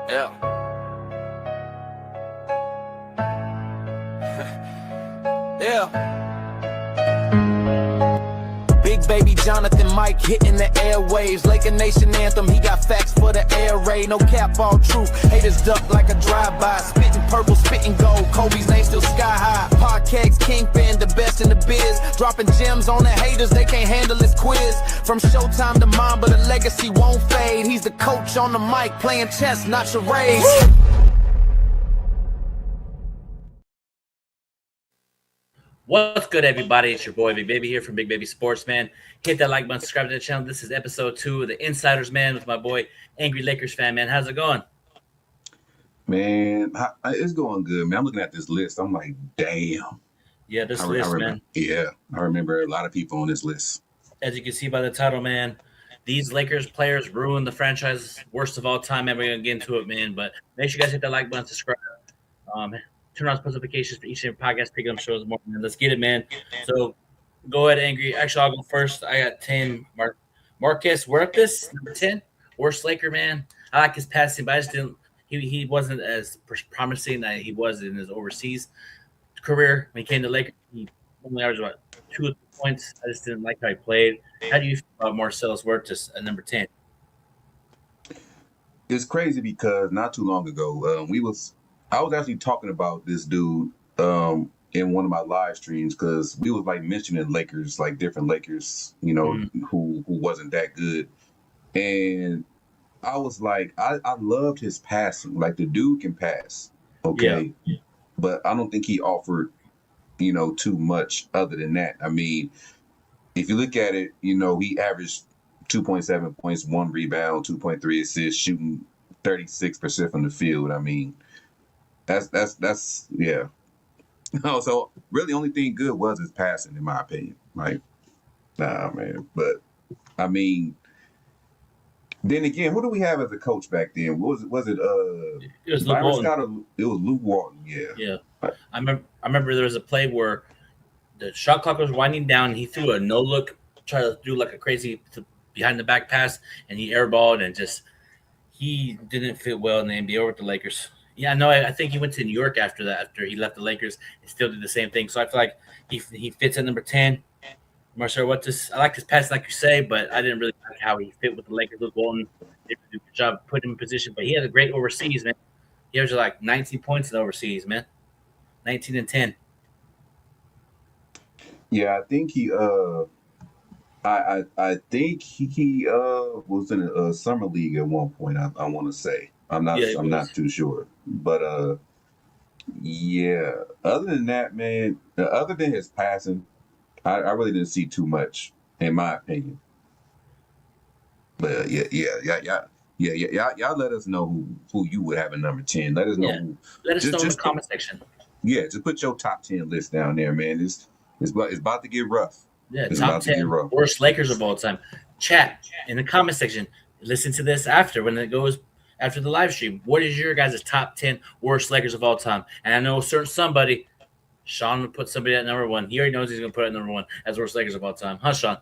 Yeah. Yeah. Big baby Jonathan Mike hitting the airwaves. Laker Nation anthem, he got facts for the air raid. No cap, all truth. Haters duck like a drive-by. Spitting purple, spitting gold. Kobe's name still sky high. Podcasts, Kingpin, the best in the biz. Dropping gems on the haters, they can't handle this quiz. From Showtime to Mamba, the legacy won't fade. He's the coach on the mic, playing chess, not charades. What's good, everybody? It's your boy Big Baby here from Big Baby Sports, man. Hit that like button, subscribe to the channel. This is episode 2 of the Insiders, man, with my boy Angry Lakers fan, man. How's it going? Man, it's going good, man. I'm looking at this list. I'm like, damn. Yeah, this list, man. Yeah, I remember a lot of people on this list. As you can see by the title, man, these Lakers players ruined the franchise, worst of all time, man. We're going to get into it, man. But make sure you guys hit that like button, subscribe. Turn on notifications for each and every podcast, picking up shows more. Man. Let's get it, man. So go ahead, Angry. Actually, I'll go first. I got 10. Marcus Huertas, number 10. Worst Laker, man. I like his passing, but I just didn't. He wasn't as promising that he was in his overseas career. When he came to Lakers, he only averaged about 2 or 3 points. I just didn't like how he played. How do you feel about Marcellus Huertas at number 10? It's crazy because not too long ago, I was actually talking about this dude in one of my live streams because we was like mentioning Lakers, like different Lakers, you know, who wasn't that good. And I was like, I loved his passing. Like the dude can pass, okay? Yeah. But I don't think he offered, you know, too much other than that. I mean, if you look at it, you know, he averaged 2.7 points, 1 rebound, 2.3 assists, shooting 36% from the field. I mean, that's yeah. No, so really, only thing good was his passing, in my opinion. Like, nah, man. But I mean, then again, who do we have as a coach back then? What was it? Was it was Luke Walton. It was Luke Walton. Yeah. Yeah. I remember there was a play where the shot clock was winding down. And he threw a no look, tried to do like a crazy behind the back pass, and he airballed and just he didn't fit well in the NBA or with the Lakers. Yeah, no, I think he went to New York after that. After he left the Lakers, and still did the same thing. So I feel like he fits at number 10. Marcel Huertas, I like his pass, like you say, but I didn't really like how he fit with the Lakers. Luke Walton did a good job putting him in position, but he had a great overseas, man. He averaged like 19 points in overseas, man. 19 and 10. Yeah, I think he I think he was in a summer league at one point. I want to say I'm not too sure, but yeah. Other than that, man, other than his passing, I really didn't see too much, in my opinion. But y'all let us know who you would have at number 10. Let us know. Yeah. Let us know in the comment section. Yeah, just put your top 10 list down there, man. It's about to get rough. Yeah, top 10 worst Lakers of all time. Chat in the comment section. Listen to this after when it goes after the live stream. What is your guys' top 10 worst Lakers of all time? And I know somebody, Sean would put somebody at number 1. He already knows he's going to put it at number 1 as worst Lakers of all time. Huh, Sean?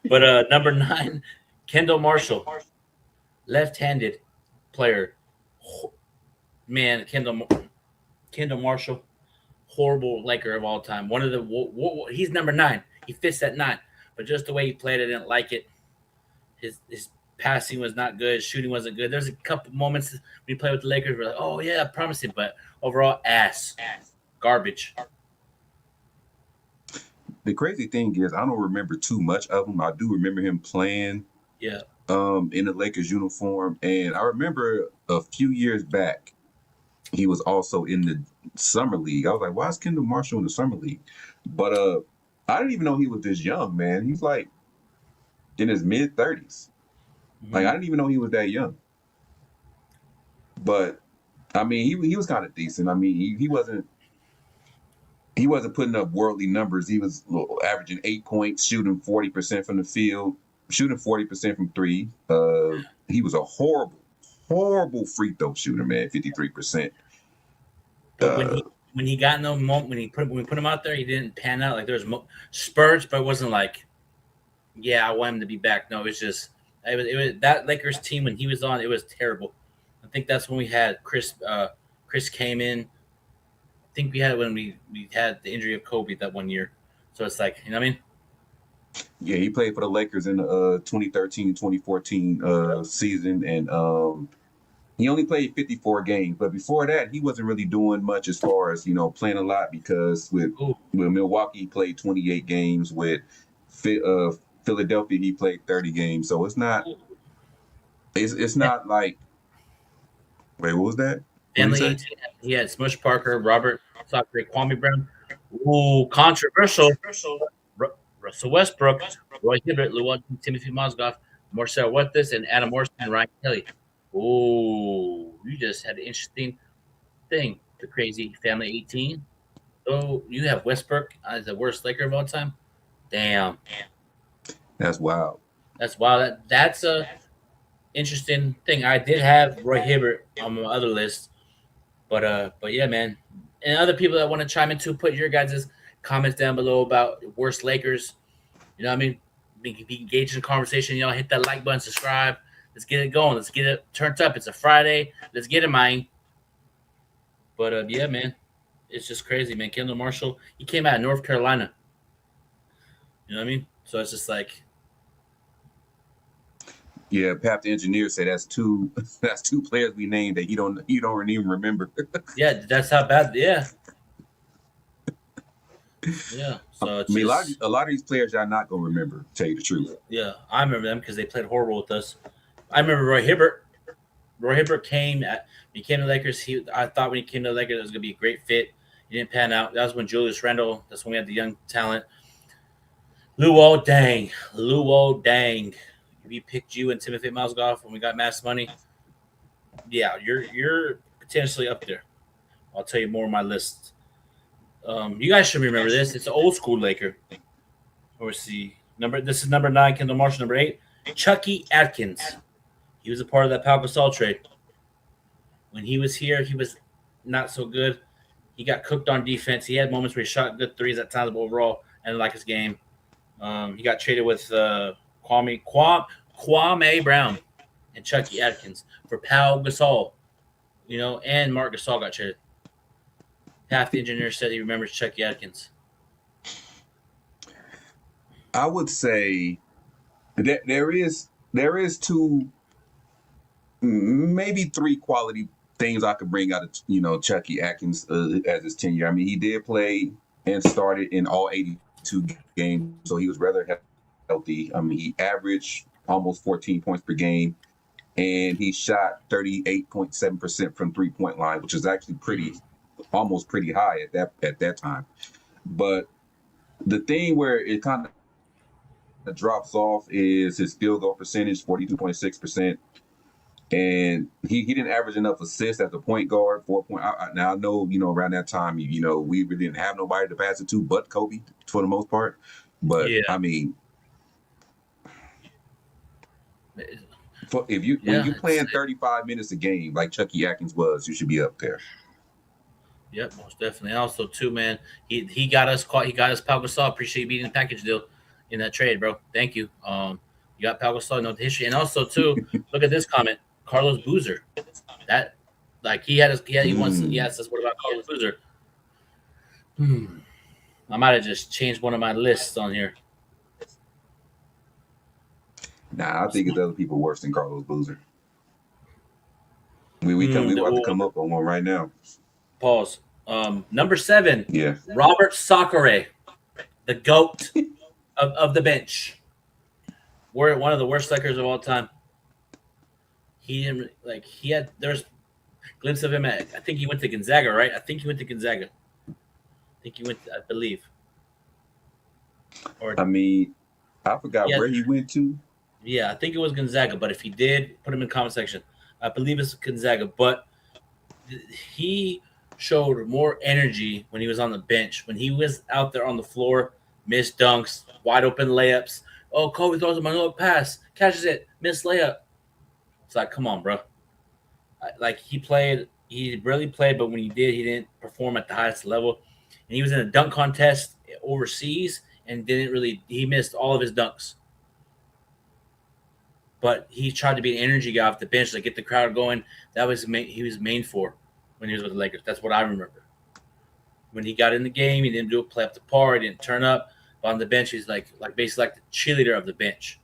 But number 9, Kendall Marshall, left-handed player. Man, Kendall Marshall, horrible Laker of all time. One of the he's number 9. He fits at 9, but just the way he played, I didn't like it. His passing was not good. His shooting wasn't good. There's a couple moments when he played with the Lakers where like, oh yeah, promising, but overall ass, garbage. The crazy thing is, I don't remember too much of him. I do remember him playing, yeah, in the Lakers uniform, and I remember a few years back, he was also in the summer league. I was like, why is Kendall Marshall in the summer league? But I didn't even know he was this young, man. He's like in his mid-30s. Like, I didn't even know he was that young. But I mean, he was kind of decent. I mean, he wasn't putting up worldly numbers. He was averaging 8 points, shooting 40% from the field, shooting 40% from 3. He was a horrible free throw shooter, man. 53%. But when he got in the moment, when we put him out there, he didn't pan out. Like there was spurts, but it wasn't like, yeah, I want him to be back. No, it's just It was that Lakers team when he was on. It was terrible. I think that's when we had Chris. Chris came in. I think we had it when we had the injury of Kobe that one year. So it's like, you know what I mean? Yeah, he played for the Lakers in the 2013-2014 season, and he only played 54 games. But before that, he wasn't really doing much as far as playing a lot, because with Milwaukee he played 28 games. With Philadelphia he played 30 games. So it's not like, wait, what was that? Family 18, he had Smush Parker, Robert Sacre, Kwame Brown. Ooh, controversial. Russell Westbrook, Roy Hibbert, Lou Timothy Mozgov, Marcel Huertas, and Adam Morrison and Ryan Kelly. Ooh, you just had an interesting thing. The crazy family 18. So you have Westbrook as the worst Laker of all time. Damn, That's wild. that's wild. That's a interesting thing. I did have Roy Hibbert on my other list, but yeah, man. And other people that want to chime in too, put your guys' comments down below about worst Lakers. You know what I mean? Be engaged in the conversation. Hit that like button, subscribe. Let's get it going. Let's get it turned up. It's a Friday. Let's get it, man. But yeah, man, it's just crazy, man. Kendall Marshall, he came out of North Carolina. You know what I mean? So it's just like, yeah, Pap the engineer said that's two players we named that you don't even remember. yeah, that's how bad. Yeah. Yeah. So it's a lot of these players y'all not gonna remember, to tell you the truth. Yeah, I remember them because they played horrible with us. I remember Roy Hibbert. Roy Hibbert came to the Lakers. I thought when he came to the Lakers it was gonna be a great fit. He didn't pan out. That was when Julius Randle. That's when we had the young talent. Luol Deng. We picked you and Timothy Mozgov when we got Mass Money. Yeah, you're potentially up there. I'll tell you more on my list. You guys should remember this. It's an old school Laker. Or see this is number 9, Kendall Marshall. Number 8, Chucky Atkins. He was a part of that Pau Gasol trade. When he was here, he was not so good. He got cooked on defense. He had moments where he shot good threes at times, but overall, I didn't like his game. He got traded with Kwame Brown and Chucky Atkins for Pau Gasol. And Marc Gasol got traded. Half the engineer said he remembers Chucky Atkins. I would say that there is 2, maybe 3 quality things I could bring out of Chucky Atkins as his tenure. I mean, he did play and started in all 82 games, so he was rather healthy. I mean, he averaged almost 14 points per game, and he shot 38.7% from 3-point line, which is actually almost pretty high at that time. But the thing where it kind of drops off is his field goal percentage, 42.6%. And he didn't average enough assists as a point guard. 4 point. Now I know around that time we really didn't have nobody to pass it to but Kobe for the most part. But yeah. I mean, when you're playing 35 minutes a game like Chucky Atkins was, you should be up there. Yep, most definitely. And also, too, man, he got us caught. He got us Pau Gasol. Appreciate you beating the package deal in that trade, bro. Thank you. You got Pau Gasol, know the history, and also too, look at this comment, Carlos Boozer. That he asked us what about Carlos Boozer. I might have just changed one of my lists on here. Nah, I think it's other people worse than Carlos Boozer. We about to come up on one right now. Pause. Number 7. Yeah. Robert Sacre, the GOAT of the bench. We're one of the worst Lakers of all time. There's glimpse of him I think he went to Gonzaga, right? I believe. I forgot where he went to. Yeah, I think it was Gonzaga, but if he did, put him in the comment section. I believe it's Gonzaga, but he showed more energy when he was on the bench. When he was out there on the floor, missed dunks, wide open layups. Oh, Kobe throws him a little pass, catches it, missed layup. It's like, come on, bro. He really played, but when he did, he didn't perform at the highest level. And he was in a dunk contest overseas and he missed all of his dunks. but he tried to be an energy guy off the bench, like get the crowd going. That was he was main for when he was with the Lakers. That's what I remember. When he got in the game, he didn't do a play up the par, he didn't turn up. But on the bench, he's like basically like the cheerleader of the bench,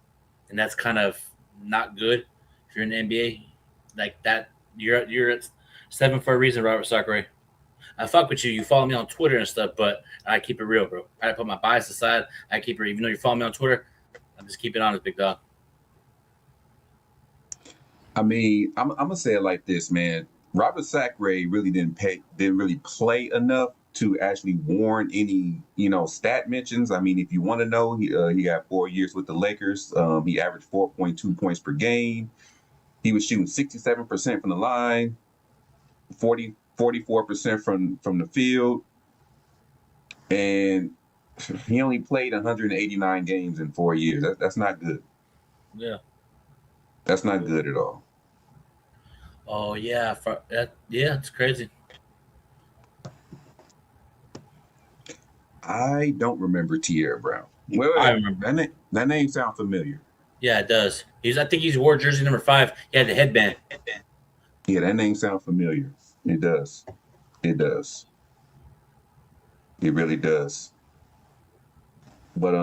and that's kind of not good if you're in the NBA like that. You're at 7 for a reason, Robert Sacre. I fuck with you. You follow me on Twitter and stuff, but I keep it real, bro. I put my bias aside. I keep it, even though you follow me on Twitter, I'm just keeping it honest, big dog. I mean, I'm gonna say it like this, man. Robert Sacre really didn't really play enough to actually warrant any, stat mentions. I mean, if you want to know, he got 4 years with the Lakers. He averaged 4.2 points per game. He was shooting 67% from the line, 44% from the field, and he only played 189 games in 4 years. That's not good. Yeah. That's not good at all. Oh yeah, yeah, it's crazy. I don't remember Tierra Brown. Wait, I remember that name sounds familiar. Yeah, it does. I think he's wore jersey number 5. He had the headband. Yeah, that name sounds familiar. It does. It does. It really does. But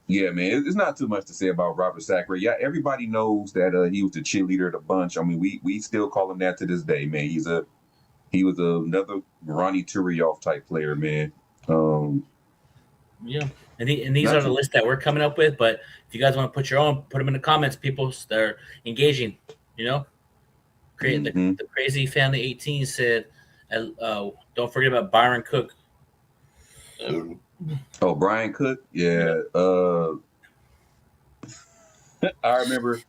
yeah, man, it's not too much to say about Robert Sacre. Yeah, everybody knows that he was the cheerleader of the bunch. I mean, we still call him that to this day, man. He was another Ronnie Turioff type player, man. Yeah, and these are the lists that we're coming up with. But if you guys want to put your own, put them in the comments, people. They're engaging. Creating the crazy family 18 said, don't forget about Byron Cook. Oh, Brian Cook, yeah. I remember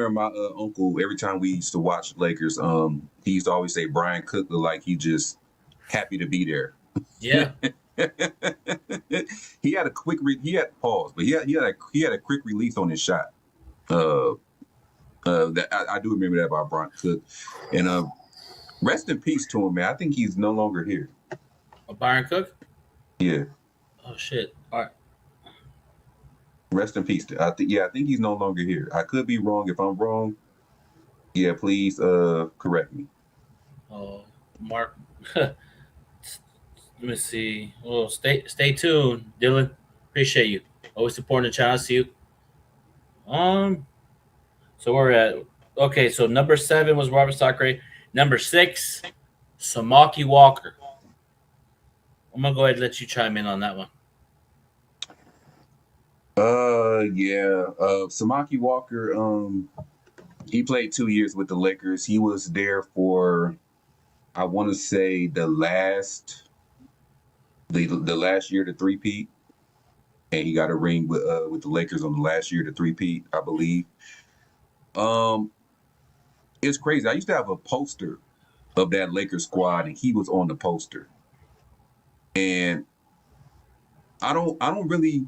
my uncle, every time we used to watch Lakers, he used to always say Brian Cook looked like he just happy to be there. Yeah. He had a quick he had pause, but he had a quick release on his shot. That I do remember that about Brian Cook, and rest in peace to him, man. I think he's no longer here. Byron Cook? Yeah. Oh shit! All right. Rest in peace. I think he's no longer here. I could be wrong. If I'm wrong, yeah, please correct me. Oh, Mark. Let me see. Well, stay tuned, Dylan. Appreciate you. Always supporting the channel. I see you. So we're at okay. So number 7 was Robert Sacre. Number 6, Samaki Walker. I'm gonna go ahead and let you chime in on that one. Yeah. Samaki Walker. He played 2 years with the Lakers. He was there for, I want to say, the last year to three-peat, and he got a ring with the Lakers on the last year to three-peat, I believe. It's crazy. I used to have a poster of that Lakers squad, and he was on the poster. And I don't really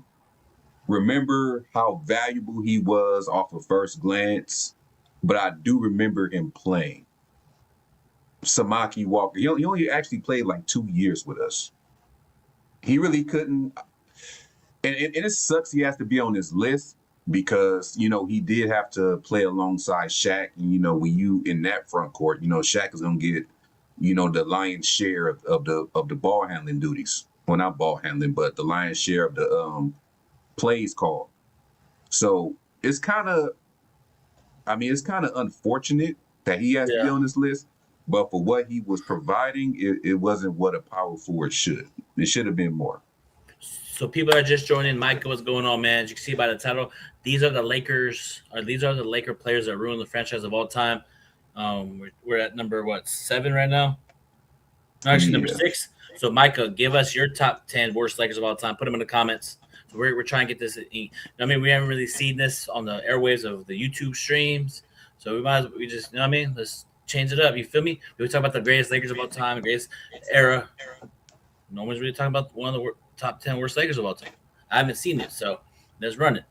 remember how valuable he was off of first glance, but I do remember him playing. Samaki Walker. He only actually played like 2 years with us. He really couldn't. And it sucks he has to be on this list because, he did have to play alongside Shaq. And, when you in that front court, Shaq is going to get, the lion's share of the ball handling duties. Well, not ball handling, but the lion's share of the plays called. So it's kind of unfortunate that he has to be on this list. But for what he was providing, it wasn't what a power forward should. It should have been more. So people are just joining. Micah, what's going on, man? As you can see by the title, these are the Laker players that ruined the franchise of all time. We're at number 7 right now? No, actually, number 6. So Micah, give us your top 10 worst Lakers of all time. Put them in the comments. So we're trying to get this. We haven't really seen this on the airwaves of the YouTube streams. So we just let's change it up. You feel me? We talk about the greatest Lakers of all time, the greatest era. No one's really talking about one of the top 10 worst Lakers of all time. I haven't seen it, so let's run it.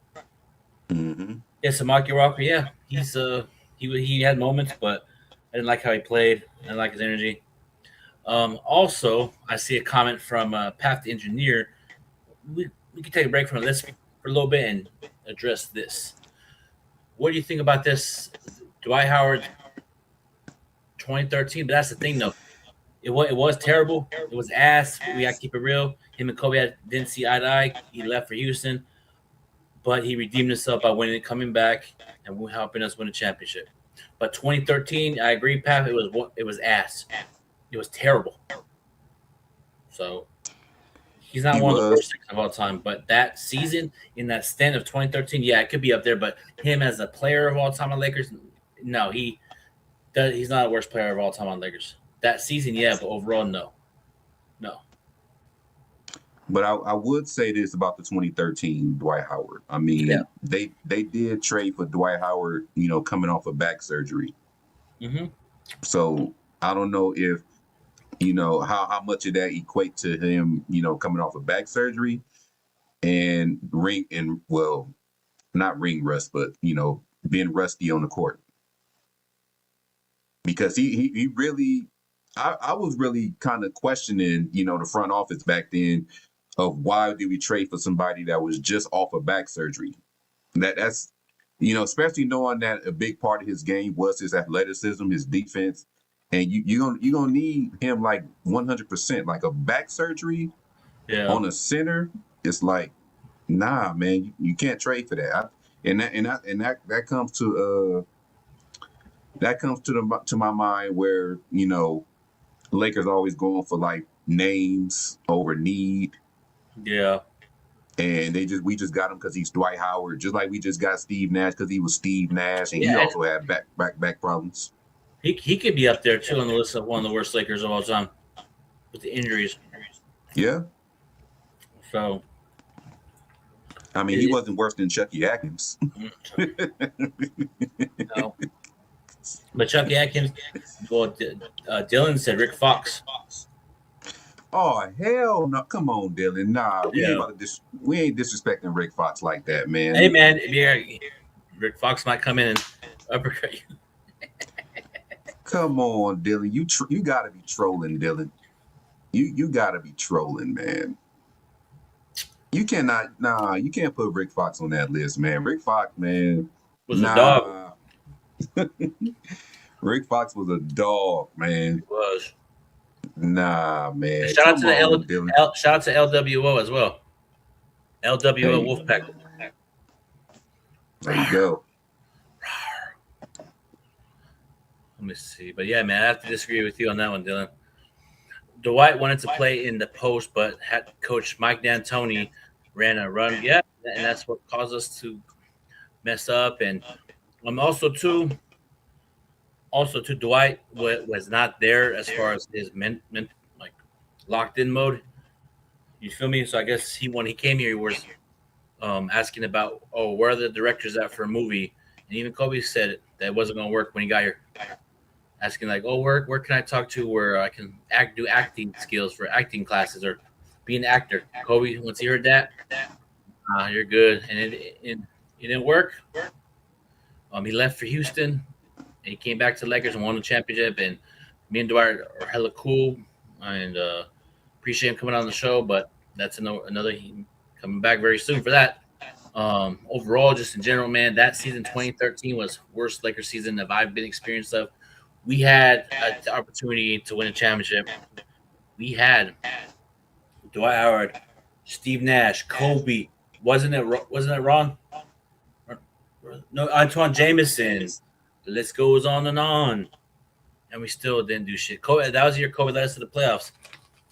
Mm-hmm. Yeah, Samaki Walker. Yeah, he had moments, but I didn't like how he played. I didn't like his energy. Also, I see a comment from Path the Engineer. We can take a break from this for a little bit and address this. what do you think about this Dwight Howard 2013? But that's the thing, though. It was terrible. It was ass. We got to keep it real. Him and Kobe didn't see eye to eye. He left for Houston, but he redeemed himself by coming back, and helping us win a championship. But 2013, I agree, Pat. It was ass. It was terrible. So he's not one of the worst of all time. But that season, in that stint of 2013, yeah, it could be up there. But him as a player of all time on Lakers, no, he's not the worst player of all time on Lakers. That season, yeah, but overall, no. But I would say this about the 2013 Dwight Howard. I mean, they did trade for Dwight Howard, coming off of back surgery. Mm-hmm. So I don't know if, how much of that equate to him, coming off of back surgery and not ring rust, but, being rusty on the court. Because he really, I was really kind of questioning, the front office back then of why did we trade for somebody that was just off of back surgery. That's, especially knowing that a big part of his game was his athleticism, his defense, and you're gonna need him like 100%. Like a back surgery on a center, it's like, nah, man, you can't trade for that. That comes to to my mind where Lakers always going for like names over need. Yeah. And we just got him because he's Dwight Howard, just like we just got Steve Nash because he was Steve Nash, and he also had back problems. He could be up there too on the list of one of the worst Lakers of all time with the injuries. Yeah. So, I mean, he wasn't worse than Chucky Atkins. No. But Chucky Atkins, Dylan said Rick Fox. Oh, hell no. Come on, Dylan. Nah, we ain't disrespecting Rick Fox like that, man. Hey, man, Rick Fox might come in and uppercut you. Come on, Dylan. You got to be trolling, Dylan. You got to be trolling, man. You can't put Rick Fox on that list, man. Rick Fox, man. Was a dog. Rick Fox was a dog, man. He was. Nah, man. Shout out to LWO as well. LWO Wolfpack. There you go. Let me see. But yeah, man, I have to disagree with you on that one, Dylan. Dwight wanted to play in the post, but Coach Mike D'Antoni ran a run. Yeah, and that's what caused us to mess up. And also Dwight was not there as far as his like locked in mode. You feel me? So I guess when he came here, he was asking about, where are the directors at for a movie? And even Kobe said that it wasn't going to work when he got here. Asking like, where can I talk to where I can do acting skills for acting classes or be an actor? Kobe, once he heard that, you're good. And it didn't work. He left for Houston. And he came back to Lakers and won the championship. And me and Dwight are hella cool. And appreciate him coming on the show. But that's another he coming back very soon for that. Overall, just in general, man, that season 2013 was worst Lakers season that I've been experienced of. We had an opportunity to win a championship. We had Dwight Howard, Steve Nash, Kobe. Wasn't it Ron? No, Antoine Jameson. The list goes on, and we still didn't do shit. Kobe, that was the year Kobe led us to the playoffs,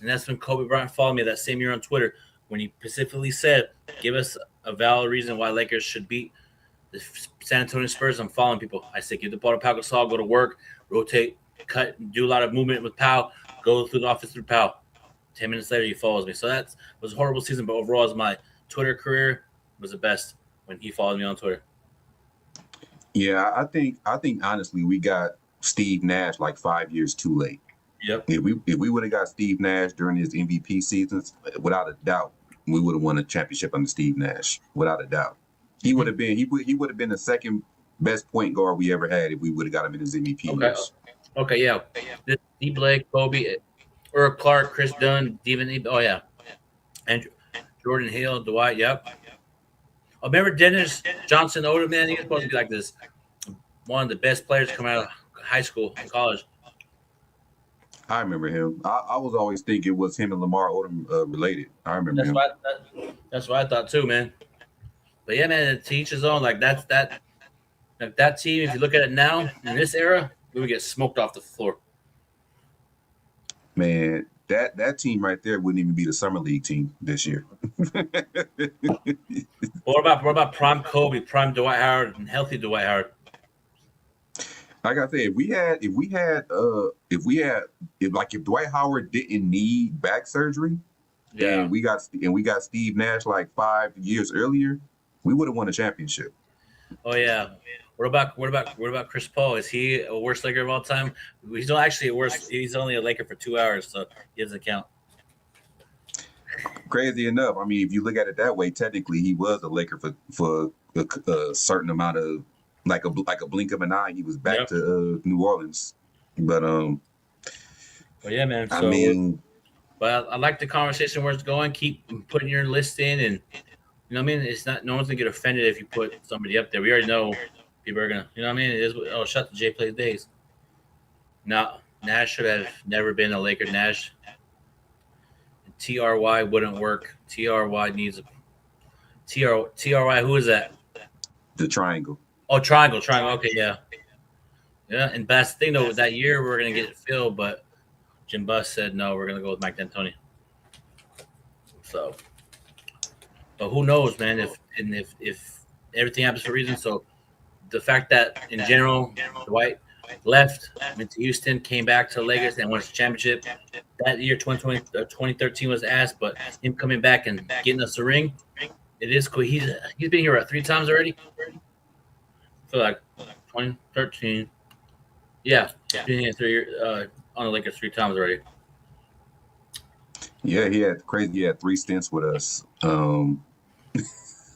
and that's when Kobe Bryant followed me that same year on Twitter when he specifically said, "Give us a valid reason why Lakers should beat the San Antonio Spurs." I'm following people. I said, give the ball to Pau Gasol, go to work, rotate, cut, do a lot of movement with Pau, go through the office through Pau. 10 minutes later, he follows me. So that was a horrible season, but overall, as my Twitter career was the best when he followed me on Twitter. Yeah, I think honestly, we got Steve Nash like 5 years too late. Yep. If we would have got Steve Nash during his MVP seasons, without a doubt, we would have won a championship under Steve Nash, without a doubt. He would have been the second best point guard we ever had if we would have got him in his MVP years. Okay, yeah. D. Blake, Kobe, Earl Clark, Chris Dunn, Devin. Oh yeah, and Jordan Hill, Dwight. Yep. Oh, remember Dennis Johnson Odom, man? He was supposed to be like this, one of the best players coming out of high school and college. I remember him. I was always thinking it was him and Lamar Odom related. I remember him. That's what I thought too, man. But yeah, man, to each his own. Like that team. If you look at it now in this era, we would get smoked off the floor. Man, that team right there wouldn't even be the summer league team this year. What about prime Kobe, prime Dwight Howard, and healthy Dwight Howard? Like I said, if Dwight Howard didn't need back surgery, and we got Steve Nash like 5 years earlier, we would have won a championship. Oh yeah. What about Chris Paul? Is he a worst Laker of all time? He's not actually a worst. He's only a Laker for 2 hours, so he doesn't count. Crazy enough, I mean, if you look at it that way, technically he was a Laker for a certain amount of like a blink of an eye. He was back to New Orleans, but Well, yeah, man. So, but I like the conversation where it's going. Keep putting your list in, and you know what I mean. It's not. No one's gonna get offended if you put somebody up there. We already know people are gonna. You know what I mean. It is. Oh, shut the Jay Plays days. No, Nash should have never been a Laker. Nash. TRY wouldn't work. TRY needs a TRY. Who is that? The triangle. Oh, triangle. Okay, yeah. And that's the thing though. That year we were gonna get Phil, but Jim Buss said no. We're gonna go with Mike D'Antoni. So, but who knows, man? If everything happens for a reason. So, the fact that in general Dwight left, went to Houston, came back to Lakers, and won the championship. That year, 2013 was ass, but him coming back and getting us a ring, it is cool. He's been here 3 times already. I feel like 2013. Yeah, been here 3 years on the Lakers 3 times already. Yeah, he had 3 stints with us.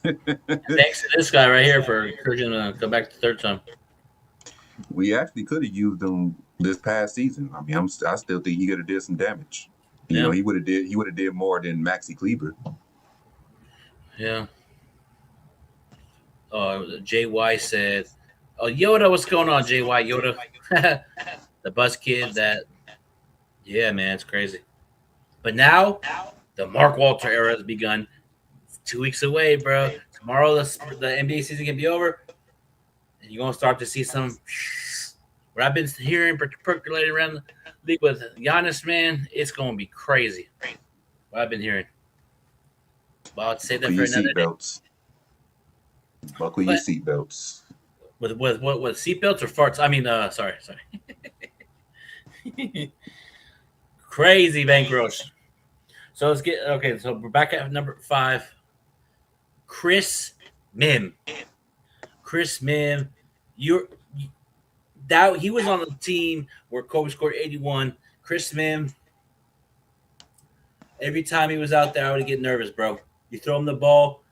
Thanks to this guy right here for encouraging him to come back the 3rd time. We actually could have used him this past season. I mean, I still think he could have did some damage. You know, he would have did more than Maxi Kleber. Yeah. JY said, "Oh, Yoda, what's going on, JY Yoda?" The bus kid. Yeah, man, it's crazy. But now, the Mark Walter era has begun. It's 2 weeks away, bro. Tomorrow, the NBA season can be over. And you're going to start to see some what I've been hearing percolating around the league with Giannis, man. It's going to be crazy. What I've been hearing. Well, I'd say that for another day. Buckle your seatbelts. With seatbelts or farts? I mean, sorry. Crazy bankroll. So let's get So we're back at number 5. Chris Mim. He was on the team where Kobe scored 81. Chris Mim. Every time he was out there, I would get nervous, bro. You throw him the ball.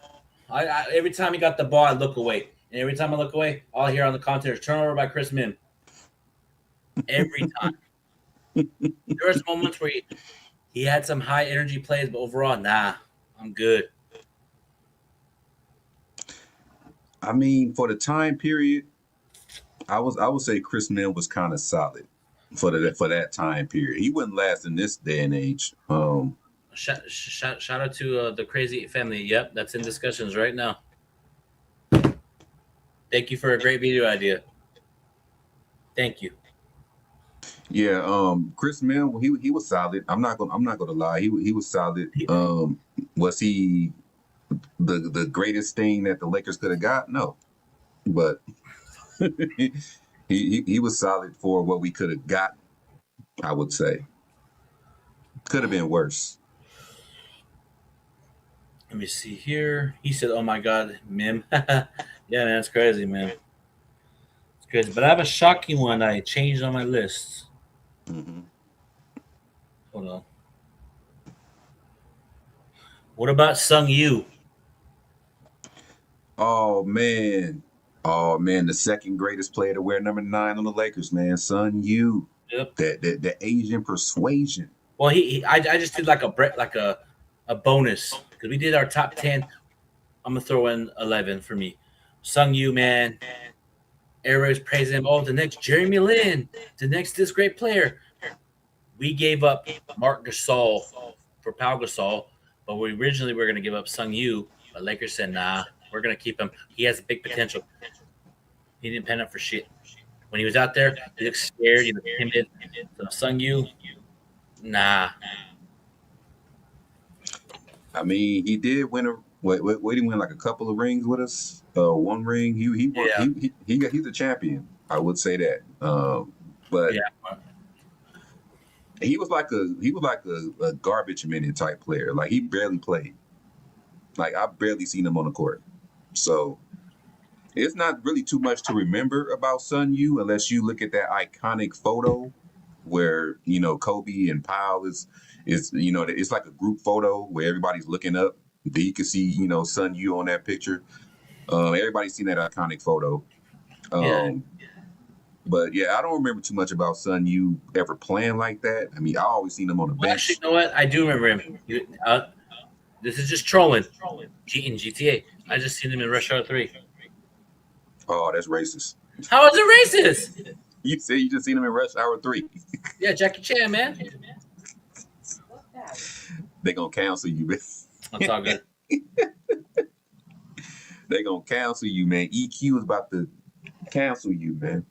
Every time he got the ball, I look away. And every time I look away, all I hear on the commentators, turnover by Chris Mim. Every time. There was moments where he had some high energy plays, but overall, nah, I'm good. I mean, for the time period, I would say Chris Mim was kind of solid for that time period. He wouldn't last in this day and age. Shout out to the Crazy family. Yep, that's in discussions right now. Thank you for a great video idea. Thank you. Yeah, Chris Mim, he was solid. I'm not gonna lie. He was solid. Was he the greatest thing that the Lakers could have got? No, but he was solid for what we could have got. I would say could have been worse. Let me see here. He said, "Oh my God, Mim." Yeah, man, that's crazy, man. It's crazy. But I have a shocking one I changed on my list. Mm-hmm. Hold on. What about Sung Yu? Oh man, the second greatest player to wear number 9 on the Lakers, man, Sung Yu. Yep. The Asian persuasion. Well, I just did like a bonus because we did our top 10 I'm gonna throw in 11 for me. Sung Yu, man. Everybody's praising him. Oh, the next Jeremy Lin, the next this great player. We gave up Mark Gasol for Pau Gasol, but we originally were going to give up Sung Yu, but Lakers said, nah, we're going to keep him. He has big potential. He didn't pen up for shit. When he was out there, he looked scared. He looked timid. So Sung Yu, nah. I mean, he did win a. What did he win? Like a couple of rings with us. One ring. He's a champion. I would say that. But he was like a garbage minute type player. Like he barely played. Like I barely seen him on the court. So it's not really too much to remember about Sun Yu unless you look at that iconic photo where Kobe and Powell is it's like a group photo where everybody's looking up. You can see Sun Yu on that picture. Everybody's seen that iconic photo. But yeah, I don't remember too much about Sun Yu ever playing like that. I mean, I always seen him on the bench. Actually, you know what? I do remember him. This is just trolling. In GTA. I just seen him in Rush Hour 3. Oh, that's racist. How is it racist? You said you just seen him in Rush Hour 3. Yeah, Jackie Chan, man. They gonna cancel you, man. That's all good. They gonna cancel you, man. EQ is about to cancel you, man.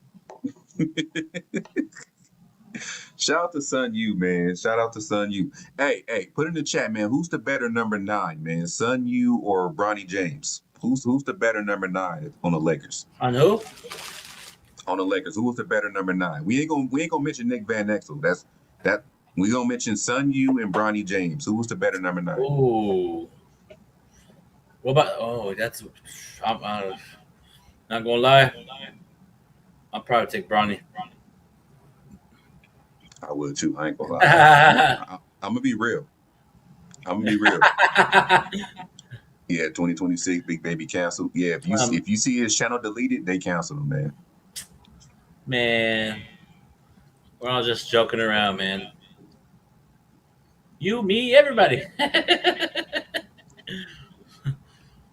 Shout out to Sun Yu, man. Shout out to Sun Yu. Hey, put in the chat, man. Who's the better number 9, man? Sun Yu or Bronny James? Who's the better number 9 on the Lakers? On who? On the Lakers, who was the better number 9? We ain't gonna mention Nick Van Exel. That we gonna mention Sun Yu and Bronny James. Who was the better number 9? Ooh. What about? Oh, that's. I'm not gonna lie. I'll probably take Bronny. I would too. I ain't gonna lie. I'm gonna be real. Yeah, 2026, Big Baby canceled. Yeah, if you see his channel deleted, they canceled him, man. Man, we're all just joking around, man. You, me, everybody.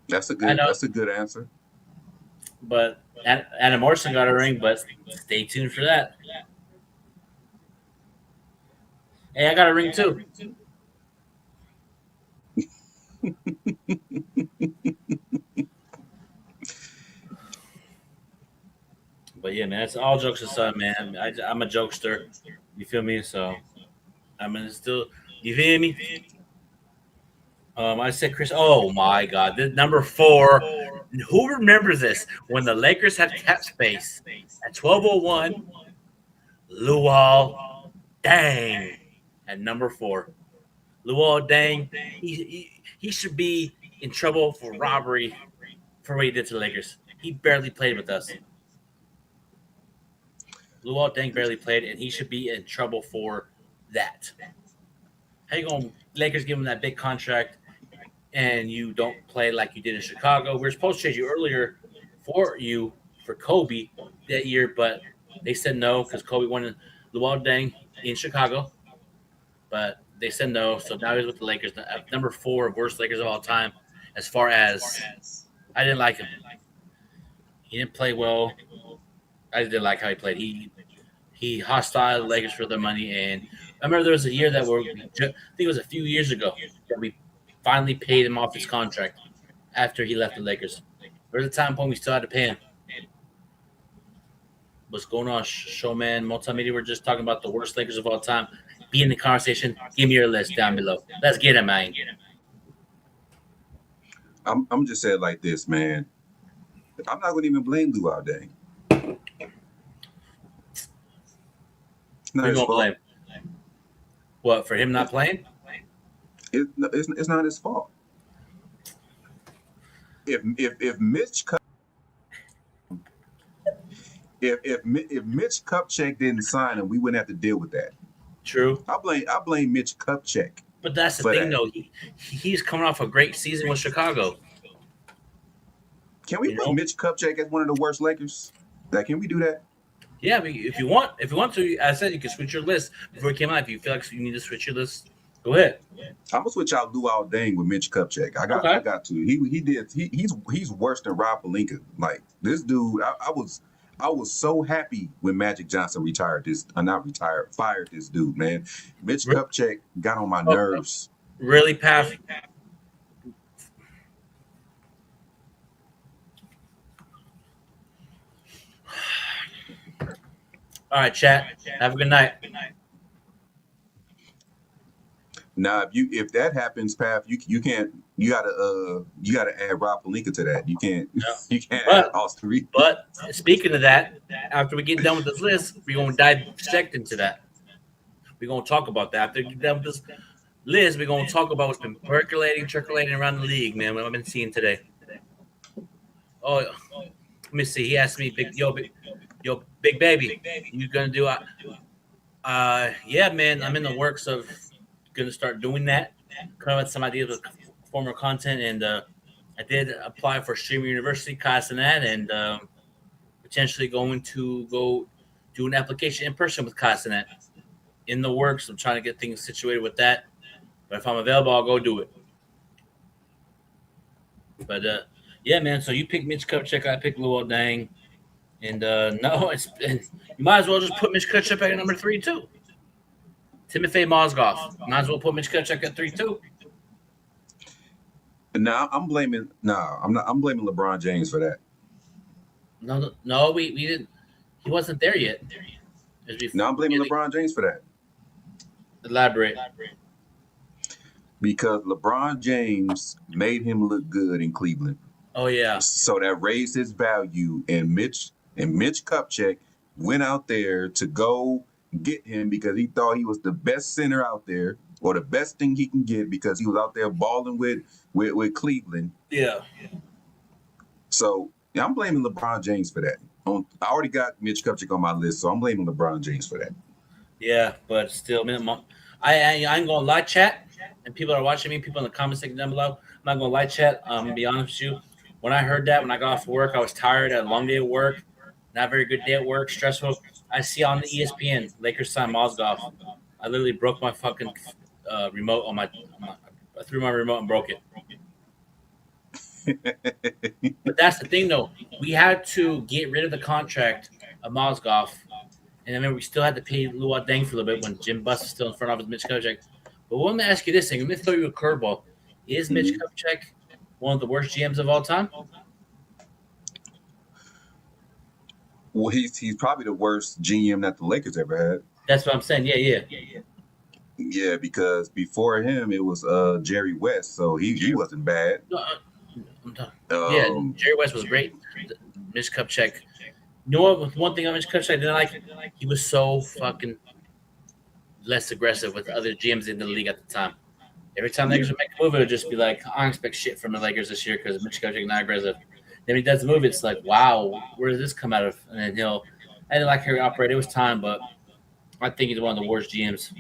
That's a good answer. But Anna Morrison got a ring, but stay tuned for that. Hey, I got a ring too. But yeah, man, it's all jokes aside, man. I'm a jokester. You feel me? So I'm gonna still. You feel me? I said Chris. Oh my God, this number 4. Who remembers this? When the Lakers had cap space at 12:01, Luol Deng at number 4. Luol Deng, he should be in trouble for robbery for what he did to the Lakers. He barely played with us. Luol Deng barely played, and he should be in trouble for that. How you going Lakers give him that big contract, and you don't play like you did in Chicago? We were supposed to trade you earlier for Kobe that year, but they said no because Kobe wanted Luol Deng in Chicago. But they said no, so now he's with the Lakers. Number 4, worst Lakers of all time. As far as I didn't like him. He didn't play well. I didn't like how he played. He hostile the Lakers for their money. And I remember there was a year I think it was a few years ago, that we finally paid him off his contract after he left the Lakers. There was a time point we still had to pay him. What's going on, Showman Multimedia? We're just talking about the worst Lakers of all time. Be in the conversation. Give me your list down below. Let's get him, man. I'm just saying like this, man. I'm not going to even blame Luol Deng. We're going to blame. What, for him not playing? It's not his fault. If Mitch Kupchak didn't sign him, we wouldn't have to deal with that. True. I blame Mitch Kupchak. But that's the thing, though. He's coming off a great season with Chicago. Can we put Mitch Kupchak as one of the worst Lakers? Can we do that? Yeah, if you want to, I said you can switch your list before it came out. If you feel like you need to switch your list, Go ahead. I'm gonna switch out Luol Deng with Mitch Kupchak. I got to. He's worse than Rob Pelinka. Like this dude, I was so happy when Magic Johnson fired this dude, man. Mitch Kupchak got on my nerves. Really, Path? All right, chat. Have a good night. Now, if that happens, Path, you gotta add Rob Pelinka to that. You can't add Austin Reed. But speaking of that, after we get done with this list, we're gonna dissect into that. We're gonna talk about that. After we get done with this list, we're gonna talk about what's been circulating around the league, man. What I've been seeing today. Oh, let me see. He asked me, big baby, you gonna do? Yeah, man. I'm in the works of gonna start doing that. Come up with some ideas with former content, and I did apply for Streamer University class in that, and potentially going to go do an application in person with class in that. In the works, I'm trying to get things situated with that. But if I'm available, I'll go do it. But yeah, man. So you pick Mitch Kupchak, I pick Luol Deng, and you might as well just put Mitch Kupchak at number 3 too. Timofey Mozgov. Might as well put Mitch Kupchak at 3 too. I'm blaming LeBron James for that. No, we didn't. He wasn't there yet. No, I'm blaming LeBron James for that. Elaborate. Because LeBron James made him look good in Cleveland. Oh yeah. So that raised his value, and Mitch Kupchak went out there to go get him because he thought he was the best center out there, or the best thing he can get, because he was out there balling with Cleveland. Yeah. So yeah, I'm blaming LeBron James for that. I already got Mitch Kupchak on my list, so I'm blaming LeBron James for that. Yeah, but still, I ain't gonna lie, chat, and people are watching me, people in the comment section down below. I'm not gonna lie, chat. I'm gonna be honest with you. When I heard that, when I got off work, I was tired. I had a long day at work, not a very good day at work, stressful. I see on the ESPN Lakers sign Mozgov. I literally broke my fucking remote on my. I threw my remote and broke it. But that's the thing, though. We had to get rid of the contract of Mozgov, and I remember we still had to pay Luol Deng for a little bit when Jim Buss was still in front of Mitch Kupchak. But let me ask you this thing. Let me throw you a curveball. Is Mitch Kupchak one of the worst GMs of all time? Well, he's probably the worst GM that the Lakers ever had. That's what I'm saying. Yeah. Yeah, because before him it was Jerry West, so he wasn't bad. Jerry West was great. Mitch Kupchak. You know what? One thing on Mitch Kupchak I didn't like, he was so fucking less aggressive with other GMs in the league at the time. Every time the Lakers would make a move, it would just be like, I don't expect shit from the Lakers this year because Mitch Kupchak is not aggressive. Then he does the move, it's like, wow, where did this come out of? And then I didn't like how he operated. It was time, but I think he's one of the worst GMs.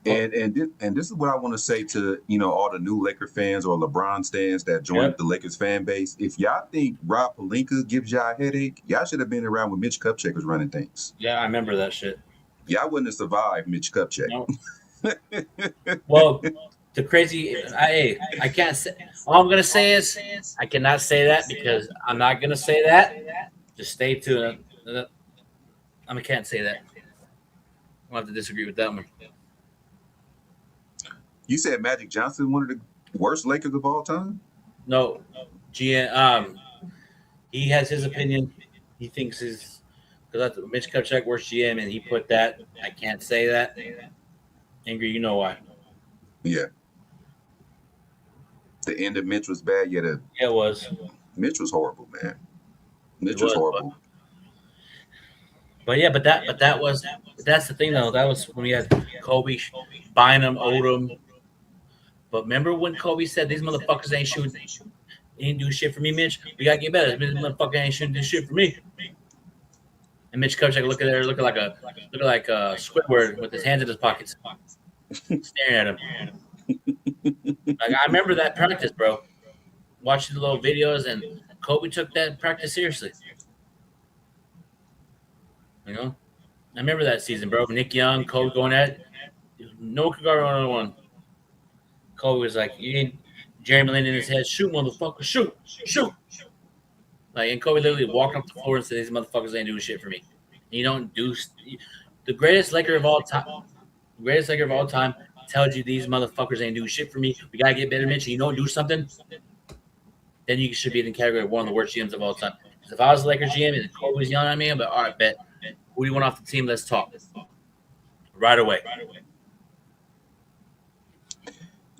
And this is what I want to say to all the new Laker fans or LeBron stands that joined the Lakers fan base. If y'all think Rob Pelinka gives y'all a headache, y'all should have been around when Mitch Kupchak was running things. Yeah, I remember that shit. Y'all wouldn't have survived Mitch Kupchak. No. Well, the crazy, I can't say. All I'm gonna say is I cannot say that because I'm not gonna say that. Just stay tuned. I can't say that. I'll have to disagree with that one. You said Magic Johnson, one of the worst Lakers of all time? No, GM. He has his opinion. He thinks because Mitch Kupchak worst GM, and he put that. I can't say that. Angry, you know why? Yeah. The end of Mitch was bad. Yeah, it was. Mitch was horrible, man. Mitch was horrible. But that's the thing though. That was when we had Kobe, Bynum, Odom. But remember when Kobe said these motherfuckers ain't shooting, ain't do shit for me, Mitch? We gotta get better. This motherfucker ain't shooting this shit for me. And Mitch Kupchak looking like a Squidward with his hands in his pockets, staring at him. Like I remember that practice, bro. Watching the little videos, and Kobe took that practice seriously. I remember that season, bro. Nick Young, Kobe going at it. no one could guard one-on-one. Kobe was like, you ain't Jeremy Lin in his head, shoot, motherfucker, shoot. Like, and Kobe literally walked up the floor and said, these motherfuckers ain't doing shit for me. You don't do the greatest Laker of all time. Greatest Laker of all time tells you these motherfuckers ain't doing shit for me. We gotta get better, Mitch. And you don't do something, then you should be in the category of one of the worst GMs of all time. Because if I was a Lakers GM and Kobe was yelling at me, I'd be like, all right, bet. Who do you want off the team? Let's talk. Right away.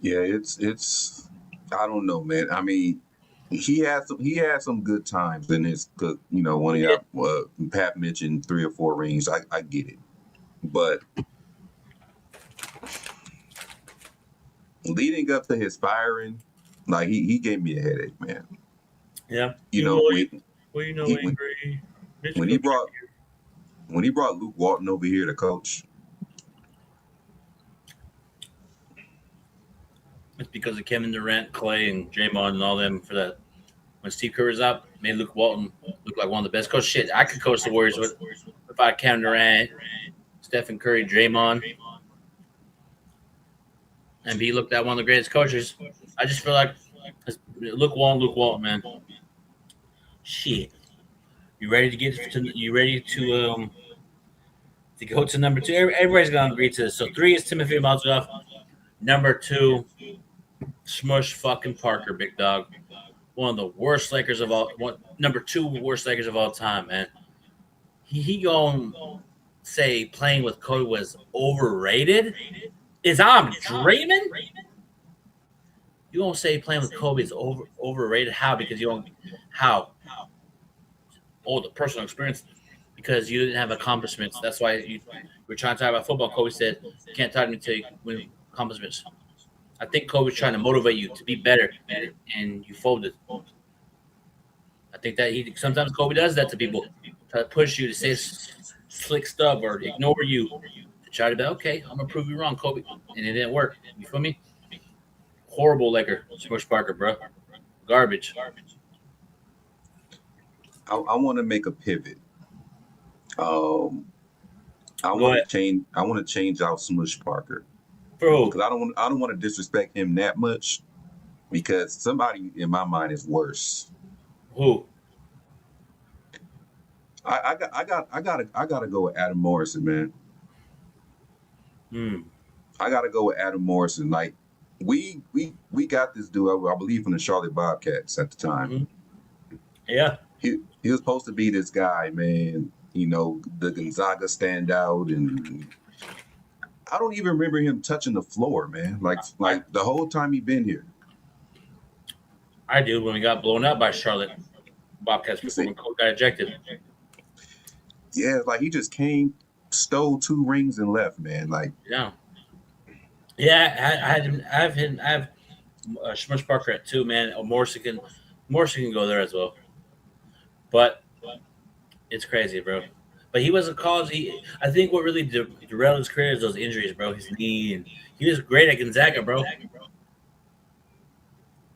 Yeah, it's. I don't know, man. I mean, he had some good times in his. One of y'all, Pat mentioned 3 or 4 rings. I get it, but leading up to his firing, like he gave me a headache, man. Yeah. When he brought Luke Walton over here to coach. It's because of Kevin Durant, Clay, and Draymond and all them for that. When Steve Kerr was out, made Luke Walton look like one of the best coaches. Shit, I could coach the Warriors if I had Kevin Durant, Stephen Curry, Draymond, and he looked at one of the greatest coaches. I just feel like Luke Walton, man. Shit, you ready to go to number 2? Everybody's gonna agree to this. So 3 is Timothy Mozgov. Number 2. Smush fucking Parker, big dog. One of the worst Lakers of all. Number 2 worst Lakers of all time, man. He gonna say playing with Kobe was overrated? Is I'm dreaming? You gonna say playing with Kobe is overrated? How? Because you don't. How? Oh, the personal experience. Because you didn't have accomplishments. That's why we're trying to talk about football. Kobe said, "You can't talk to me until you win accomplishments." I think Kobe's trying to motivate you to be better, and you folded. I think that sometimes Kobe does that to people, try to push you to say slick stuff or ignore you to try to be okay. I'm gonna prove you wrong, Kobe, and it didn't work. You feel me? Horrible Laker, Smush Parker, bro. Garbage. I want to make a pivot. I want to change out Smush Parker. Bro, because I don't want to disrespect him that much, because somebody in my mind is worse. Who? I gotta go with Adam Morrison, man. I gotta go with Adam Morrison. Like we got this dude, I believe, from the Charlotte Bobcats at the time. Mm-hmm. Yeah, he was supposed to be this guy, man. The Gonzaga standout, and I don't even remember him touching the floor, man. Like the whole time he been here. I do, when we got blown out by Charlotte Bobcats before when Cole got ejected. Yeah, like he just came, stole 2 rings and left, man. Like yeah. I have Smush Parker at 2, man. Morrison can go there as well, but it's crazy, bro. But he wasn't called. I think what really derailed his career is those injuries, bro. His knee, and he was great at Gonzaga, bro.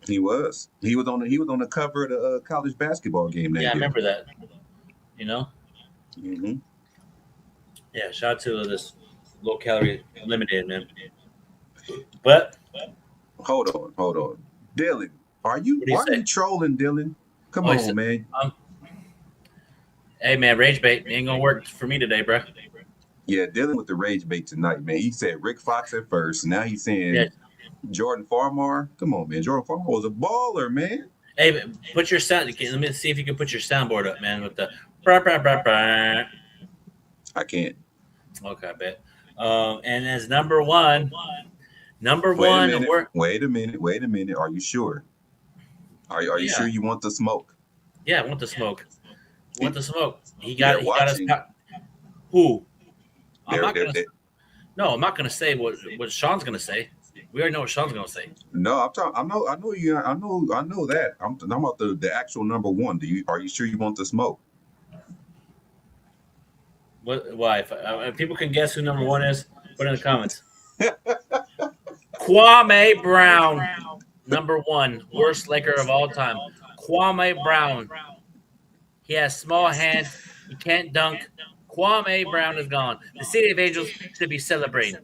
He was on the cover of the college basketball game. Yeah, I remember that. Mm-hmm. Yeah, shout out to this low calorie limited, man. But hold on, Dylan. Why are you trolling, Dylan? Come on, man. Hey, man, rage bait ain't gonna work for me today, bro. Yeah, dealing with the rage bait tonight, man. He said Rick Fox at first. Now he's saying Jordan Farmar. Come on, man. Jordan Farmar was a baller, man. Hey, put your sound. Let me see if you can put your soundboard up, man, with the. Bah, bah, bah, bah. I can't. Okay, I bet. And as number one. Wait a minute. Are you sure? Are you sure you want the smoke? Yeah, I want the smoke. Want the smoke? He got us. Who? I'm not gonna say what Sean's gonna say. We already know what Sean's gonna say. No, I'm talking. I know you. I know that. I'm talking about the actual number 1. Are you sure you want the smoke? What? Why? If people can guess who number 1 is, put it in the comments. Kwame Brown, number 1, worst Laker of all time. Kwame Brown. He has small hands. He can't dunk. Kwame Brown is gone. The City of Angels should be celebrating.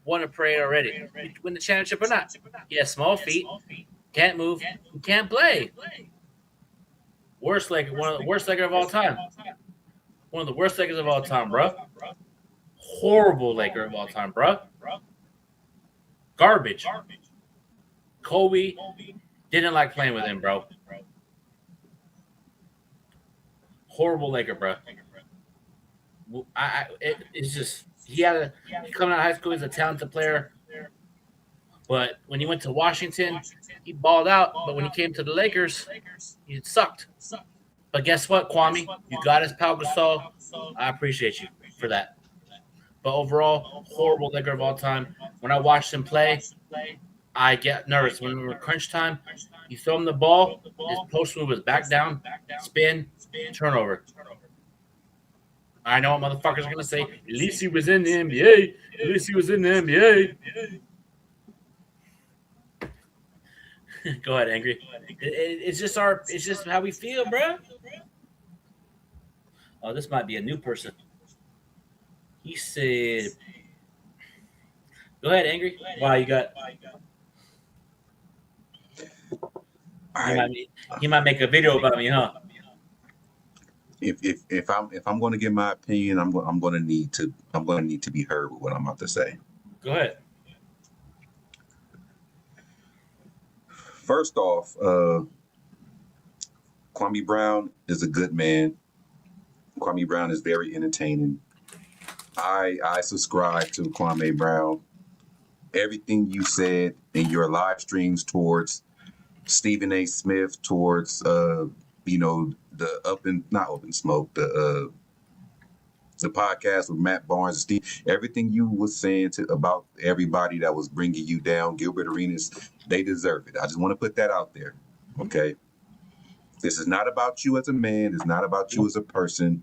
won a parade already. You win the championship or not? He has small feet, can't move, can't play. Worst Laker, one of the worst Lakers of all time. One of the worst Lakers of all time, bro. Horrible Laker of all time, bro. Garbage. Kobe didn't like playing with him, bro. Horrible Laker, bro. It's just coming out of high school. He's a talented player, but when he went to Washington, he balled out. But when he came to the Lakers, he sucked. But guess what, Kwame? You got us, Pau Gasol. I appreciate you for that. But overall, horrible Laker of all time. When I watched him play, I get nervous. When we were crunch time, you throw him the ball, his post move was back down, spin, turnover. I know what motherfuckers are going to say. At least he was in the NBA. At least he was in the NBA. Go ahead, Angry. It's just how we feel, bro. Oh, this might be a new person. He said, go ahead, Angry. Wow, you got. He might make a video about me, huh? If I'm going to give my opinion, I'm going to need to be heard with what I'm about to say. Go ahead. First off, Kwame Brown is a good man. Kwame Brown is very entertaining. I subscribe to Kwame Brown. Everything you said in your live streams towards Stephen A. Smith, towards the not Up in Smoke, the podcast with Matt Barnes and Steve, everything you was saying about everybody that was bringing you down, Gilbert Arenas, they deserve it. I just want to put that out there, okay? This is not about you as a man. It's not about you as a person.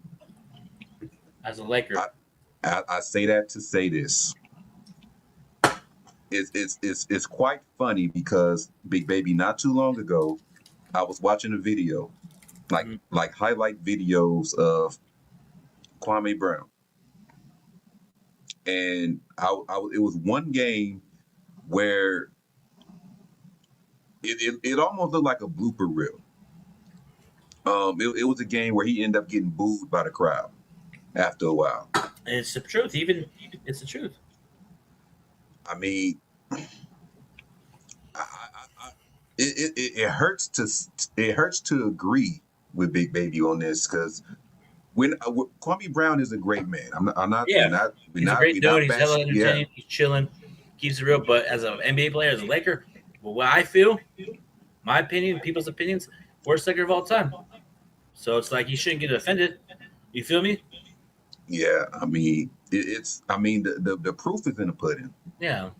As a Laker. I say that to say this. It's quite funny because, Big Baby, not too long ago, I was watching a video, like highlight videos of Kwame Brown. And it was one game where it almost looked like a blooper reel. It was a game where he ended up getting booed by the crowd after a while. It's the truth. It's the truth. I mean, it hurts to agree with Big Baby on this because when Kwame Brown is a great man. I'm not. Yeah, he's a great dude. He's hella entertaining. Yeah. He's chilling. Keeps it real. But as an NBA player, as a Laker, what I feel, my opinion, people's opinions, worst Laker of all time. So it's like you shouldn't get offended. You feel me? Yeah, I mean, the proof is in the pudding. Yeah.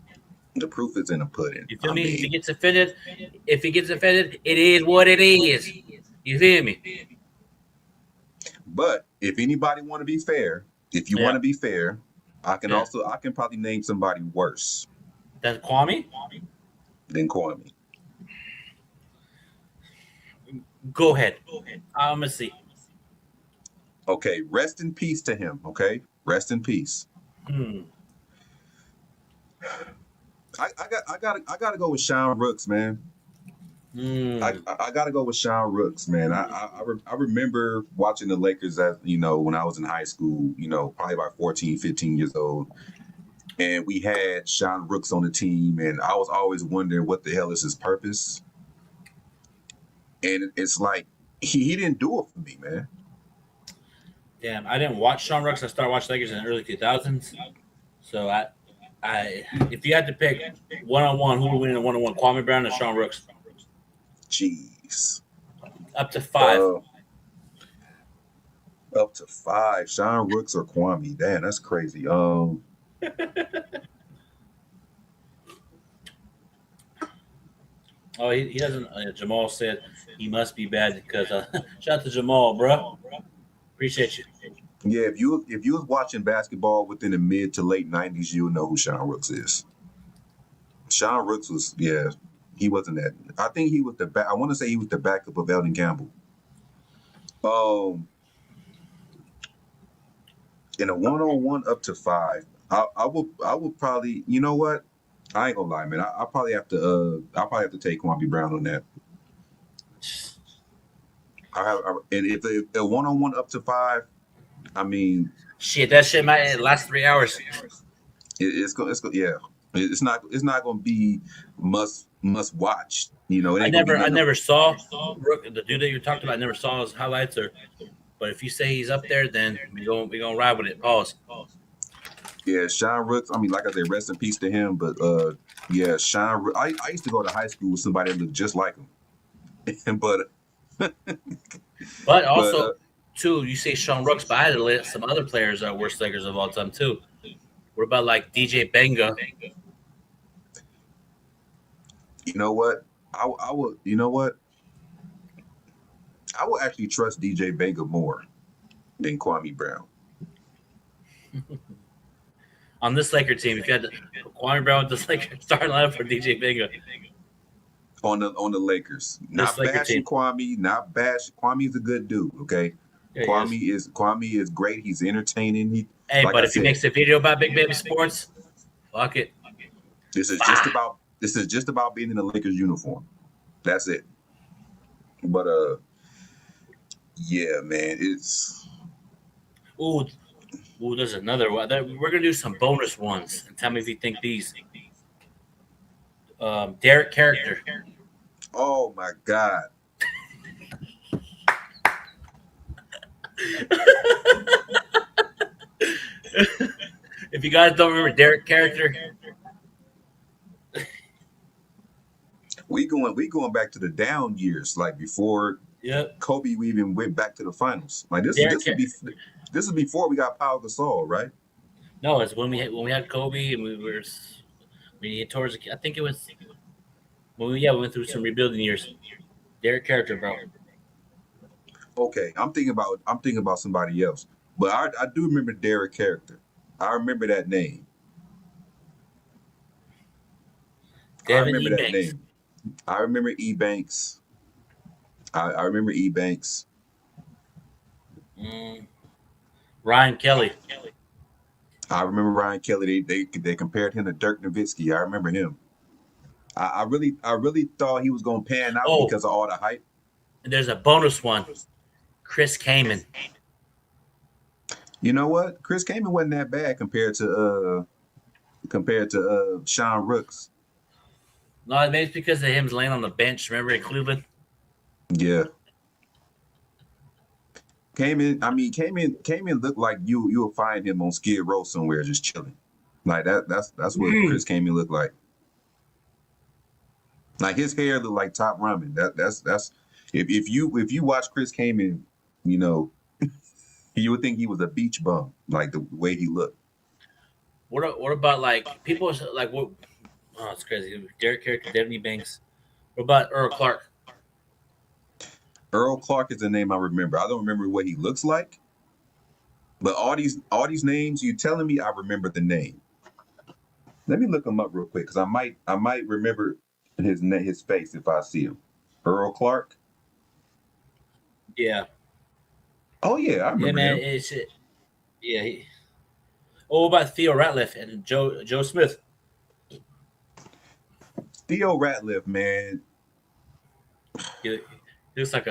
The proof is in the pudding. You feel me? If he gets offended, it is what it is. You feel me? But if anybody want to be fair, want to be fair, I can probably name somebody worse. That's Kwame? Than Kwame. Go ahead. I'm gonna see. Okay, rest in peace to him. Okay, rest in peace. I gotta go with Sean Rooks, man. I gotta go with Sean Rooks, man. I remember watching the Lakers when I was in high school, probably about 14, 15 years old. And we had Sean Rooks on the team, and I was always wondering what the hell is his purpose. And it's like he didn't do it for me, man. Damn, I didn't watch Sean Rooks. I started watching Lakers in the early 2000s. So I if you had to pick one-on-one, who would win in a one-on-one, Kwame Brown or Sean Rooks? Jeez. Up to 5. Up to 5. Sean Rooks or Kwame? Damn, that's crazy. Oh, he doesn't. Jamal said he must be bad because shout out to Jamal, bro. Appreciate you. Yeah, if you was watching basketball within the mid to late 90s, you'll know who Sean Rooks is. Sean Rooks was, he wasn't that. I think he was I want to say he was the backup of Elden Campbell. In a one-on-one up to 5, I would probably, you know what? I ain't gonna lie, man. I probably have to take Kwame Brown on that. And if a one-on-one up to 5, I mean, Shit, that shit might last 3 hours. Yeah. It's not gonna be must watch. You know, it I ain't gonna be nothing. never saw the dude that you're talking about. I never saw his highlights but if you say he's up there, then we gonna ride with it. Pause. Yeah, Sean Rooks. I mean, like I said, rest in peace to him. But yeah, Sean. I used to go to high school with somebody that looked just like him. But also, too, you say Sean Rooks, but I had to list some other players that are worst Lakers of all time too. What about like DJ Benga? You know what? I would. You know what? I would actually trust DJ Benga more than Kwame Brown. On this Laker team, if you had Kwame Brown with this Laker starting lineup for DJ Benga. On the Lakers. Not bashing Kwame, not bash. Kwame's a good dude, okay? Yeah, Kwame is great. He's entertaining. But if he makes a video about Big Baby Sports, fuck it. This is just about being in the Lakers uniform. That's it. But yeah, man, it's Ooh, there's another one. We're gonna do some bonus ones and tell me if you think these. Derek Character. Oh my God. If you guys don't remember Derek Character, we going back to the down years, like before Kobe we even went back to the finals. Like this is before we got Pau Gasol, right? No, it's when we had Kobe and we hit towards. I think it was when we went through some rebuilding years. Derek Character, bro. Okay, I'm thinking about somebody else, but I do remember Derek Character. I remember that name. Devin I remember E. that Banks. name. I remember E. Banks. I remember E. Banks. Ryan Kelly. I remember Ryan Kelly. They compared him to Dirk Nowitzki. I remember him. I really thought he was gonna pan out because of all the hype. There's a bonus one. Chris Kaman. You know what? Chris Kaman wasn't that bad compared to Sean Rooks. No, maybe it's because of him laying on the bench. Remember in Cleveland? Yeah. Kaman looked like you'll find him on Skid Row somewhere just chilling. Like that's what Chris Kaman looked like. Like his hair looked like Top Ramen. That's if you watch Chris Kaman, you know, you would think he was a beach bum, like the way he looked. What about like people like what? Oh, it's crazy. Derek Character, Devin E. Banks. What about Earl Clark? Earl Clark is the name I remember. I don't remember what he looks like, but all these names you telling me, I remember the name. Let me look him up real quick because I might remember his face if I see him. Earl Clark. Yeah. Oh yeah, I remember him. What about Theo Ratliff and Joe Smith? Theo Ratliff, man. He looks like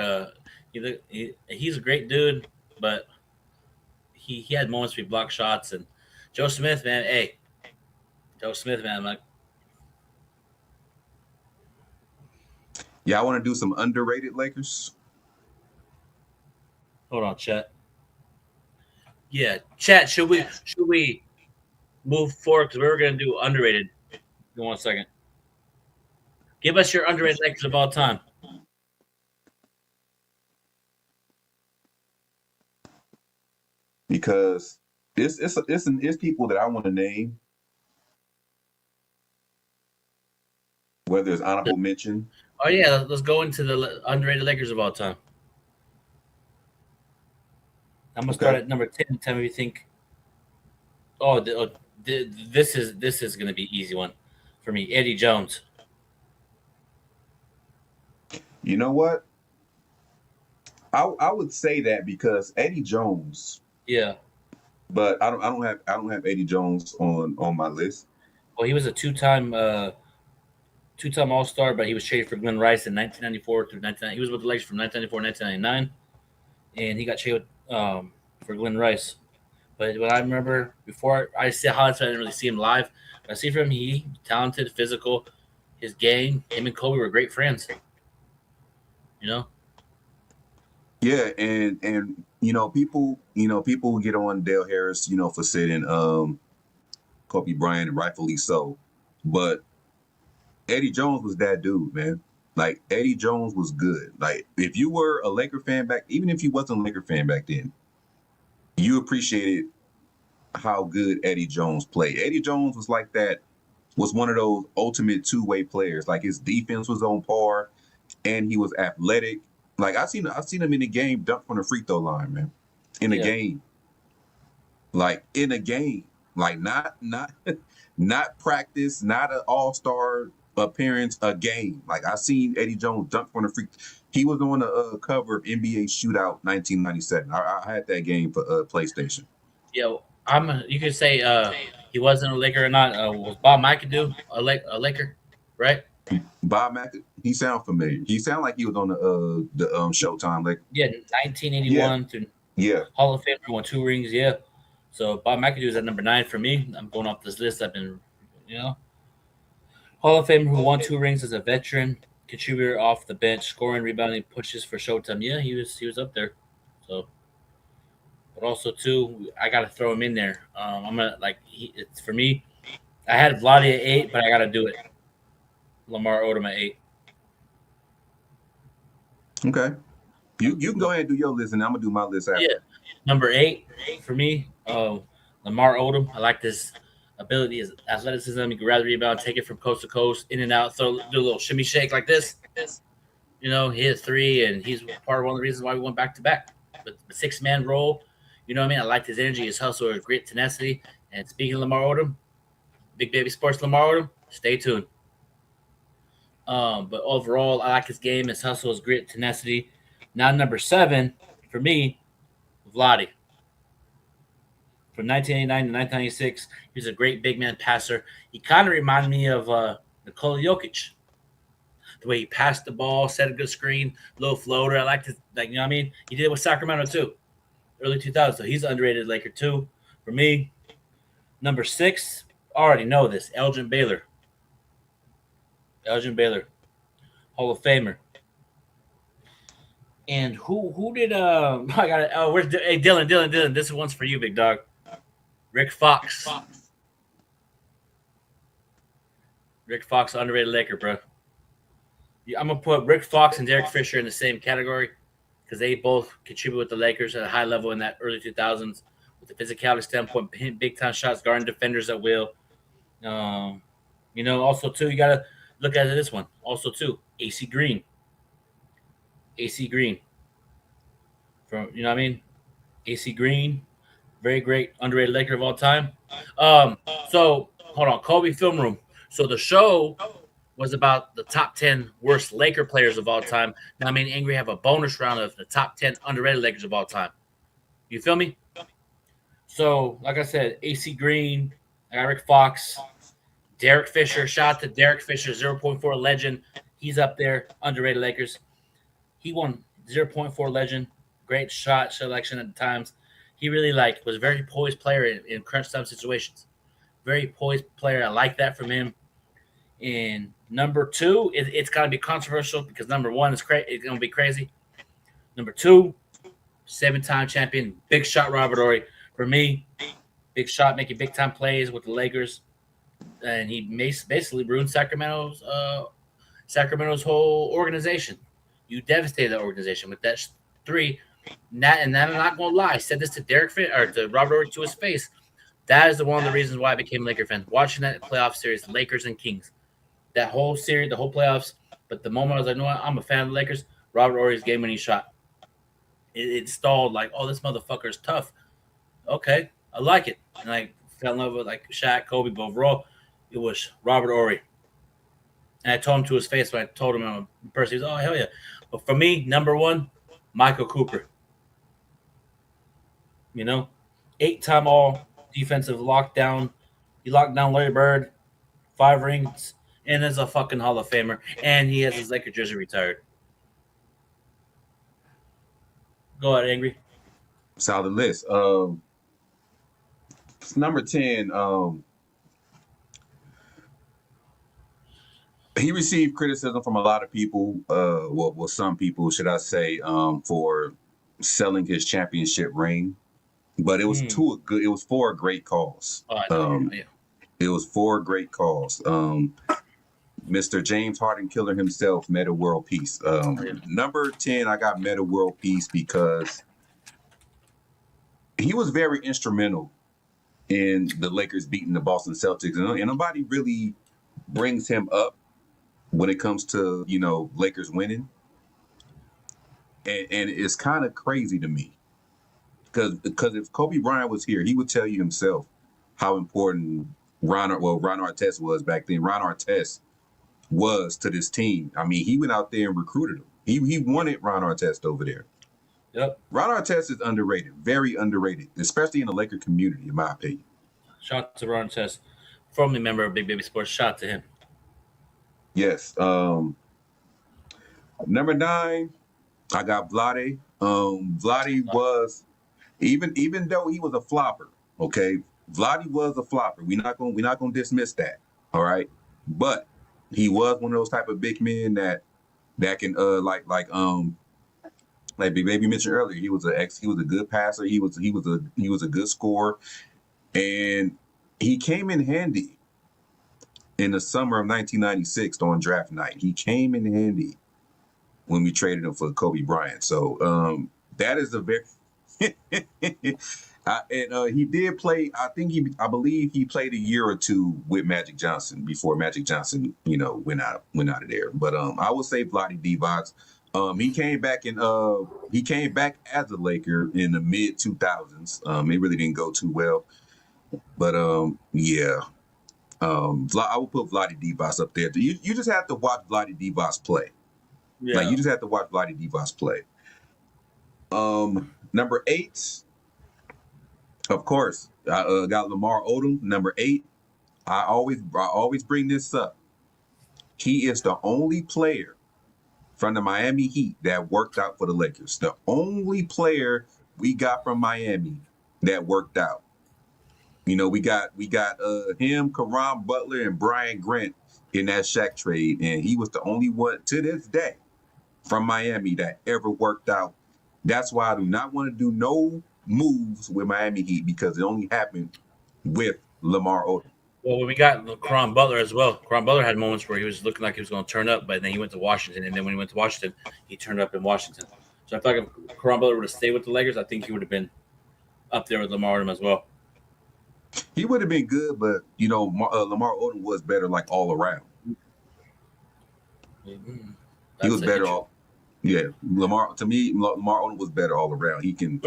he's a great dude, but he had moments where he blocked shots. And Joe Smith, man, like. Yeah, I want to do some underrated Lakers. Hold on, chat. Yeah, chat. Should we move forward because we were gonna do underrated? Give me 1 second. Give us your underrated Lakers of all time. Because it's people that I want to name, whether it's honorable mention. Oh yeah, let's go into the underrated Lakers of all time. I'm gonna start at number 10. Tell me if you think. This is gonna be an easy one for me. Eddie Jones. You know what? I would say that because Eddie Jones. Yeah. but I don't have Eddie Jones on my list. Well, he was a two-time All-Star, but he was traded for Glenn Rice in 1994 through 19. He was with the Lakers from 1994 to 1999, and he got traded for Glenn Rice. But what I remember before I see highlights, I didn't really see him live. But I see from him, he talented, physical, his game. Him and Kobe were great friends. You know. Yeah, and people get on Dale Harris, for sitting Kobe Bryant, and rightfully so. But Eddie Jones was that dude, man. Like Eddie Jones was good. Like if you were a Laker fan even if you wasn't a Laker fan back then, you appreciated how good Eddie Jones played. Eddie Jones was like that, was one of those ultimate two-way players. Like his defense was on par, and he was athletic. Like I've seen him in the game dunk from the free throw line, man. In a game. Like in a game. Like not not practice, not an all-star appearance, a game. Like I seen Eddie Jones dunk from the free. He was on the cover of NBA Shootout 1997. I had that game for PlayStation. Yeah, you could say he wasn't a Laker or not. Was Bob McAdoo a Laker, right? Bob McAdoo. He sound familiar. He sound like he was on the Showtime. Like 1981 to Hall of Fame. Won 2 rings. Yeah. So Bob McAdoo is at number 9 for me. I'm going off this list. I've been, Hall of Famer who won 2 rings as a veteran, contributor off the bench, scoring, rebounding, pushes for Showtime. Yeah, he was up there. So, but also too, I got to throw him in there. I'm gonna it's for me. I had Vlade at 8, but I got to do it. Lamar Odom at 8. Okay, you can go ahead and do your list, and I'm gonna do my list after. Yeah, number 8 for me. Lamar Odom. I like this ability, his athleticism. He can grab the rebound, take it from coast to coast, in and out, do a little shimmy shake like this. He hit 3, and he's part of one of the reasons why we went back to back. But the 6-man role, you know what I mean? I liked his energy, his hustle, his grit, tenacity. And speaking of Lamar Odom, Big Baby Sports Lamar Odom, stay tuned. But overall, I like his game, his hustle, his grit, tenacity. Now, number 7 for me, Vlade. From 1989 to 1996, he was a great big man passer. He kind of reminded me of Nikola Jokic. The way he passed the ball, set a good screen, little floater. I liked it. You know what I mean? He did it with Sacramento too, early 2000s. So he's an underrated Laker too. For me, number 6, already know this, Elgin Baylor. Elgin Baylor, Hall of Famer. And who did I got it? Oh, where's Dylan? This one's for you, big dog. Rick Fox. Rick Fox, underrated Laker, bro. I'm gonna put Rick Fox and Derek Fisher in the same category because they both contribute with the Lakers at a high level in that early 2000s with the physicality standpoint, big time shots, guarding defenders at will. Also too, you gotta look at this one. Also too, AC Green. AC Green. From what I mean? AC Green, very great underrated Laker of all time. So hold on, Kobe Film Room. So the show was about the top 10 worst Laker players of all time. Now, Angry have a bonus round of the top 10 underrated Lakers of all time. You feel me? So, like I said, AC Green, I got Rick Fox, Derek Fisher. Shout out to Derek Fisher, 0.4 legend. He's up there, underrated Lakers. He won 0.4 legend. Great shot selection at the times. He really was a very poised player in crunch time situations. Very poised player. I like that from him. And number 2, it's got to be controversial because number 1 is it's going to be crazy. Number 2, 7-time champion, big shot Robert Horry. For me, big shot, making big time plays with the Lakers. And he basically ruined Sacramento's whole organization. You devastated that organization with that 3. And I'm not going to lie. I said this to to Robert Horry to his face. That is one of the reasons why I became a Laker fan. Watching that playoff series, Lakers and Kings. That whole series, the whole playoffs. But the moment I was like, no, I'm a fan of the Lakers, Robert Horry's game-winning shot. It stalled this motherfucker is tough. Okay, I like it. And I fell in love with Shaq, Kobe, but overall, it was Robert Horry. And I told him to his face when I told him in person. He was, oh, hell yeah. But for me, number 1, Michael Cooper. 8-time all defensive lockdown. He locked down Larry Bird, 5 rings, and is a fucking Hall of Famer. And he has his Laker jersey retired. Go ahead, Angry. Solid list. Number 10. He received criticism from a lot of people. Well, some people, should I say, for selling his championship ring. But it was It was for a great cause. It was for a great cause. Mr. James Harden Killer himself, Metta World Peace. Number 10, I got Metta World Peace because he was very instrumental in the Lakers beating the Boston Celtics, and nobody really brings him up when it comes to Lakers winning, and it's kind of crazy to me because if Kobe Bryant was here, he would tell you himself how important Ron Artest was back then. Ron Artest was to this team. I mean, he went out there and recruited him. He wanted Ron Artest over there. Yep. Ron Artest is underrated, very underrated, especially in the Laker community, in my opinion. Shout out to Ron Artest, formerly member of Big Baby Sports. Shout out to him. Yes. Number 9, I got Vlade. Vlade was even though he was a flopper, okay. Vlade was a flopper. We're not gonna dismiss that. All right. But he was one of those type of big men that can like Big Baby mentioned earlier, he was a good passer, he was a good scorer, and he came in handy in the summer of 1996 on draft night. He came in handy when we traded him for Kobe Bryant. So that is a very he did play. I believe he played a year or two with Magic Johnson before Magic Johnson, went out of there. But I would say Vlade Divac. He came back as a Laker in the mid 2000s. It really didn't go too well, but yeah. I would put Vlade Divac up there. You just have to watch Vlade Divac play. Yeah. Like, you just have to watch Vlade Divac play. Number 8, of course, I got Lamar Odom. Number 8. I always bring this up. He is the only player from the Miami Heat that worked out for the Lakers. The only player we got from Miami that worked out. We got him, Caron Butler, and Brian Grant in that Shaq trade, and he was the only one to this day from Miami that ever worked out. That's why I do not want to do no moves with Miami Heat, because it only happened with Lamar Odom. Well, we got Caron Butler as well. Caron Butler had moments where he was looking like he was going to turn up, but then he went to Washington, and then when he went to Washington, he turned up in Washington. So I feel like if Caron Butler would have stayed with the Lakers, I think he would have been up there with Lamar Odom as well. He would have been good, but Lamar Odom was better, like, all around. Mm-hmm. He was better all. Yeah, Lamar Odom was better all around. He can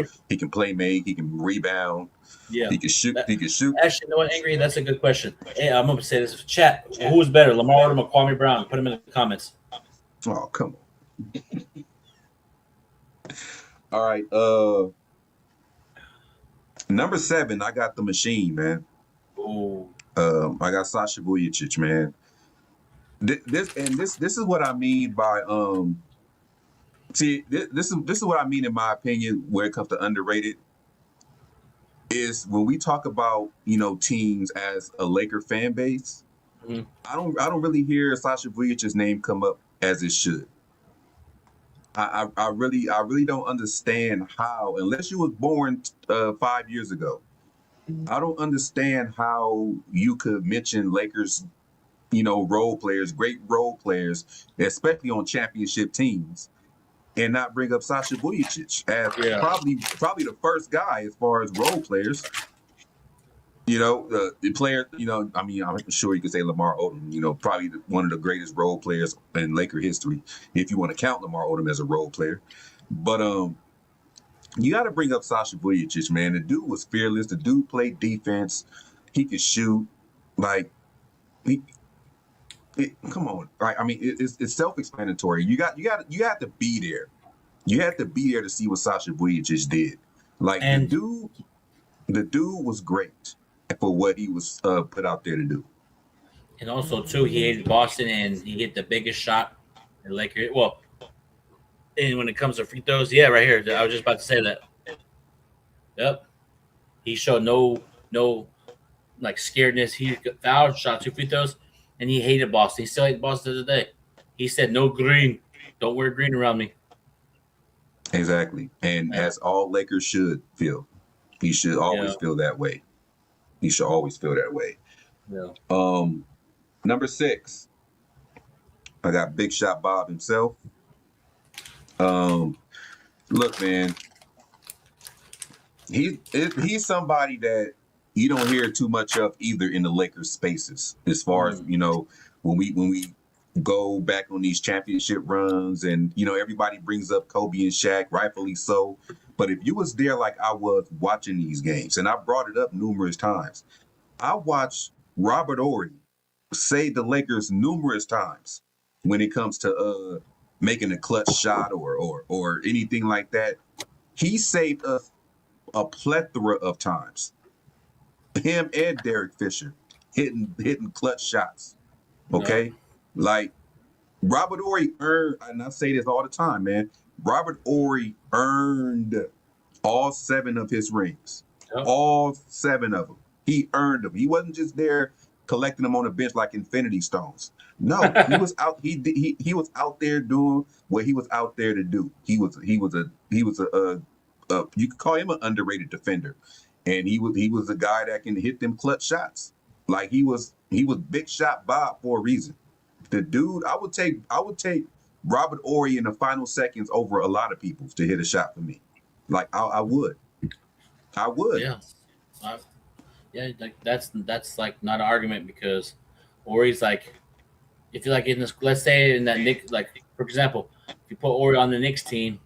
play make, he can rebound. Yeah, he can shoot. He can shoot. Actually, you know what, Angry? That's a good question. Hey, I'm gonna say this. Chat. Who was better, Lamar Odom or Kwame Brown? Put him in the comments. Oh, come on. All right. Number 7, I got the Machine, man. Ooh. I got Sasha Vujacic, man. This is what I mean by See, this is what I mean, in my opinion, where it comes to underrated, is when we talk about teams as a Laker fan base. Mm-hmm. I don't really hear Sasha Vujacic's name come up as it should. I really don't understand how, unless you was born 5 years ago, I don't understand how you could mention Lakers, role players, great role players, especially on championship teams, and not bring up Sasha Vujacic as probably the first guy as far as role players. The player, I mean, I'm sure you could say Lamar Odom, probably one of the greatest role players in Laker history, if you want to count Lamar Odom as a role player. But you got to bring up Sasha Vujacic, man. The dude was fearless. The dude played defense. He could shoot. Like, come on. Right? I mean, it's self-explanatory. You have to be there. You have to be there to see what Sasha Vujacic did. Like, the dude. The dude was great for what he was put out there to do. And also, too, he hated Boston, and he hit the biggest shot in Lakers. Well, and when it comes to free throws, yeah, right here. I was just about to say that. Yep. He showed no like scaredness. He fouled, shot 2 free throws, and he hated Boston. He still hates Boston to the day. He said, "No green. Don't wear green around me." Exactly. And as all Lakers should feel. He should always feel that way. He should always feel that way. Yeah. Number 6. I got Big Shot Bob himself. Look, man. He's somebody that you don't hear too much of either in the Lakers spaces. As far as, you know, when we go back on these championship runs and, you know, everybody brings up Kobe and Shaq, rightfully so. But if you was there like I was watching these games, and I brought it up numerous times, I watched Robert Horry save the Lakers numerous times when it comes to making a clutch shot or anything like that. He saved us a plethora of times. Him and Derek Fisher hitting clutch shots. Okay? Yep. Like Robert Horry earned, and I say this all the time, man. Robert Horry earned all 7 of his rings. Yep. All 7 of them. He earned them. He wasn't just there collecting them on the bench like Infinity Stones. No, he was out. He was out there doing what he was out there to do. He was a you could call him an underrated defender, and he was a guy that can hit them clutch shots. Like he was Big Shot Bob for a reason. The dude, I would take Robert Horry in the final seconds over a lot of people to hit a shot for me. Like I would. Yeah. Yeah, like that's like not an argument because Horry's like, if you like in this, let's say in that Knicks, like for example, if you put Horry on the Knicks team,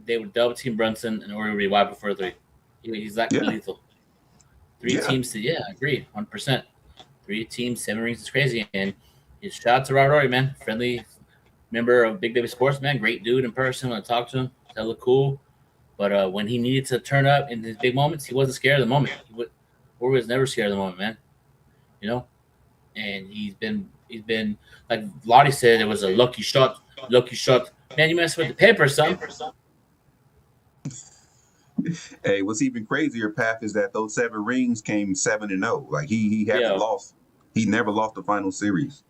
they would double team Brunson and Horry would be wide for 3. He's that lethal. 3 teams to I agree, 100%. 3 teams, 7 rings is crazy, and his shout out to Robert Horry, man, friendly member of Big Baby Sports, man, great dude in person. When I talked to him, that looked cool. But when he needed to turn up in his big moments, he wasn't scared of the moment. Horry was never scared of the moment, man. You know, and he's been like Lottie said, it was a lucky shot. Man, you messed with the paper, son. Hey, what's even crazier, Path, is that those 7 rings came 7-0. Like he hasn't lost. He never lost the final series.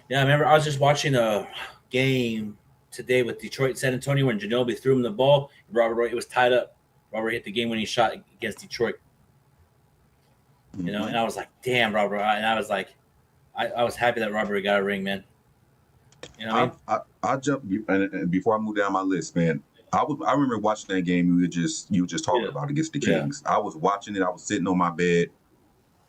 Yeah, I remember I was just watching a game today with Detroit San Antonio when Ginobili threw him the ball. It was tied up. Robert hit the game-winning shot against Detroit. You know, and I was like, damn, Robert. And I was like, I was happy that Robert got a ring, man. You know what I mean? I jump and before I move down my list, man. I remember watching that game you were just talking about against the Kings. I was watching it. I was sitting on my bed,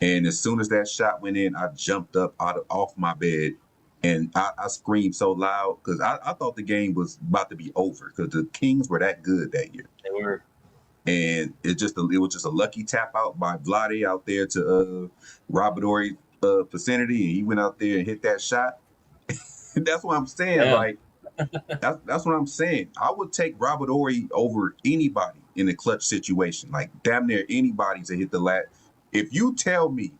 and as soon as that shot went in, I jumped up off my bed, and I screamed so loud because I thought the game was about to be over because the Kings were that good that year. They were, and it was just a lucky tap out by Vlade out there to Robert Horry's vicinity, and he went out there and hit that shot. That's what I'm saying. Yeah. Like. That's what I'm saying. I would take Robert Horry over anybody in a clutch situation. Like damn near anybody to hit the last. If you tell me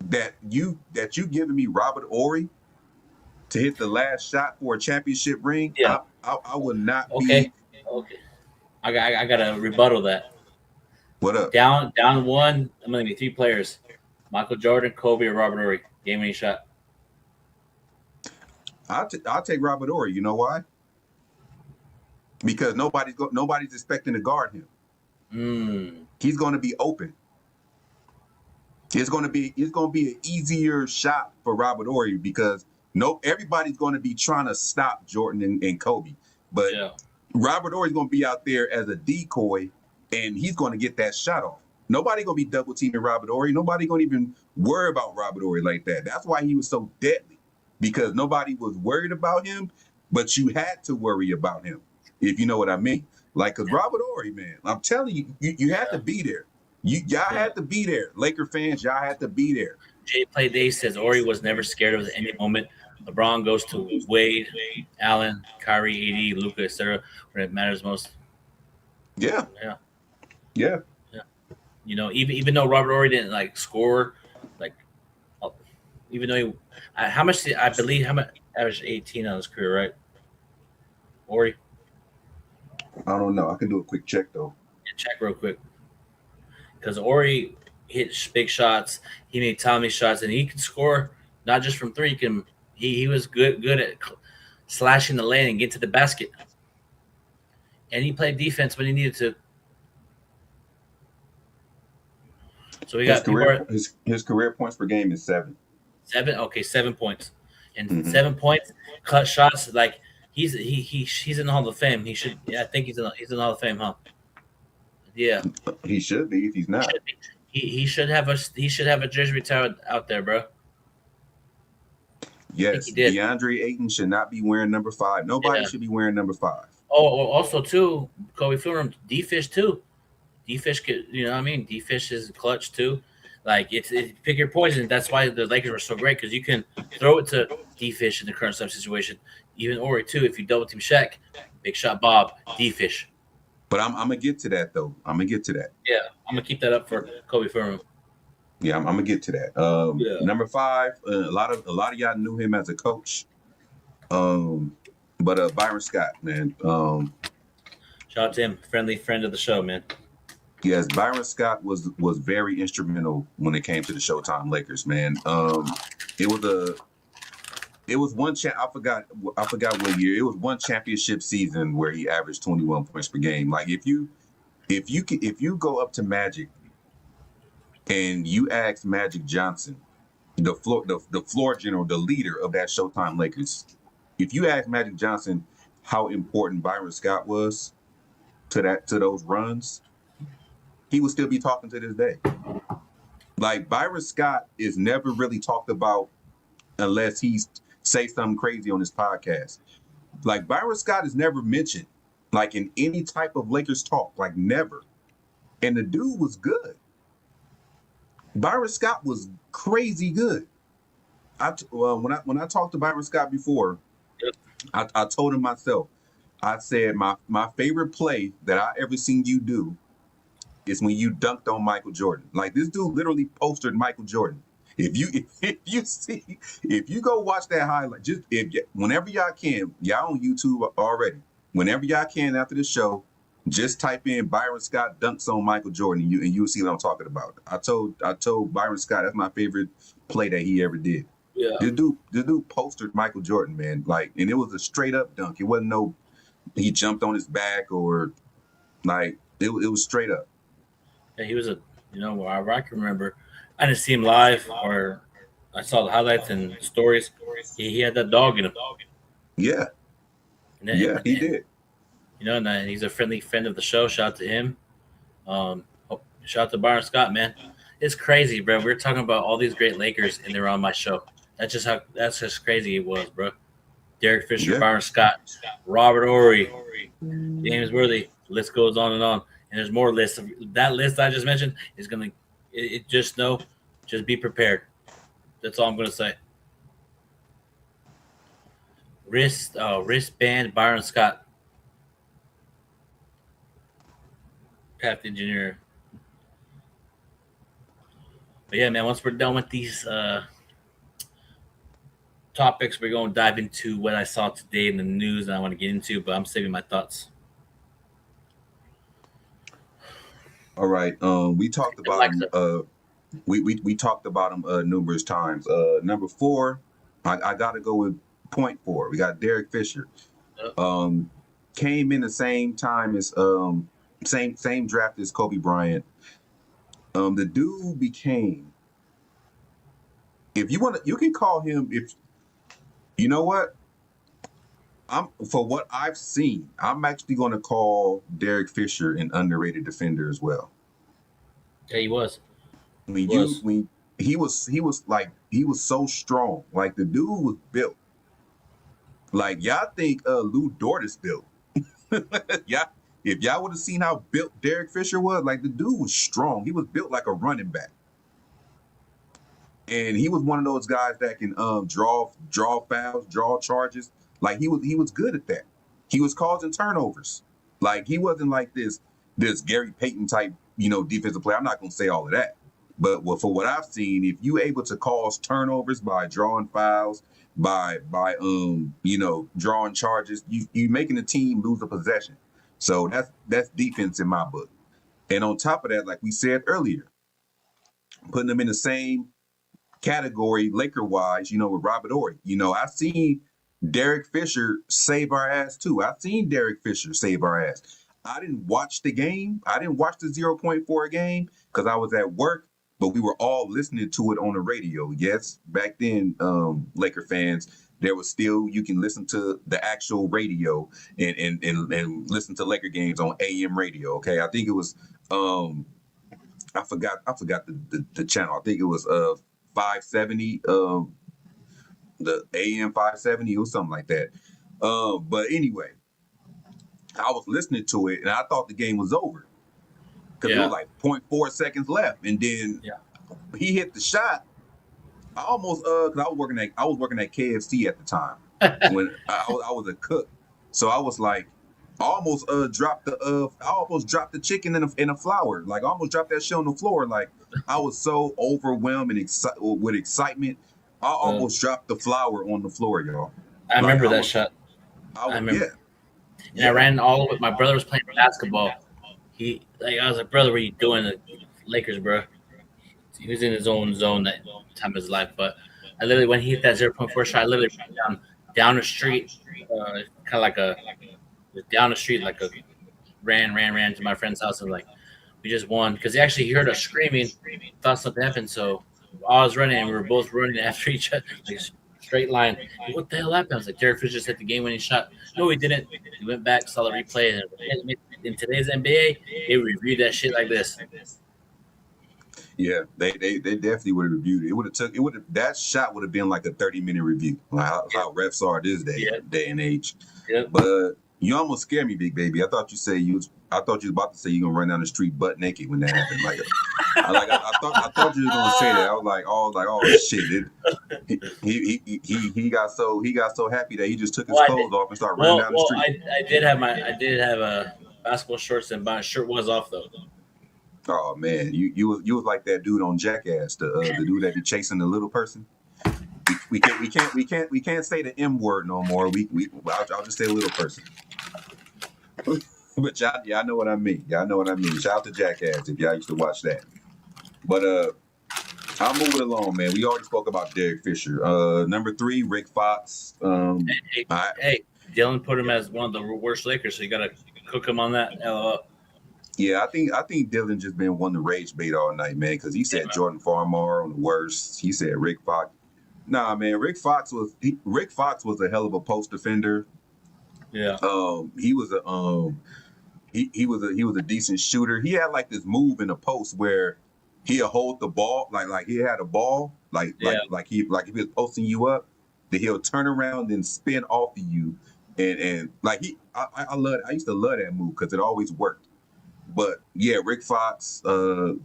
that you giving me Robert Horry to hit the last shot for a championship ring, I would not be. Okay. I gotta rebuttal that. What up? Down 1. I'm gonna be 3 players: Michael Jordan, Kobe, or Robert Horry. Game-winning shot. I'll take Robert Horry. You know why? Because nobody's expecting to guard him. He's going to be open. It's going to be an easier shot for Robert Horry because everybody's going to be trying to stop Jordan and Kobe, but Robert Horry's going to be out there as a decoy, and he's going to get that shot off. Nobody going to be double teaming Robert Horry. Nobody going to even worry about Robert Horry like that. That's why he was so deadly. Because nobody was worried about him, but you had to worry about him, if you know what I mean. Like, because Robert Horry, man, I'm telling you, you had to be there. Y'all had to be there. Laker fans, y'all had to be there. Jay Play Day says Horry was never scared of any moment. LeBron goes to Wade, Allen, Kyrie, AD, Luka, etc. when it matters most. Yeah. Yeah. You know, even though Robert Ory didn't like score, like even though how much I believe how much averaged 18 on his career, right? Ory, I don't know. I can do a quick check though. check real quick because Ory hit big shots. He made Tommy shots, and he could score not just from three. He was good at slashing the lane and get to the basket, and he played defense when he needed to. So we got his career points per game is 7. 7. Okay, 7 points, and Mhm. 7 points, cut shots. Like he's in the Hall of Fame. He should. Yeah, I think he's in the Hall of Fame, huh? Yeah, He should be if he's not. he should have a jersey retired out there, bro. Yes, he did. DeAndre Ayton should not be wearing number 5. Nobody should be wearing number 5. Oh, also too, Kobe Fulham, D-Fish too. D-Fish could, you know what I mean? D-Fish is clutch too. Like it's pick your poison. That's why the Lakers were so great because you can throw it to D-Fish in the current situation. Even Ory too. If you double team Shaq, big shot Bob, D-Fish. But I'm gonna get to that though. I'm gonna get to that. Yeah, I'm gonna keep that up for Kobe Fulham. Yeah, I'm gonna get to that. Number 5, a lot of y'all knew him as a coach. But Byron Scott, man. Shout out to him, friendly friend of the show, man. Yes, Byron Scott was very instrumental when it came to the Showtime Lakers, man. It was one I forgot what year. It was one championship season where he averaged 21 points per game. Like if you go up to Magic and you ask Magic Johnson, the floor general, the leader of that Showtime Lakers, if you ask Magic Johnson how important Byron Scott was to those runs, he would still be talking to this day. Like Byron Scott is never really talked about unless he's say something crazy on his podcast. Like Byron Scott is never mentioned, like in any type of Lakers talk, like never. And the dude was good. Byron Scott was crazy good. When I talked to Byron Scott before, I told him myself, I said my favorite play that I ever seen you do is when you dunked on Michael Jordan. Like this dude literally postered Michael Jordan. If you go watch that highlight, whenever y'all can, y'all on YouTube already. Whenever y'all can after the show, just type in Byron Scott dunks on Michael Jordan, and you'll see what I'm talking about. I told Byron Scott that's my favorite play that he ever did. Yeah. This dude postered Michael Jordan, man. Like, and it was a straight up dunk. It wasn't no he jumped on his back or like it was straight up. Yeah, he was I can remember. I didn't see him live, or I saw the highlights and stories. He had that dog in him. Yeah. He did. You know, and he's a friendly friend of the show. Shout out to him. Shout out to Byron Scott, man. It's crazy, bro. We're talking about all these great Lakers, and they're on my show. That's just crazy it was, bro. Derek Fisher, Byron Scott, Robert Ory, James Worthy. The list goes on and on. And there's more lists. That list I just mentioned is going to just be prepared. That's all I'm going to say. Wristband, Byron Scott. Path engineer. But yeah, man, once we're done with these topics, we're going to dive into what I saw today in the news and I want to get into, but I'm saving my thoughts. All right. We talked about him. We talked about him numerous times. Number 4, I got to go with point 4. We got Derek Fisher. Came in the same time as same draft as Kobe Bryant. The dude became. If you want to, you can call him. If you know what, for what I've seen, I'm actually going to call Derek Fisher an underrated defender as well. Yeah, he was. He was so strong. Like the dude was built. Like y'all think Lou Dort is built. Yeah, if y'all would have seen how built Derek Fisher was, like the dude was strong. He was built like a running back. And he was one of those guys that can draw fouls, draw charges. Like he was good at that. He was causing turnovers. Like he wasn't like this Gary Payton type defensive play. I'm not going to say all of that. But for what I've seen, if you're able to cause turnovers by drawing fouls, by drawing charges, you making the team lose a possession. So that's defense in my book. And on top of that, like we said earlier, putting them in the same category, Laker-wise, with Robert Horry. I've seen Derek Fisher save our ass too. I've seen Derek Fisher save our ass. I didn't watch the game. I didn't watch the 0.4 game because I was at work, but we were all listening to it on the radio. Yes, back then, Laker fans, there was still, you can listen to the actual radio and listen to Laker games on AM radio. Okay, I think it was I forgot the channel. I think it was 570, the AM 570 or something like that. But anyway, I was listening to it and I thought the game was over because it was like 0.4 seconds left, and then he hit the shot. I almost because I was working at KFC at the time when I was a cook, so I was like, I almost dropped the chicken in a flour. Like I almost dropped that shit on the floor. Like I was so overwhelmed and with excitement, I almost dropped the flour on the floor, y'all. I remember that shot. I remember. Yeah. And I ran all with my brother was playing basketball. I was like, brother, what are you doing? The Lakers, bro. He was in his own zone that time of his life. But I literally, when he hit that 0.4 shot, I literally ran down the street, kind of like down the street, like ran to my friend's house and like, we just won. Because he heard us screaming, thought something happened. So I was running and we were both running after each other, like straight line. What the hell happened? I was like, Derek Fisher just hit the game-winning shot. No, he didn't. He went back, saw the replay, and in today's NBA, they reviewed that shit like this. Yeah, they definitely would have reviewed it. That shot would have been like a 30-minute review, like how refs are this day and age. Yep. But you almost scared me, big baby. I thought you was about to say you're gonna run down the street butt naked when that happened. I thought you were gonna say that. I was like, oh shit. He got so happy that he just took his clothes off and started running down the street. I did have basketball shorts, and my shirt was off though. Oh man, you was like that dude on Jackass, the dude that be chasing the little person. We can't say the M word no more. I'll just say little person. But y'all know what I mean. Y'all know what I mean. Shout out to Jackass if y'all used to watch that. But I'll move it along, man. We already spoke about Derek Fisher. Number 3, Rick Fox. Hey, Dylan put him as one of the worst Lakers, so you gotta cook him on that. Yeah, I think Dylan just been wanting to rage bait all night, man, because he said Jordan Farmar on the worst. He said Rick Fox. Nah, man, Rick Fox was a hell of a post defender. Yeah. He was a decent shooter. He had like this move in the post where he'll hold the ball, like he had a ball, like if he was posting you up, that he'll turn around and spin off of you, and like I used to love that move because it always worked. But yeah, Rick Fox, the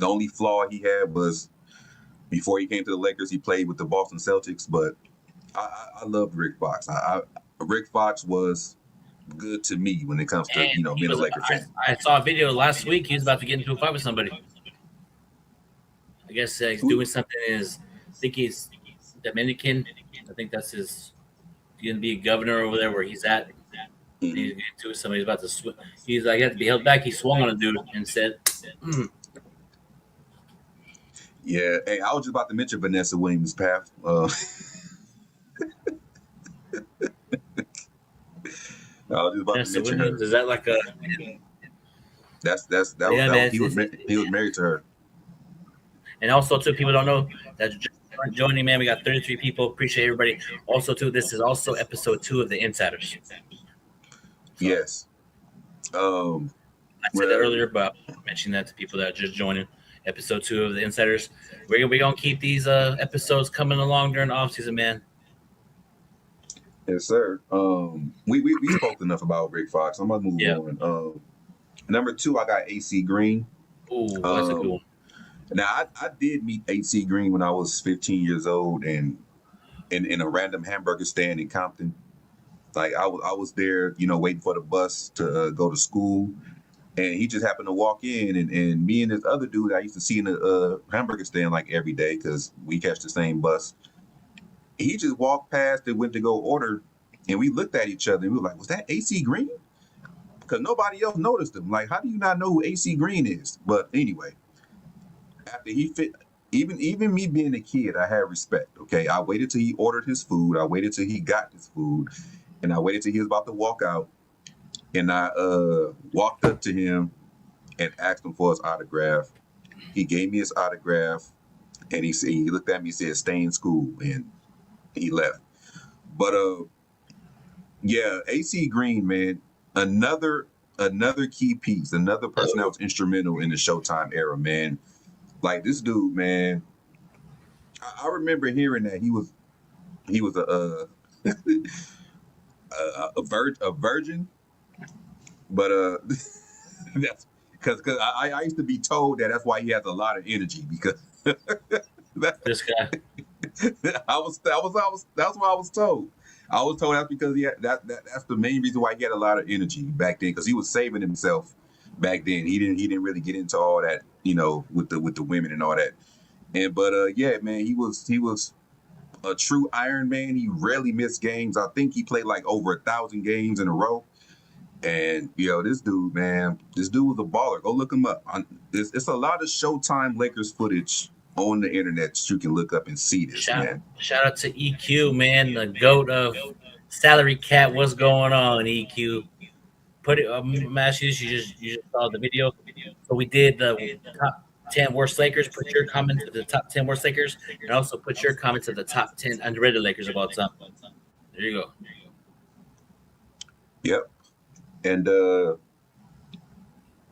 only flaw he had was before he came to the Lakers, he played with the Boston Celtics. But I loved Rick Fox. Rick Fox was good to me when it comes to being a Laker fan. I saw a video last week. He was about to get into a fight with somebody. I guess he's doing something. I think he's Dominican. I think that's he's going to be a governor over there where he's at. Mm-hmm. He's getting to somebody. He's about to swing. He's like, he had to be held back. He swung on a dude and said, Yeah. Hey, I was just about to mention Vanessa Williams' path. I was just about to mention her. Is that like a? He was married to her. And also, too, people don't know that just joining, man. We got 33 people. Appreciate everybody. Also, too, this is also episode 2 of the Insiders. So, yes. I said that earlier, but mentioning that to people that are just joining. Episode 2 of the Insiders. We're gonna keep these episodes coming along during the off season, man. Yes, sir. We spoke enough about Rick Fox. I'm gonna move on. Number 2, I got AC Green. Ooh, that's a cool one. Now I did meet AC Green when I was 15 years old, and in a random hamburger stand in Compton. Like I was there, waiting for the bus to go to school, And he just happened to walk in, and me and this other dude I used to see in the hamburger stand like every day because we catch the same bus. He just walked past and went to go order, and we looked at each other and we were like, "Was that AC Green?" Because nobody else noticed him. Like, how do you not know who AC Green is? But anyway, after he fit, even me being a kid, I had respect. Okay, I waited till he ordered his food. I waited till he got his food, and I waited till he was about to walk out. And I walked up to him and asked him for his autograph. He gave me his autograph, and he looked at me and said, "Stay in school," and he left. But yeah, AC Green, man, another key piece, another person that was instrumental in the Showtime era, man. Like this dude, man. I remember hearing that he was a virgin. But that's because I used to be told that's why he has a lot of energy because This guy. that's what I was told. I was told that's because that's the main reason why he had a lot of energy back then because he was saving himself back then. He didn't really get into all that, with the women and all that. And yeah, man, he was a true Iron Man. He rarely missed games. I think he played like over 1,000 games in a row. And this dude, man, this dude was a baller. Go look him up. It's a lot of Showtime Lakers footage on the internet that you can look up and see this, man. Shout out to EQ, man, the goat of Salary Cap. What's going on, EQ? Put it. Matthew, you just saw the video. So we did the top 10 worst Lakers. Put your comments to the top 10 worst Lakers, and also put your comments to the top 10 underrated Lakers of all time. There you go. Yep. And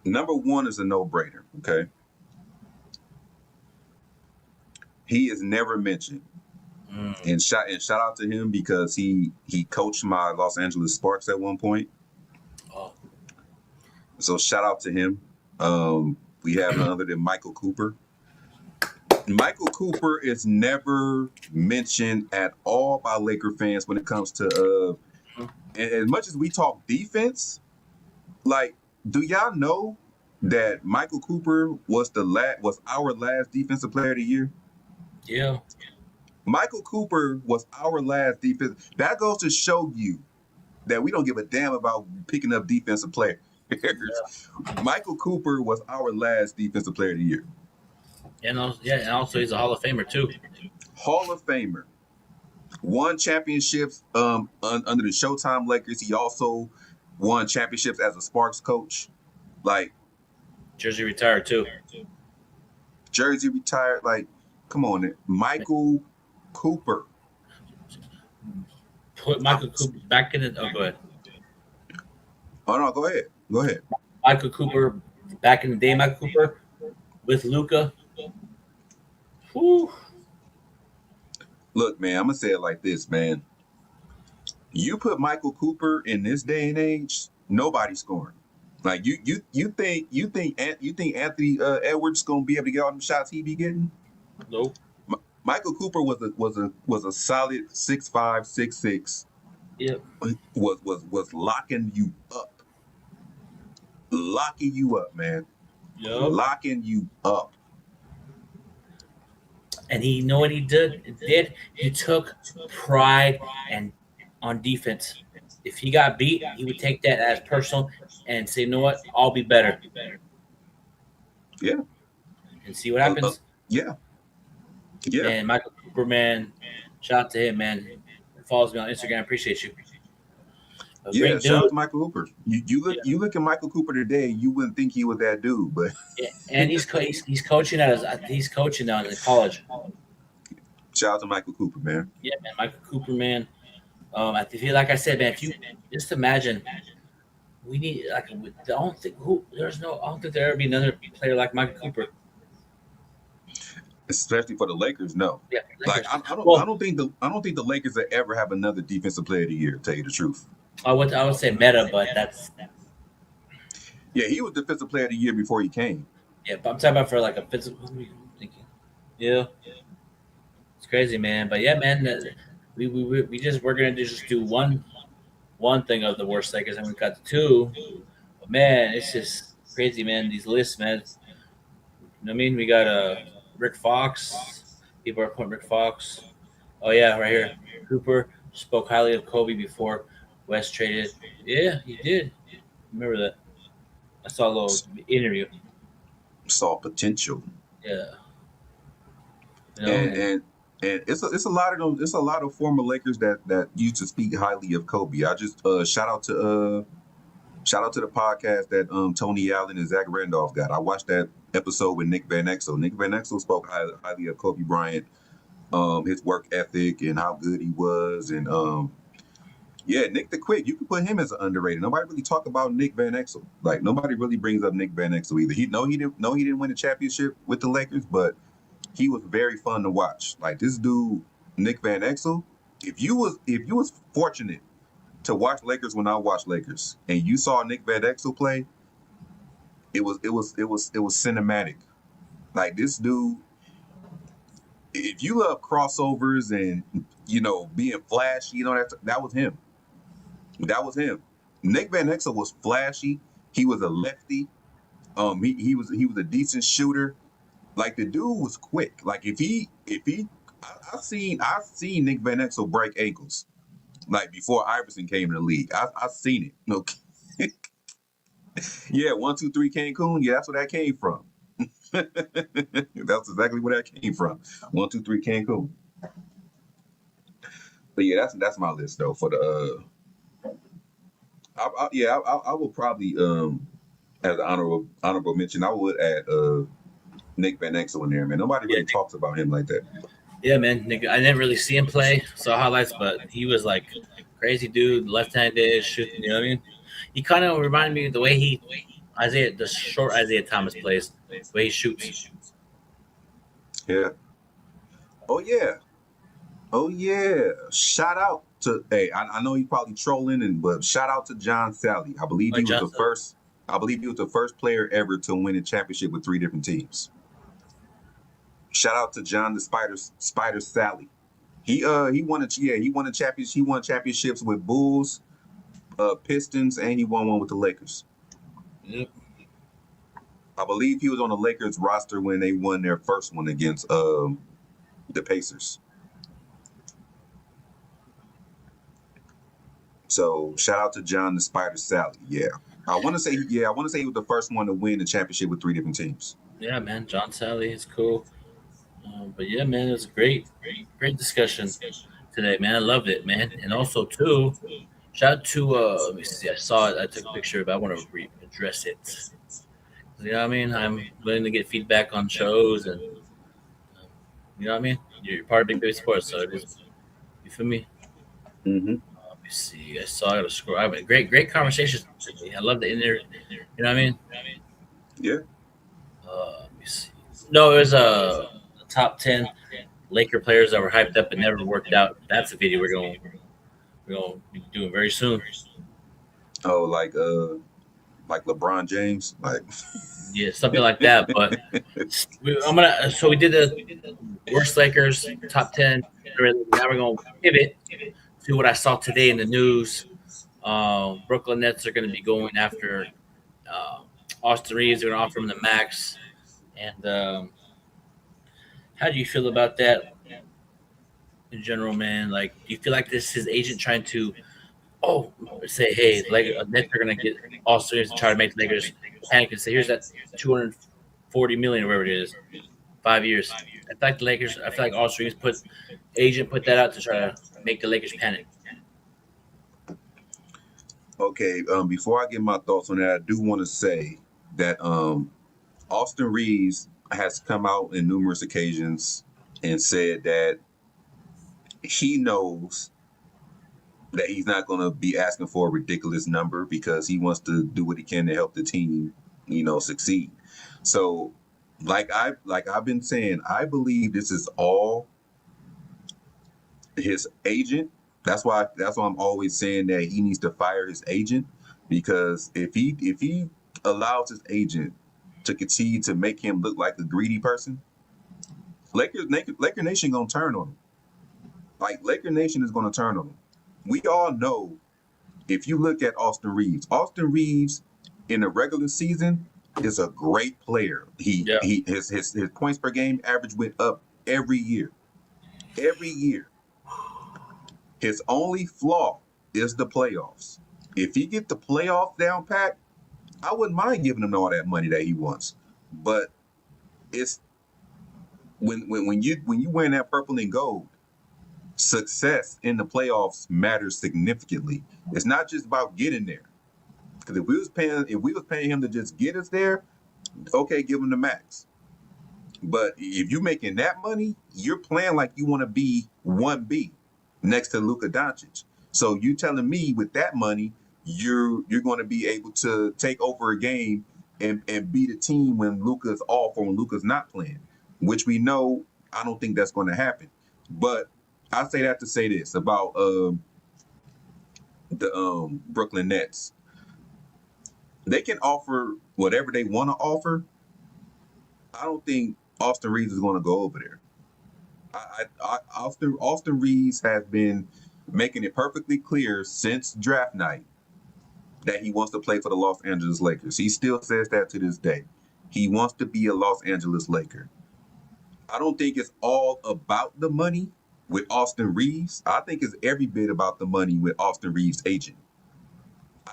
number one is a no-brainer, okay? He is never mentioned. And shout out to him because he coached my Los Angeles Sparks at one point. Oh. So shout out to him. We have none other than Michael Cooper. Michael Cooper is never mentioned at all by Laker fans when it comes to as much as we talk defense, like, do y'all know that Michael Cooper was our last defensive player of the year? Yeah. Michael Cooper was our last defense. That goes to show you that we don't give a damn about picking up defensive players. Yeah. Michael Cooper was our last defensive player of the year. And also he's a Hall of Famer too. Hall of Famer. Won championships under the Showtime Lakers. He also won championships as a Sparks coach. Like, Jersey retired too. Jersey retired. Like, come on, Michael Cooper. Put Michael Cooper back in it. Oh, go ahead. Oh no, go ahead. Go ahead. Michael Cooper back in the day. Michael Cooper with Luka. Whew. Look, man, I'm gonna say it like this, man. You put Michael Cooper in this day and age, nobody's scoring. Like you think Anthony Edwards gonna be able to get all them shots he be getting? Nope. Michael Cooper was a solid 6'5", 6'6". Yep. Was locking you up, man. Yep. Locking you up. And he know what he did? He took pride and on defense. If he got beat, he would take that as personal and say, "You know what? I'll be better." Yeah. And see what happens. Yeah. And Michael Cooper, man, shout out to him, man. He follows me on Instagram. Appreciate you. Shout out to Michael Cooper. You look at Michael Cooper today, you wouldn't think he was that dude, but and he's coaching now in college. Shout out to Michael Cooper, man. Yeah, man, Michael Cooper, man. I feel like I said, man, if you just imagine, we need I don't think there'll ever be another player like Michael Cooper. Especially for the Lakers, no. Yeah, Lakers. Like I don't think the Lakers will ever have another defensive player of the year. To tell you the truth. I would say Meta, but that's. Yeah, he was defensive player of the year before he came. Yeah, but I'm talking about for like a physical. Yeah, it's crazy, man. But yeah, man, we're gonna just do one thing of the worst Lakers, and we got the two. But man, it's just crazy, man. These lists, man. You know what I mean? We got Rick Fox. People are putting Rick Fox. Oh yeah, right here. Cooper spoke highly of Kobe before West traded. Yeah, he did. Remember that? I saw a little interview. Saw potential. Yeah. You know? And it's a lot of those. It's a lot of former Lakers that used to speak highly of Kobe. I just shout out to the podcast that Tony Allen and Zach Randolph got. I watched that episode with Nick Van Exel. Nick Van Exel spoke highly of Kobe Bryant, his work ethic and how good he was, and yeah, Nick the Quick. You can put him as an underrated. Nobody really talk about Nick Van Exel. Like nobody really brings up Nick Van Exel either. He didn't win a championship with the Lakers, but he was very fun to watch. Like this dude, Nick Van Exel. If you was fortunate to watch Lakers when I watched Lakers, and you saw Nick Van Exel play, it was cinematic. Like this dude, if you love crossovers and being flashy, that was him. That was him. Nick Van Exel was flashy. He was a lefty. He was a decent shooter. Like the dude was quick. Like I've seen Nick Van Exel break ankles. Like before Iverson came in the league, I've seen it. Okay. Yeah, 1, 2, 3 Cancun. Yeah, that's where that came from. That's exactly where that came from. 1, 2, 3 Cancun. But yeah, that's my list though for the. I will probably as an honorable mention, I would add Nick Van Exel in there, man. Nobody really talks about him like that. Yeah, man. Nick, I didn't really see him play, saw highlights, but he was like crazy dude, left-handed, shooting. You know what I mean? He kind of reminded me of the way the short Isaiah Thomas plays, the way he shoots. Yeah. Oh yeah. Shout out to I know he's probably trolling, but shout out to John Sally. I believe he was the first. I believe he was the first player ever to win a championship with 3 different teams. Shout out to John the Spider Sally. He won a championship. He won championships with Bulls, Pistons, and he won one with the Lakers. Yep. I believe he was on the Lakers roster when they won their first one against the Pacers. So shout out to John the Spider Sally. Yeah. I want to say he was the first one to win the championship with 3 different teams. Yeah, man. John Sally is cool. But yeah, man, it was great discussion today, man. I loved it, man. And also too, shout out to let me see. I saw it. I took a picture, but I want to address it. You know what I mean? I'm willing to get feedback on shows, and you know what I mean. You're part of Big Baby Sports, so it is. You feel me? Mm-hmm. Let me see. I got to scroll. I have great conversations today. I love the interview. You know what I mean? Yeah. Let me see. No, it was a top 10 Laker players that were hyped up and never worked out. That's a video we're gonna be doing very soon. Oh, like LeBron James, like yeah, something like that. But we did the worst Lakers top 10. Now we're gonna pivot to what I saw today in the news. Brooklyn Nets are going to be going after Austin Reeves. They're going to offer him the max. And how do you feel about that in general, man? Like, do you feel like this is his agent trying to, say, hey, Nets are going to get Austin Reeves and try to make the Lakers panic and say, here's that $240 million or whatever it is, 5 years. I feel like Austin Reeves put that out to try to make the Lakers panic. Okay, before I get my thoughts on that, I do want to say that Austin Reeves has come out in numerous occasions and said that he knows that he's not going to be asking for a ridiculous number because he wants to do what he can to help the team, succeed. So, like I've been saying, I believe this is all his agent. That's why I'm always saying that he needs to fire his agent, because if he allows his agent to continue to make him look like a greedy person, Laker Nation gonna turn on him. Like Laker Nation is gonna turn on him. We all know, if you look at Austin Reeves in the regular season is a great player. His points per game average went up every year. Every year. His only flaw is the playoffs. If he get the playoff down pat, I wouldn't mind giving him all that money that he wants. But it's when you wearing that purple and gold, success in the playoffs matters significantly. It's not just about getting there. Because if we was paying him to just get us there, okay, give him the max. But if you're making that money, you're playing like you want to be 1B next to Luka Doncic. So you telling me with that money, you're going to be able to take over a game and beat a team when Luka's off or when Luka's not playing, which we know I don't think that's going to happen. But I say that to say this about the Brooklyn Nets. They can offer whatever they want to offer. I don't think Austin Reeves is going to go over there. Austin Reeves has been making it perfectly clear since draft night that he wants to play for the Los Angeles Lakers. He still says that to this day. He wants to be a Los Angeles Laker. I don't think it's all about the money with Austin Reeves. I think it's every bit about the money with Austin Reeves' agent.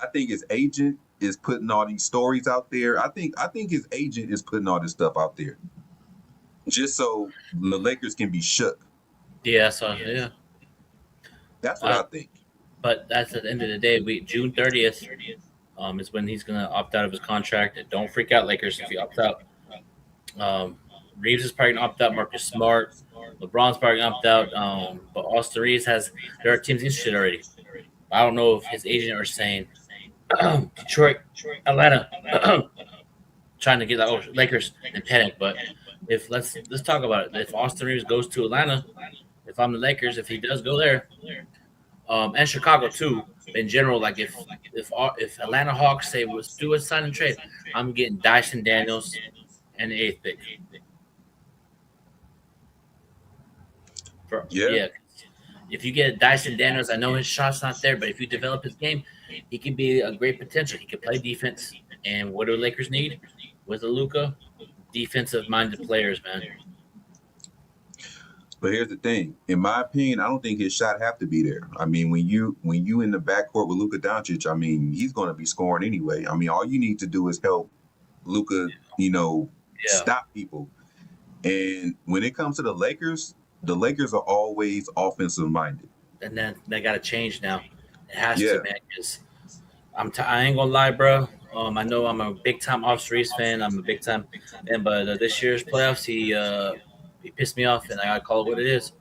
I think his agent is putting all these stories out there. I think his agent is putting all this stuff out there just so the Lakers can be shook. Yeah, so yeah. That's what I think. But that's at the end of the day. June 30th is when he's going to opt out of his contract. And don't freak out, Lakers, if he opts out. Reeves is probably going to opt out. Marcus Smart. LeBron's probably going to opt out. But Austin Reeves there are teams interested already. I don't know if his agent are saying Detroit, Atlanta, trying to get the Lakers and panic. But let's talk about it. If Austin Reeves goes to Atlanta, if I'm the Lakers, if he does go there, and Chicago too, in general, like if Atlanta Hawks say let's do a sign and trade, I'm getting Dyson Daniels and the 8th pick. Yeah. If you get Dyson Daniels, I know his shot's not there, but if you develop his game, he can be a great potential. He can play defense. And what do the Lakers need with Luka? Defensive-minded players, man. But here's the thing. In my opinion, I don't think his shot have to be there. I mean, when you in the backcourt with Luka Doncic, I mean, he's going to be scoring anyway. I mean, all you need to do is help Luka, stop people. And when it comes to the Lakers are always offensive-minded. And then they got to change now. It has to, man, because I ain't going to lie, bro. I know I'm a big-time Austin Reeves fan. I'm a big-time fan, but this year's playoffs, he pissed me off, and I gotta call it what it is.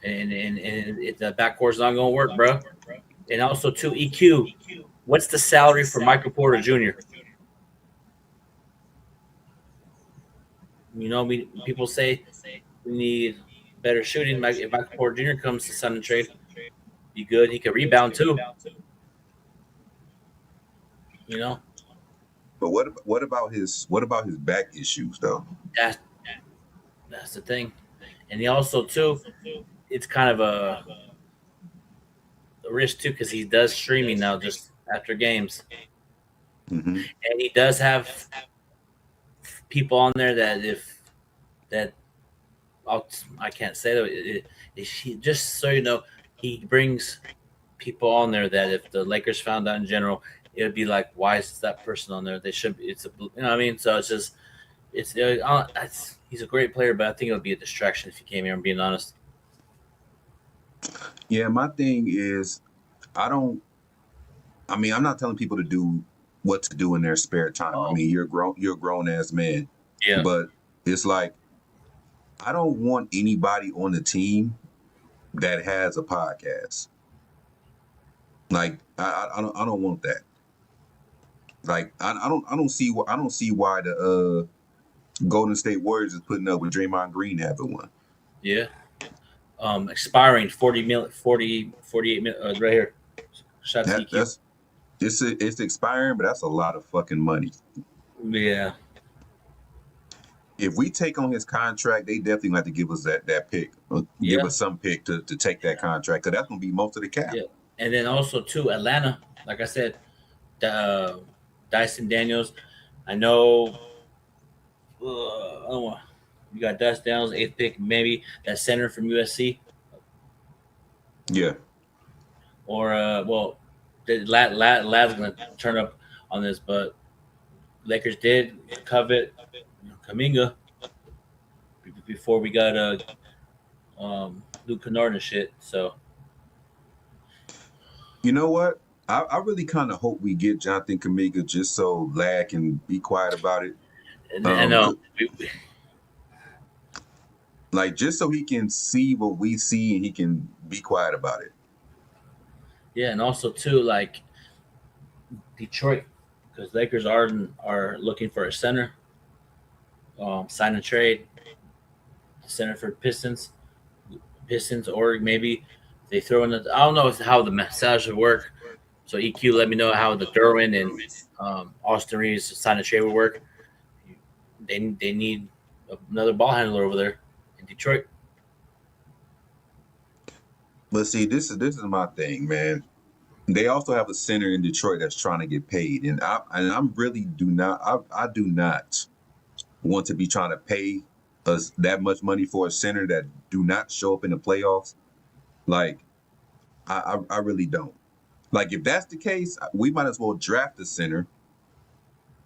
And the backcourt's not gonna work, bro. And also, too, EQ. What's the salary for Michael Porter Jr.? People say we need better shooting. If Michael Porter Jr. comes to sign and trade, be good. He could rebound too. But what about his back issues though? That's the thing. And he also too, it's kind of a risk too, because he does streaming now just after games. Mm-hmm. And he does have people on there I can't say that. Just so you know, he brings people on there that if the Lakers found out in general, it would be like, why is that person on there? They should be. So it's just, he's a great player, but I think it would be a distraction if he came here. I'm being honest. Yeah, my thing is, I'm not telling people to do what to do in their spare time. I mean, you're a grown ass man. Yeah. But it's like, I don't want anybody on the team that has a podcast. Like, I don't want that. Like, I don't see why the Golden State Warriors is putting up with Draymond Green having one. Yeah. Expiring 48 minutes right here. It's expiring, but that's a lot of fucking money. Yeah. If we take on his contract, they definitely have to give us that pick. Give us some pick to take that contract, because that's going to be most of the cap. Yeah. And then also, too, Atlanta, like I said, Dyson Daniels. I know. I don't want. You got Dyson Daniels, 8th pick, maybe that center from USC, Yeah. or Lad's gonna turn up on this, but Lakers did covet Kaminga before we got Luke Kennard and shit. So You know what? I really kind of hope we get Jonathan Kaminga just so Lad can be quiet about it. I know. Like, just so he can see what we see and he can be quiet about it. Yeah, and also too, like Detroit, because Lakers are looking for a center, sign and trade, center for Pistons, or maybe they throw in. I don't know how the massage would work. So EQ, let me know how the Derwin and Austin Reeves sign and trade would work. They need another ball handler over there in Detroit. But see, this is my thing, man. They also have a center in Detroit that's trying to get paid, and I really do not. I do not want to be trying to pay us that much money for a center that do not show up in the playoffs. Like, I really don't. Like, if that's the case, we might as well draft a center.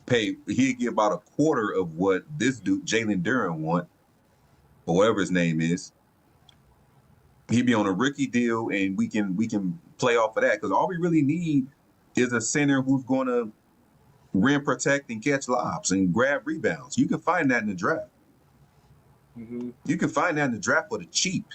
He'd get about a quarter of what this dude Jalen Duren want, or whatever his name is. He'd be on a rookie deal, and we can play off of that, because all we really need is a center who's going to rim protect and catch lobs and grab rebounds. You can find that in the draft. Mm-hmm. You can find that in the draft for the cheap.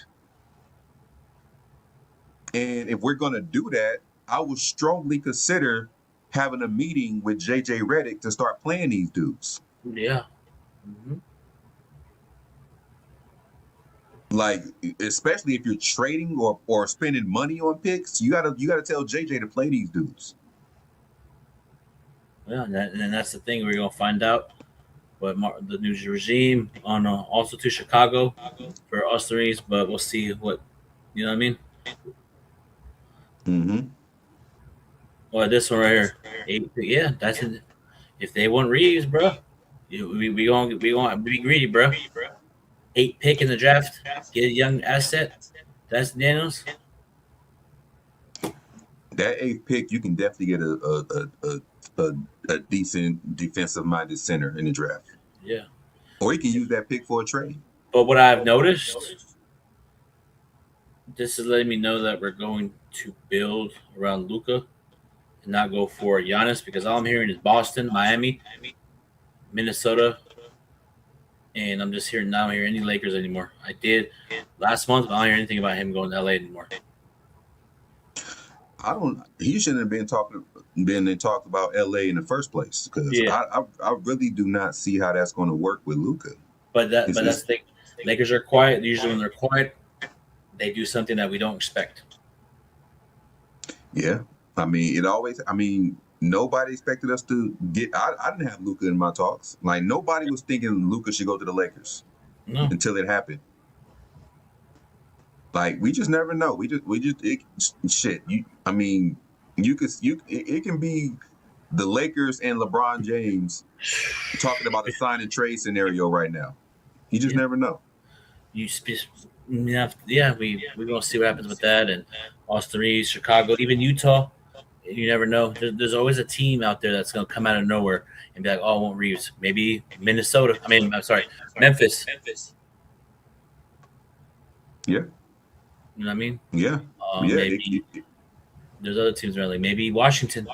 And if we're going to do that, I would strongly consider having a meeting with JJ Redick to start playing these dudes. Yeah. Mm-hmm. Like, especially if you're trading or spending money on picks, you gotta tell JJ to play these dudes. Yeah, and that's the thing. We're gonna find out what the new regime on also to Chicago for Austin Reeves, but we'll see what you know what I mean. Mm-hmm. Well, this one right here, yeah, that's it. If they want Reeves, bro, we gonna be greedy, bro. 8th pick in the draft, get a young asset. That's Daniels. That 8th pick, you can definitely get a decent defensive-minded center in the draft. Yeah. Or you can use that pick for a trade. But what I've noticed, this is letting me know that we're going to build around Luka and not go for Giannis, because all I'm hearing is Boston, Miami, Minnesota, and I'm just hearing not hearing any Lakers anymore. I did last month, but I don't hear anything about him going to LA anymore. He shouldn't have been talked about LA in the first place, because I really do not see how that's going to work with Luka. But that's the thing. Lakers are quiet. Usually when they're quiet, they do something that we don't expect. Yeah. Nobody expected us to get. I didn't have Luka in my talks. Like, nobody was thinking Luka should go to the Lakers until it happened. Like, we just never know. It can be the Lakers and LeBron James talking about a sign and trade scenario right now. You just never know. We're gonna see what happens with that, and Austin Reeves, Chicago, even Utah. You never know. There's always a team out there that's gonna come out of nowhere and be like, "Oh, I want Reeves." Maybe Minnesota. Memphis. Yeah. You know what I mean? Yeah. Maybe there's other teams around, like maybe Washington.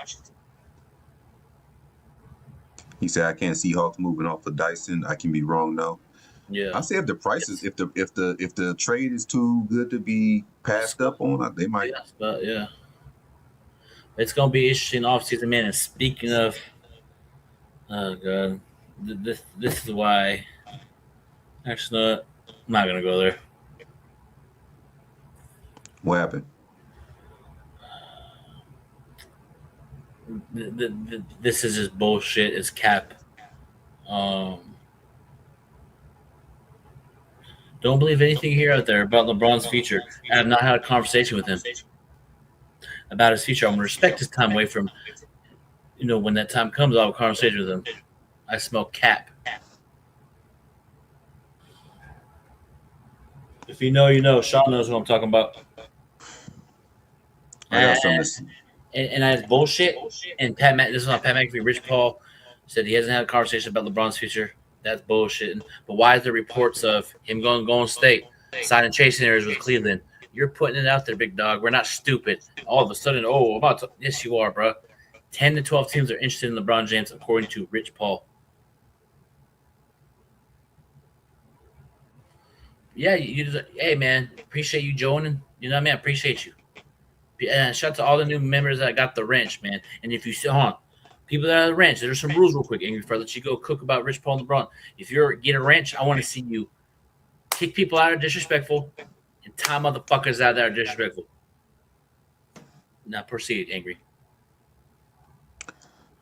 He said, "I can't see Hawks moving off of Dyson. I can be wrong though." Yeah. I say if the prices, if the trade is too good to be passed up on, they might. Yes, but yeah, it's gonna be interesting offseason, man. And speaking of, oh god, this is why. Actually, no, I'm not gonna go there. What happened? This is just bullshit. It's cap. Don't believe anything here out there about LeBron's future. I have not had a conversation with him about his future. I'm gonna respect his time away from when that time comes, I'll have a conversation with him. I smell cap. If you know, you know. Sean knows what I'm talking about. I got something. And that's bullshit. And this is not Pat McAfee. Rich Paul said he hasn't had a conversation about LeBron's future. That's bullshit. But why is there reports of him going to Golden State, signing chasing areas with Cleveland? You're putting it out there, big dog. We're not stupid. All of a sudden, yes, you are, bro. 10 to 12 teams are interested in LeBron James, according to Rich Paul. Yeah, hey, man, appreciate you joining. You know what I mean? I appreciate you. And shout out to all the new members that got the wrench, man. And if you see, people that are the wrench, there's some rules real quick, Angry Fred. Let you go cook about Rich Paul and LeBron. If you're get a wrench, I want to see you kick people out of disrespectful and tie motherfuckers out that are disrespectful. Now proceed, Angry.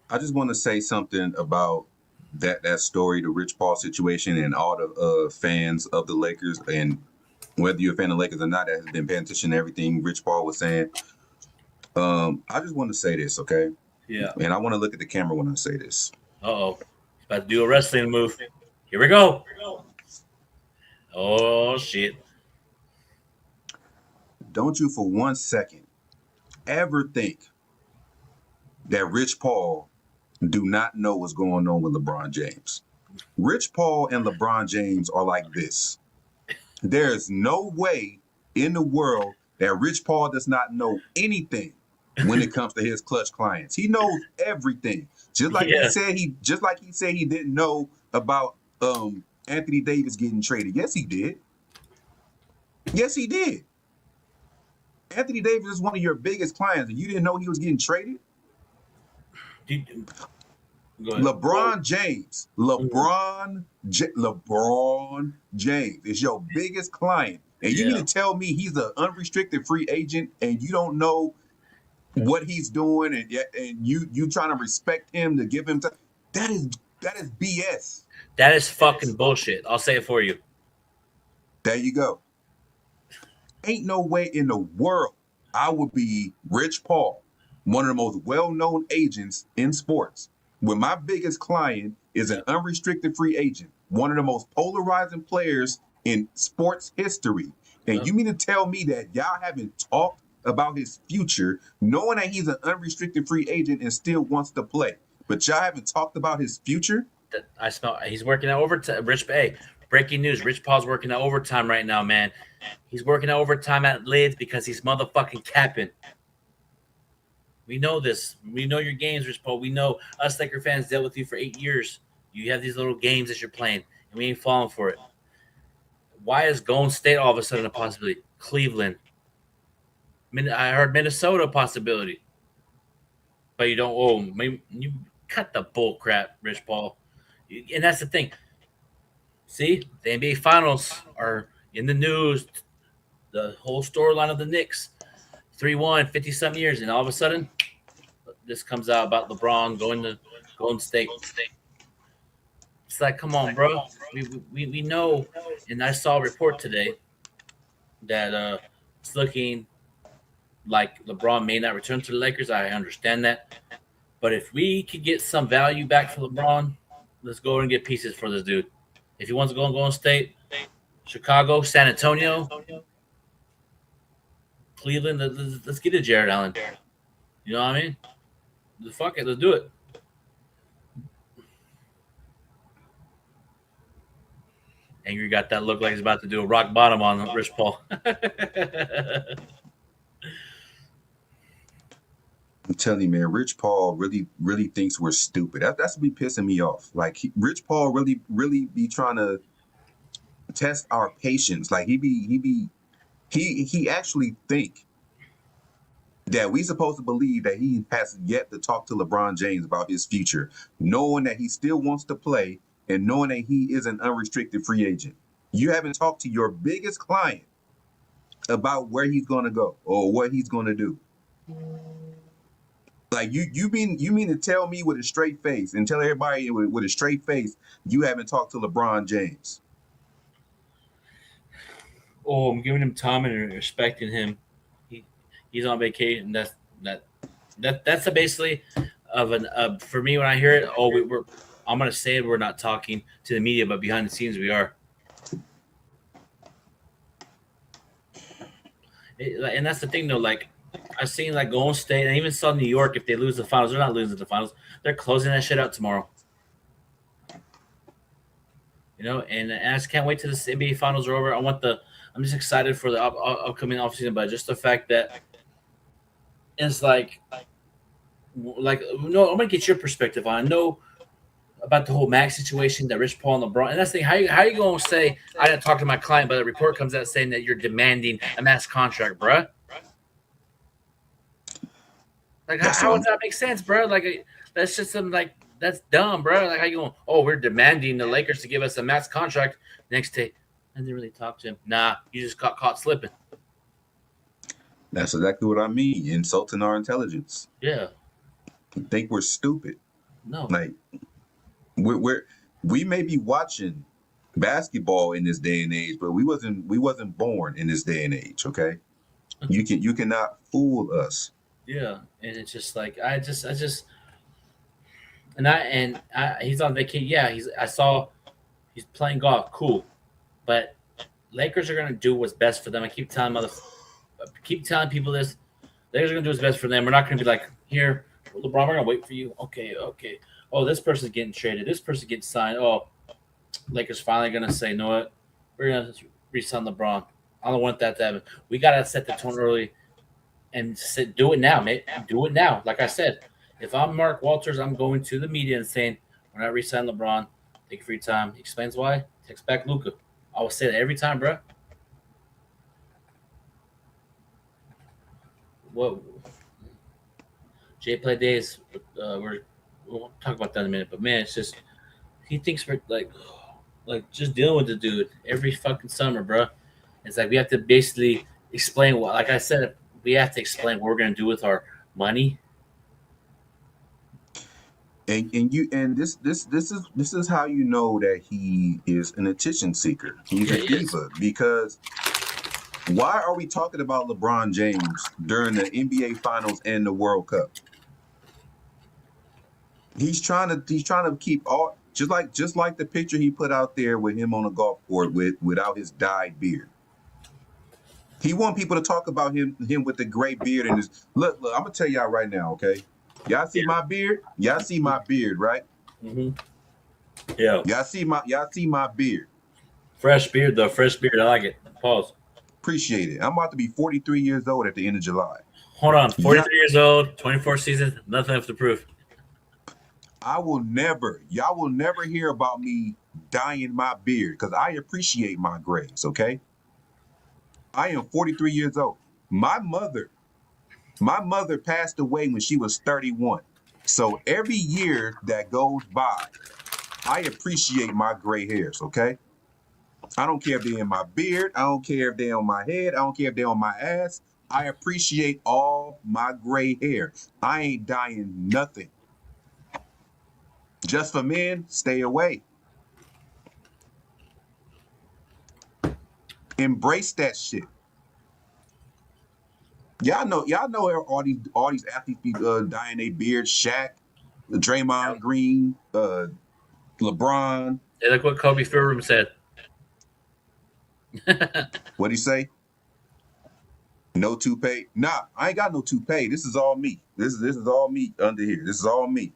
I just want to say something about that story, the Rich Paul situation, and all the fans of the Lakers, and whether you're a fan of the Lakers or not, that has been paying attention to everything Rich Paul was saying. I just want to say this, okay? Yeah. And I want to look at the camera when I say this. Uh-oh. He's about to do a wrestling move. Here we go. Oh, shit. Don't you for 1 second ever think that Rich Paul do not know what's going on with LeBron James. Rich Paul and LeBron James are like this. There's no way in the world that Rich Paul does not know anything when it comes to his clutch clients. He knows everything. Just like he said he didn't know about Anthony Davis getting traded. Yes, he did. Yes, he did. Anthony Davis is one of your biggest clients, and you didn't know he was getting traded? LeBron James. LeBron James is your biggest client. And you need to tell me he's an unrestricted free agent and you don't know what he's doing, and you trying to respect him to give him time. That is BS. That is fucking bullshit. I'll say it for you. There you go. Ain't no way in the world I would be Rich Paul, one of the most well-known agents in sports, when my biggest client is an unrestricted free agent, one of the most polarizing players in sports history. And you mean to tell me that y'all haven't talked about his future, knowing that he's an unrestricted free agent and still wants to play, but y'all haven't talked about his future? I smell he's working out overtime. Breaking news. Rich Paul's working out overtime right now, man. He's working out overtime at Lids because he's motherfucking capping. We know this. We know your games, Rich Paul. We know us Laker fans dealt with you for 8 years. You have these little games that you're playing, and we ain't falling for it. Why is Golden State all of a sudden a possibility? Cleveland. I heard Minnesota a possibility. But you don't. Oh, maybe you cut the bull crap, Rich Paul. And that's the thing. See, the NBA Finals are in the news. The whole storyline of the Knicks. 3-1, 50-something years, and all of a sudden, this comes out about LeBron going to Golden State. It's like, come on, bro. We know, and I saw a report today that it's looking like LeBron may not return to the Lakers. I understand that. But if we could get some value back for LeBron, let's go and get pieces for this dude. If he wants to go and Golden State, Chicago, San Antonio, Cleveland, let's get it, Jared Allen. You know what I mean? Fuck it, let's do it. Angry got that look like he's about to do a rock bottom on Rich Paul. I'm telling you, man, Rich Paul really thinks we're stupid. That's be pissing me off. Like Rich Paul really be trying to test our patience. Like he actually think that we supposed to believe that he has yet to talk to LeBron James about his future, knowing that he still wants to play and knowing that he is an unrestricted free agent. You haven't talked to your biggest client about where he's going to go or what he's going to do. Like you mean to tell me with a straight face and tell everybody with a straight face you haven't talked to LeBron James? Oh, I'm giving him time and respecting him. He's on vacation. That's basically of an for me when I hear it. Oh, we're I'm gonna say it. We're not talking to the media, but behind the scenes we are. And that's the thing, though. Like I've seen like Golden State, and even saw New York. If they lose the finals, they're not losing the finals. They're closing that shit out tomorrow. You know, and I just can't wait till the NBA finals are over. I'm just excited for the upcoming offseason, but just the fact that it's like no, I'm gonna get your perspective on. I know about the whole Max situation, that Rich Paul and LeBron, and that's the thing. How you gonna say I didn't talk to my client, but a report comes out saying that you're demanding a max contract, bruh? Like how would that make sense, bro? Like that's just some like that's dumb, bro. Like how you going? Oh, we're demanding the Lakers to give us a max contract. Next day, I didn't really talk to him. Nah, you just got caught slipping. That's exactly what I mean. Insulting our intelligence. Yeah. You think we're stupid? No. Like we may be watching basketball in this day and age, but we wasn't born in this day and age. Okay, you cannot fool us. Yeah, and it's just like I just he's on vacation. Yeah, he's playing golf. Cool, but Lakers are gonna do what's best for them. I keep telling people this. Lakers are gonna do what's best for them. We're not gonna be like, here, LeBron, we're gonna wait for you. Okay. Oh, this person's getting traded. This person gets signed. Oh, Lakers finally gonna say, you know what? We're gonna re-sign LeBron. I don't want that to happen. We gotta set the tone early and do it now, mate. Do it now. Like I said, if I'm Mark Walters, I'm going to the media and saying, we're not re-signing LeBron. Take free time. He explains why. Text back Luka. I will say that every time, bro. What? Jay Play Days. We'll talk about that in a minute. But man, it's just he thinks we're like just dealing with the dude every fucking summer, bro. It's like we have to basically explain what. Like I said, we have to explain what we're gonna do with our money. And this is how you know that he is an attention seeker. He's a diva because why are we talking about LeBron James during the NBA Finals and the World Cup? He's trying to keep all just like the picture he put out there with him on a golf court without his dyed beard. He want people to talk about him with the gray beard and his look. I'm gonna tell y'all right now, okay? Y'all see my beard? Y'all see my beard, right? Mm-hmm. Yeah. Y'all see my beard. Fresh beard, though. Fresh beard. I like it. Pause. Appreciate it. I'm about to be 43 years old at the end of July. Hold on. 43 years old, 24 seasons, nothing left to prove. Y'all will never hear about me dyeing my beard because I appreciate my grays, okay? I am 43 years old. My mother passed away when she was 31. So every year that goes by, I appreciate my gray hairs, okay? I don't care if they're in my beard. I don't care if they're on my head. I don't care if they're on my ass. I appreciate all my gray hair. I ain't dyeing nothing. Just for men, stay away. Embrace that shit. Y'all know all these athletes be dyeing their beard. Shaq, Draymond Green, LeBron. Hey, look what Kobe Fairroom said. What'd he say? No toupee? Nah, I ain't got no toupee. This is all me. This is all me under here. This is all me.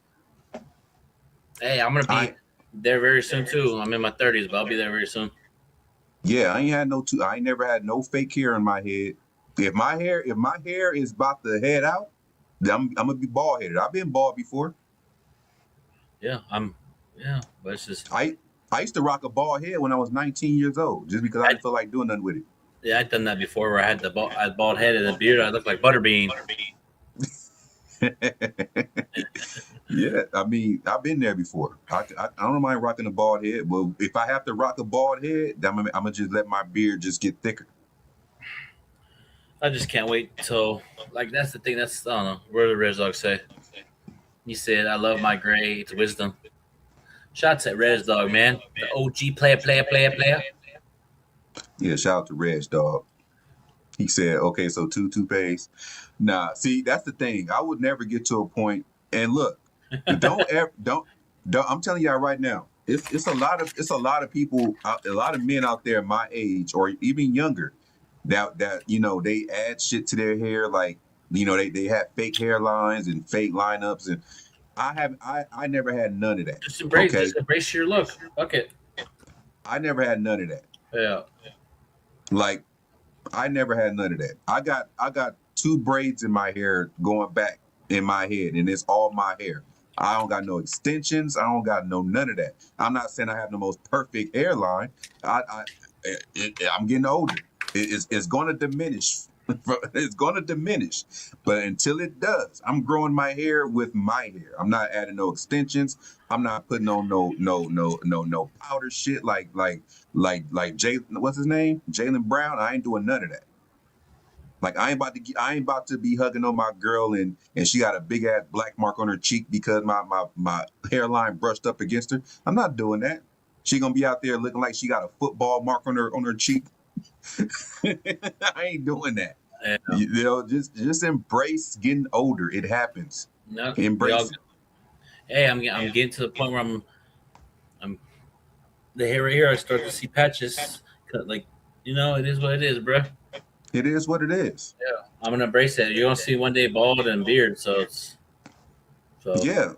Hey, I'm gonna be there very soon too. I'm in my 30s, but I'll be there very soon. Yeah, I ain't never had no fake hair in my head. If my hair is about to head out, then I'm gonna be bald headed. I've been bald before. Yeah, but it's just I used to rock a bald head when I was 19 years old, just because I didn't feel like doing nothing with it. Yeah, I've done that before where I had bald head and a beard. I looked like Butterbean. Yeah, I mean, I've been there before. I don't mind rocking a bald head, but if I have to rock a bald head, then I'm gonna just let my beard just get thicker. I just can't wait till that's the thing. That's I don't know. What did the Reds Dog say? He said, "I love my gray. It's wisdom." Shots at Reds Dog, man. The OG player. Yeah, shout out to Reg Dog. He said, okay, so two toupees. Nah, see, that's the thing. I would never get to a point. And look, Don't ever don't. I'm telling y'all right now. It's a lot of people, a lot of men out there my age or even younger that they add shit to their hair, like they have fake hairlines and fake lineups, and I never had none of that. Okay, Just embrace your look. Fuck it. I never had none of that. Yeah. Like I never had none of that. I got 2 braids in my hair going back in my head, and it's all my hair. I don't got no extensions. I don't got none of that. I'm not saying I have the most perfect hairline. I'm getting older. It's going to diminish. It's going to diminish. But until it does, I'm growing my hair with my hair. I'm not adding no extensions. I'm not putting on no powder shit like Jay. What's his name? Jaylen Brown. I ain't doing none of that. Like I ain't about to be hugging on my girl and she got a big ass black mark on her cheek because my hairline brushed up against her. I'm not doing that. She gonna be out there looking like she got a football mark on her cheek. I ain't doing that. Yeah. Just embrace getting older. It happens. No, Embrace it. Hey, I'm getting to the point where I'm the hair right here. I start to see patches. Like it is what it is, bro. It is what it is. Yeah, I'm gonna embrace it. You're gonna see one day bald and beard. Yeah.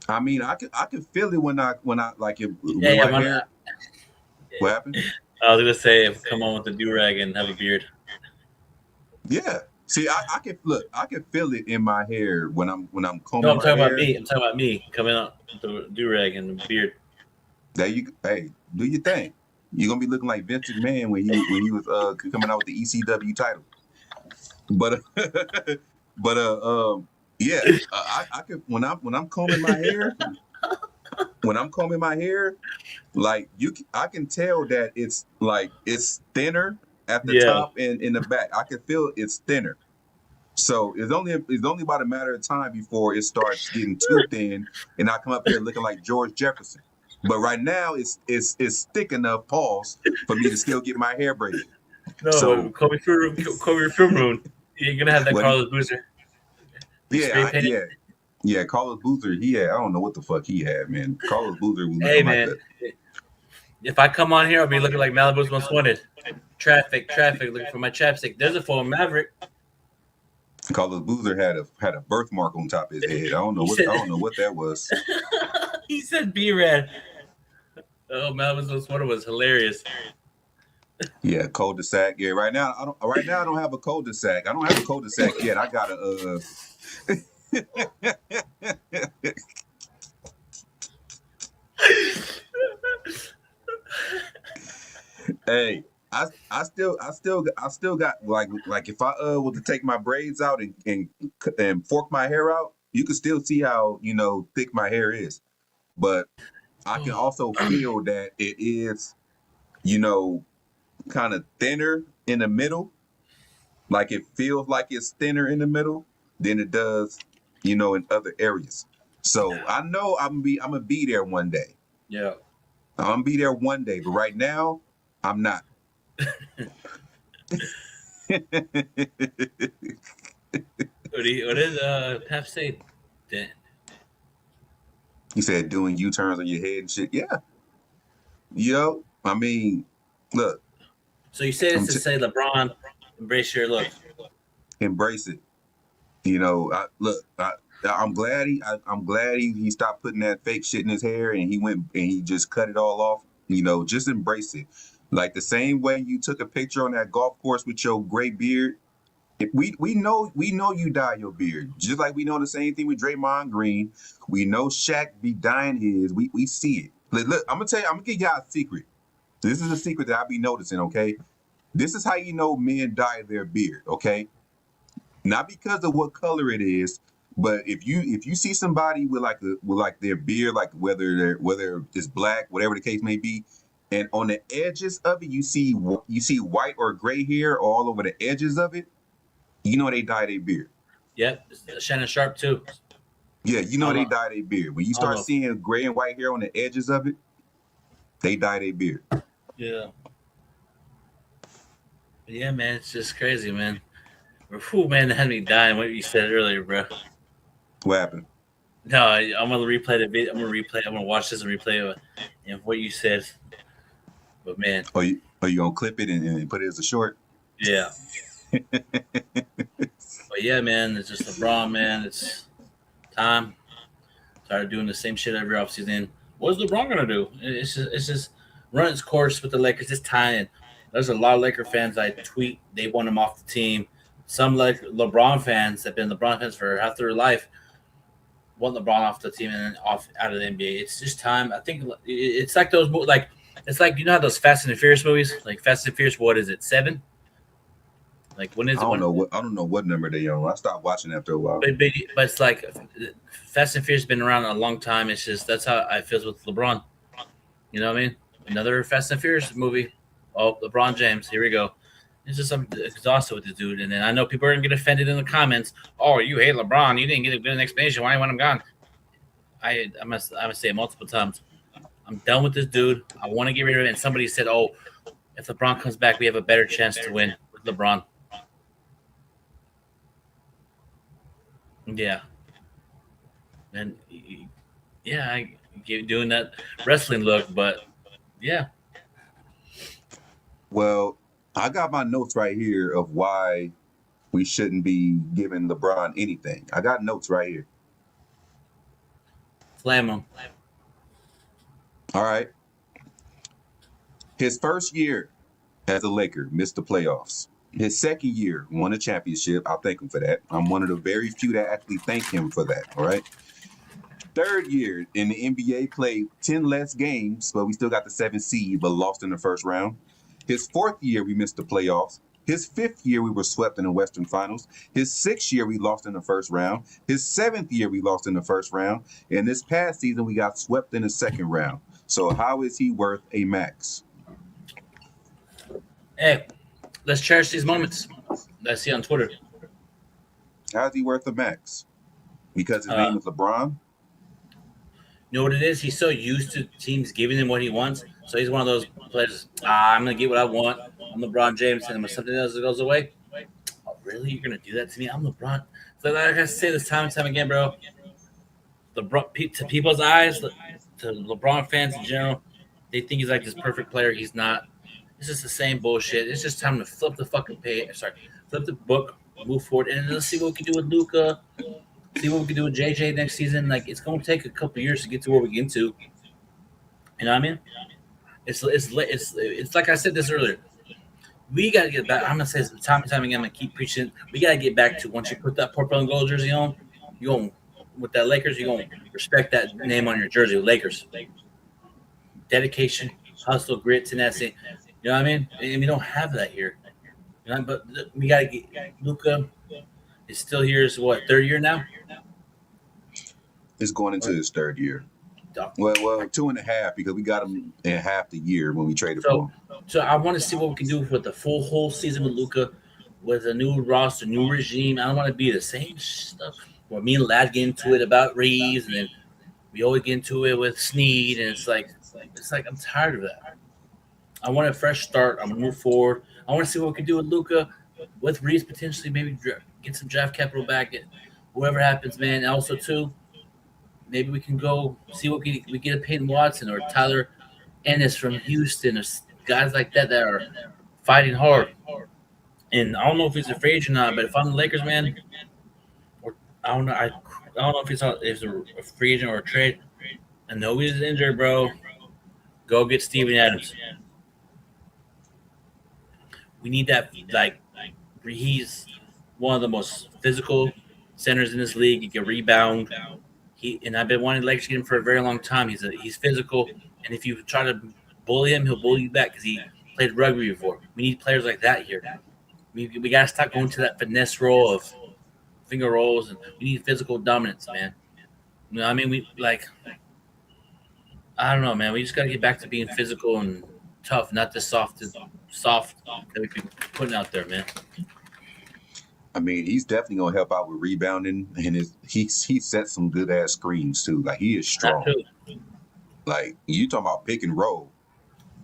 I mean, I could feel it when I like it. Yeah, my hair. What happened? I was gonna say, come on with the do rag and have a beard. Yeah. See, I can look. I can feel it in my hair when I'm combing. No, I'm talking my about hair. me. I'm talking about me coming up with the do rag and the beard. Hey, do your thing. You're gonna be looking like Vince McMahon when he was coming out with the ECW title. But yeah, I could when I'm combing my hair. When I'm combing my hair, like I can tell that it's thinner at the top and in the back. I can feel it's thinner. So it's only about a matter of time before it starts getting too thin, and I come up here looking like George Jefferson. But right now it's thick enough, pause, for me to still get my hair braided. No, so, Kobe Firmoon, you're gonna have that Carlos Boozer. Yeah, Carlos Boozer. I don't know what the fuck he had, man. Carlos Boozer was looking like that. If I come on here, I'll be looking like Malibu's Most Wanted. Traffic, looking for my chapstick. There's a full Maverick. Carlos Boozer had a birthmark on top of his head. I don't know what that was. He said B-Rad. Oh, Malibu's Most Wanted was hilarious. Yeah, cul-de-sac. Yeah, right now I don't have a cul-de-sac. I don't have a cul-de-sac yet. I got a Hey, I still got like if I was to take my braids out and fork my hair out, you can still see how thick my hair is. But I can also feel that it is kind of thinner in the middle. Like it feels like it's thinner in the middle than it does, in other areas. So I know I'm gonna be there one day. Yeah. I'm gonna be there one day, but right now I'm not. What did Pep say? He said doing U-turns on your head and shit. Yeah. I mean, look. So you say this to say LeBron, embrace your look. Embrace it. I'm glad he stopped putting that fake shit in his hair and he went and he just cut it all off. Just embrace it. Like the same way you took a picture on that golf course with your gray beard. We know you dye your beard. Just like we know the same thing with Draymond Green. We know Shaq be dyeing his. We see it. Look, I'm gonna give y'all a secret. This is a secret that I be noticing, okay? This is how you know men dye their beard, okay? Not because of what color it is, but if you see somebody with their beard, like whether it's black, whatever the case may be, and on the edges of it you see white or gray hair all over the edges of it, they dye their beard. Yep, Shannon Sharp too. Yeah, they dye their beard. When you start seeing gray and white hair on the edges of it, they dye their beard. Yeah. Yeah, man, it's just crazy, man. Whew, man, that had me dying what you said earlier, bro. What happened? No, I'm gonna replay the video. I'm gonna watch this and replay it and what you said. But man, Are you gonna clip it and put it as a short? yeah. But yeah, man, it's just LeBron, man. It's time. Started doing the same shit every offseason. What's LeBron gonna do? It's just run its course with the Lakers. It's time. There's a lot of Laker fans I tweet they want him off the team. Some like LeBron fans that have been LeBron fans for half their life want LeBron off the team and then off out of the NBA. It's just time. I think it's like those like it's like you know how those Fast and the Furious movies, like Fast and Furious. What is it? 7? Like when is I don't know what number they on. I stopped watching after a while. But it's like Fast and Furious has been around a long time. It's just that's how I feel with LeBron. You know what I mean? Another Fast and Furious movie. Oh, LeBron James. Here we go. It's just I'm exhausted with this dude. And then I know people are gonna get offended in the comments. Oh, you hate LeBron. You didn't get a good explanation. Why you want him gone? I must say it multiple times. I'm done with this dude. I want to get rid of it. And somebody said, oh, if LeBron comes back, we have a better chance to win with LeBron. Yeah. And yeah, I keep doing that wrestling look, but yeah. Well, I got my notes right here of why we shouldn't be giving LeBron anything. I got notes right here. Slam him. All right. His first year as a Laker missed the playoffs. His second year won a championship. I'll thank him for that. I'm one of the very few that actually thank him for that. All right. Third year in the NBA, played 10 less games, but we still got the 7th seed, but lost in the first round. His fourth year, we missed the playoffs. His fifth year, we were swept in the Western Finals. His sixth year, we lost in the first round. His seventh year, we lost in the first round. And this past season, we got swept in the second round. So how is he worth a max? Hey, let's cherish these moments that I see on Twitter. How is he worth a max? Because his name is LeBron? You know what it is? He's so used to teams giving him what he wants. So he's one of those players, I'm going to get what I want. I'm LeBron James, and when something else goes away, oh, really? You're going to do that to me? I'm LeBron. So like I say this time and time again, bro, to people's eyes, to LeBron fans in general, they think he's like this perfect player. He's not. It's just the same bullshit. It's just time to flip the fucking page. Flip the book, move forward, and let's see what we can do with Luka. See what we can do with JJ next season. Like it's going to take a couple years to get to where we get to. You know what I mean? It's like I said this earlier. We got to get back. I'm gonna say this time and time again. I'm gonna keep preaching. We got to get back to once you put that purple and gold jersey on, you going with that Lakers. You going to respect that name on your jersey, Lakers. Dedication, hustle, grit, tenacity. You know what I mean? And we don't have that here. You know, but we got to get Luka. Is still here. Is what, third year now? It's going into his third year. Well, 2.5 because we got him in half the year when we traded for him. So I want to see what we can do with the full whole season with Luka, with a new roster, new regime. I don't want to be the same stuff. Where me and Lad get into it about Reeves, and then we always get into it with Snead, and it's like I'm tired of that. I want a fresh start. I'm gonna move forward. I want to see what we can do with Luka, with Reeves potentially, maybe get some draft capital back. Whoever happens, man. And also too, maybe we can go see what we get a Peyton Watson or Tyler Ennis from Houston or guys like that are fighting hard. And I don't know if he's a free agent or not, but if I'm the Lakers, man, or I don't know. I don't know if it's a free agent or a trade. I know he's injured, bro. Go get Steven Adams. We need that. Like he's one of the most physical centers in this league. He can rebound. And I've been wanting the Lakers to get him for a very long time. He's physical, and if you try to bully him, he'll bully you back because he played rugby before. We need players like that here. We got to stop going to that finesse role of finger rolls, and we need physical dominance, man. You know, I mean, I don't know, man. We just got to get back to being physical and tough, not the soft that we keep putting out there, man. I mean, he's definitely gonna help out with rebounding, and he sets some good ass screens too. Like he is strong. Like you talking about pick and roll,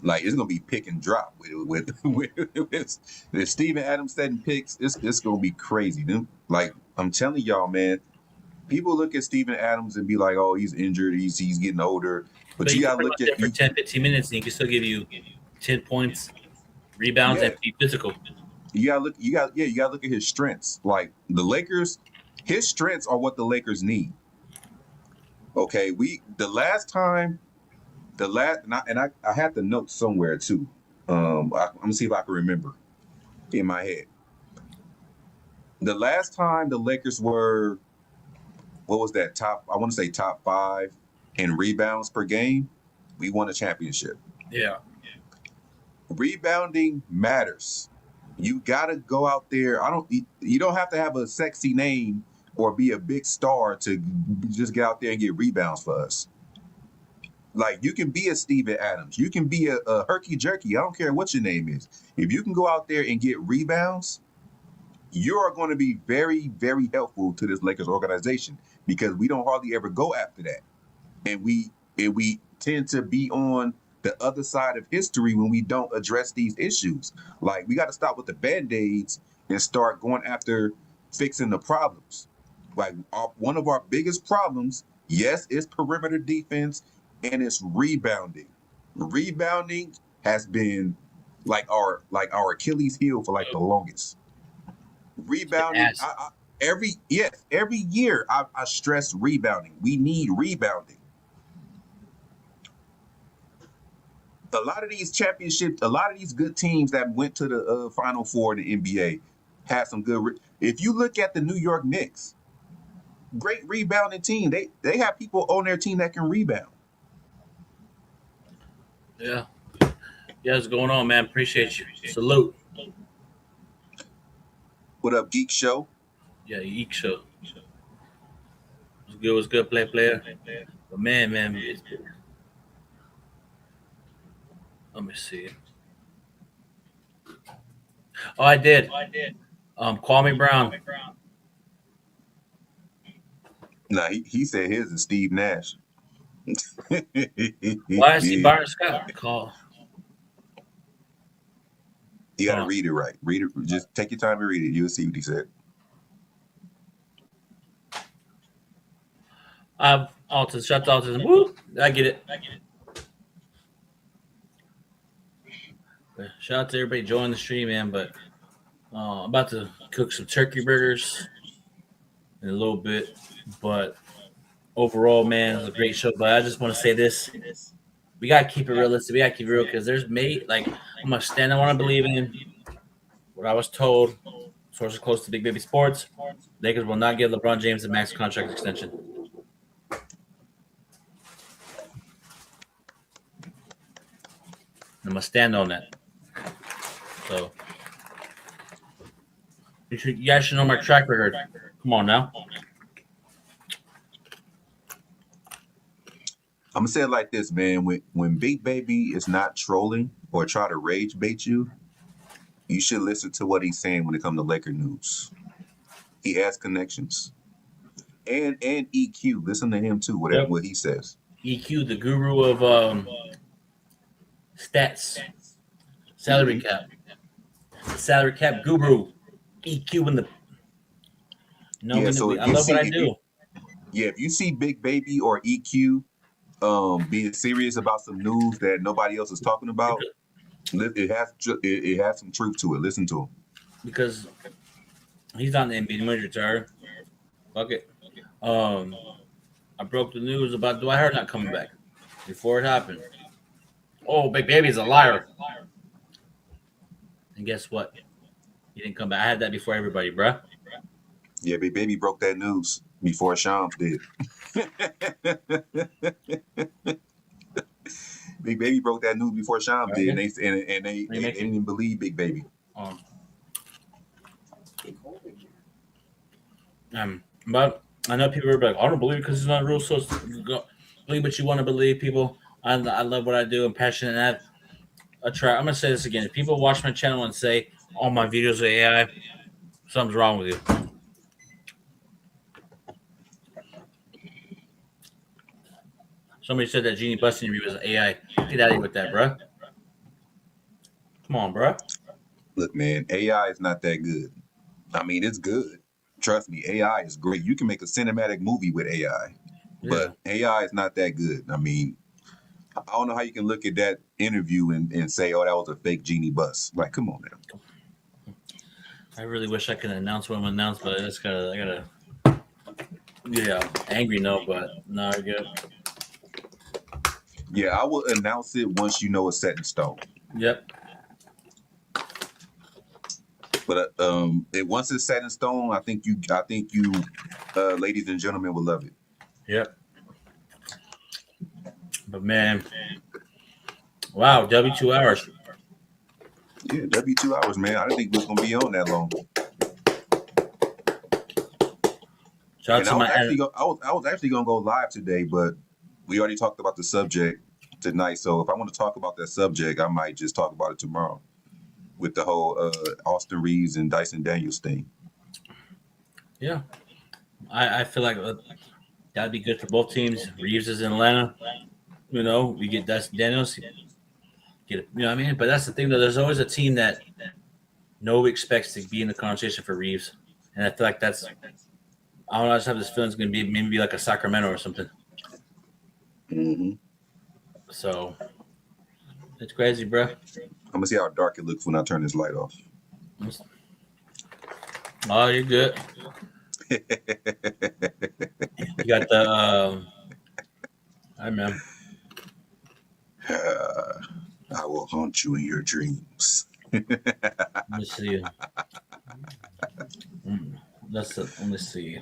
like it's gonna be pick and drop with Steven Adams setting picks. It's gonna be crazy. Like I'm telling y'all, man, people look at Steven Adams and be like, "Oh, he's injured. He's getting older." But you can gotta pretty look much at there for 10, 15 minutes, and he can still give you 10 points, rebounds, yeah. and be physical. You gotta look. You gotta look at his strengths. Like the Lakers, his strengths are what the Lakers need. Okay, I had the notes somewhere too. I'm gonna see if I can remember in my head. The last time the Lakers were, what was that I want to say top 5 in rebounds per game, we won a championship. Yeah. Rebounding matters. You gotta go out there. You don't have to have a sexy name or be a big star to just get out there and get rebounds for us. Like you can be a Steven Adams, you can be a Herky Jerky. I don't care what your name is. If you can go out there and get rebounds, you are going to be very, very helpful to this Lakers organization because we don't hardly ever go after that, and we tend to be on the other side of history when we don't address these issues. Like we got to stop with the band-aids and start going after fixing the problems. Like one of our biggest problems, yes, is perimeter defense and it's rebounding. Rebounding has been like our Achilles heel for like the longest. Rebounding, every year I stress rebounding. We need rebounding. A lot of these championships, a lot of these good teams that went to the Final Four in the NBA had some good. If you look at the New York Knicks, great rebounding team. They have people on their team that can rebound. Yeah. Yeah, what's going on, man? Appreciate you. Salute. What up, Geek Show? Yeah, Geek Show. What's good, player. But man, let me see. Oh, I did. Kwame Brown. Nah, he said his is Steve Nash. Why is he Byron Scott? Call. You gotta read it right. Read it. Just take your time and read it. You'll see what he said. Shout out to them. Woo! I get it. Shout out to everybody joining the stream, man. But I'm about to cook some turkey burgers in a little bit. But overall, man, it was a great show. But I just want to say this. We got to keep it realistic. We got to keep it real because I'm going to stand on what I believe in. What I was told, sources close to Big Baby Sports, Lakers will not give LeBron James a max contract extension. I'm going to stand on that. So, you guys should know my track record. Come on now. I'm gonna say it like this, man. When Big Baby is not trolling or try to rage bait you, you should listen to what he's saying when it comes to Laker news. He has connections. And EQ, listen to him too, what he says. EQ, the guru of stats, salary cap guru. EQ in the. I love what I do. Yeah, if you see Big Baby or EQ being serious about some news that nobody else is talking about, it has some truth to it. Listen to him. Because he's on the NBA money retire. Fuck it. I broke the news about Dwight Howard not coming back before it happened. Oh, Big Baby's a liar. And guess what? He didn't come back. I had that before everybody, bruh. Yeah, Big Baby broke that news before Shams did. Big Baby broke that news before Shams did, and they didn't even believe Big Baby. But I know people are like, I don't believe it because it's not real. So believe what you want to believe, people. I love what I do. I'm passionate. And I'm gonna say this again. If people watch my channel and say all my videos are AI, something's wrong with you. Somebody said that Jeannie Buss interview was AI. Get out of here with that, bro. Come on, bro. Look, man, AI is not that good. I mean, it's good, Trust me, AI is great. You can make a cinematic movie with AI, but AI is not that good. I mean, I don't know how you can look at that interview and say, "Oh, that was a fake genie bus." Like, come on now. I really wish I could announce what I'm announced, but I gotta angry no, but no, I good. Yeah, I will announce it once you know it's set in stone. Yep. But once it's set in stone, I think you, ladies and gentlemen, will love it. Yep. But man, wow, W2 hours. Yeah, W2 hours, man. I didn't think we was gonna be on that long. Shout out to I was actually gonna go live today, but we already talked about the subject tonight. So if I want to talk about that subject, I might just talk about it tomorrow with the whole Austin Reeves and Dyson Daniels thing. Yeah, I feel like that'd be good for both teams. Reeves is in Atlanta. You know, we get Dyson Daniels. Get it, you know what I mean? But that's the thing, though. There's always a team that nobody expects to be in the conversation for Reeves, and I feel like that's. I don't know. I just have this feeling it's going to be maybe like a Sacramento or something. Mm-hmm. So it's crazy, bro. I'm gonna see how dark it looks when I turn this light off. Oh, you're good. You got the. I remember. I will haunt you in your dreams. Let me see. Let me see.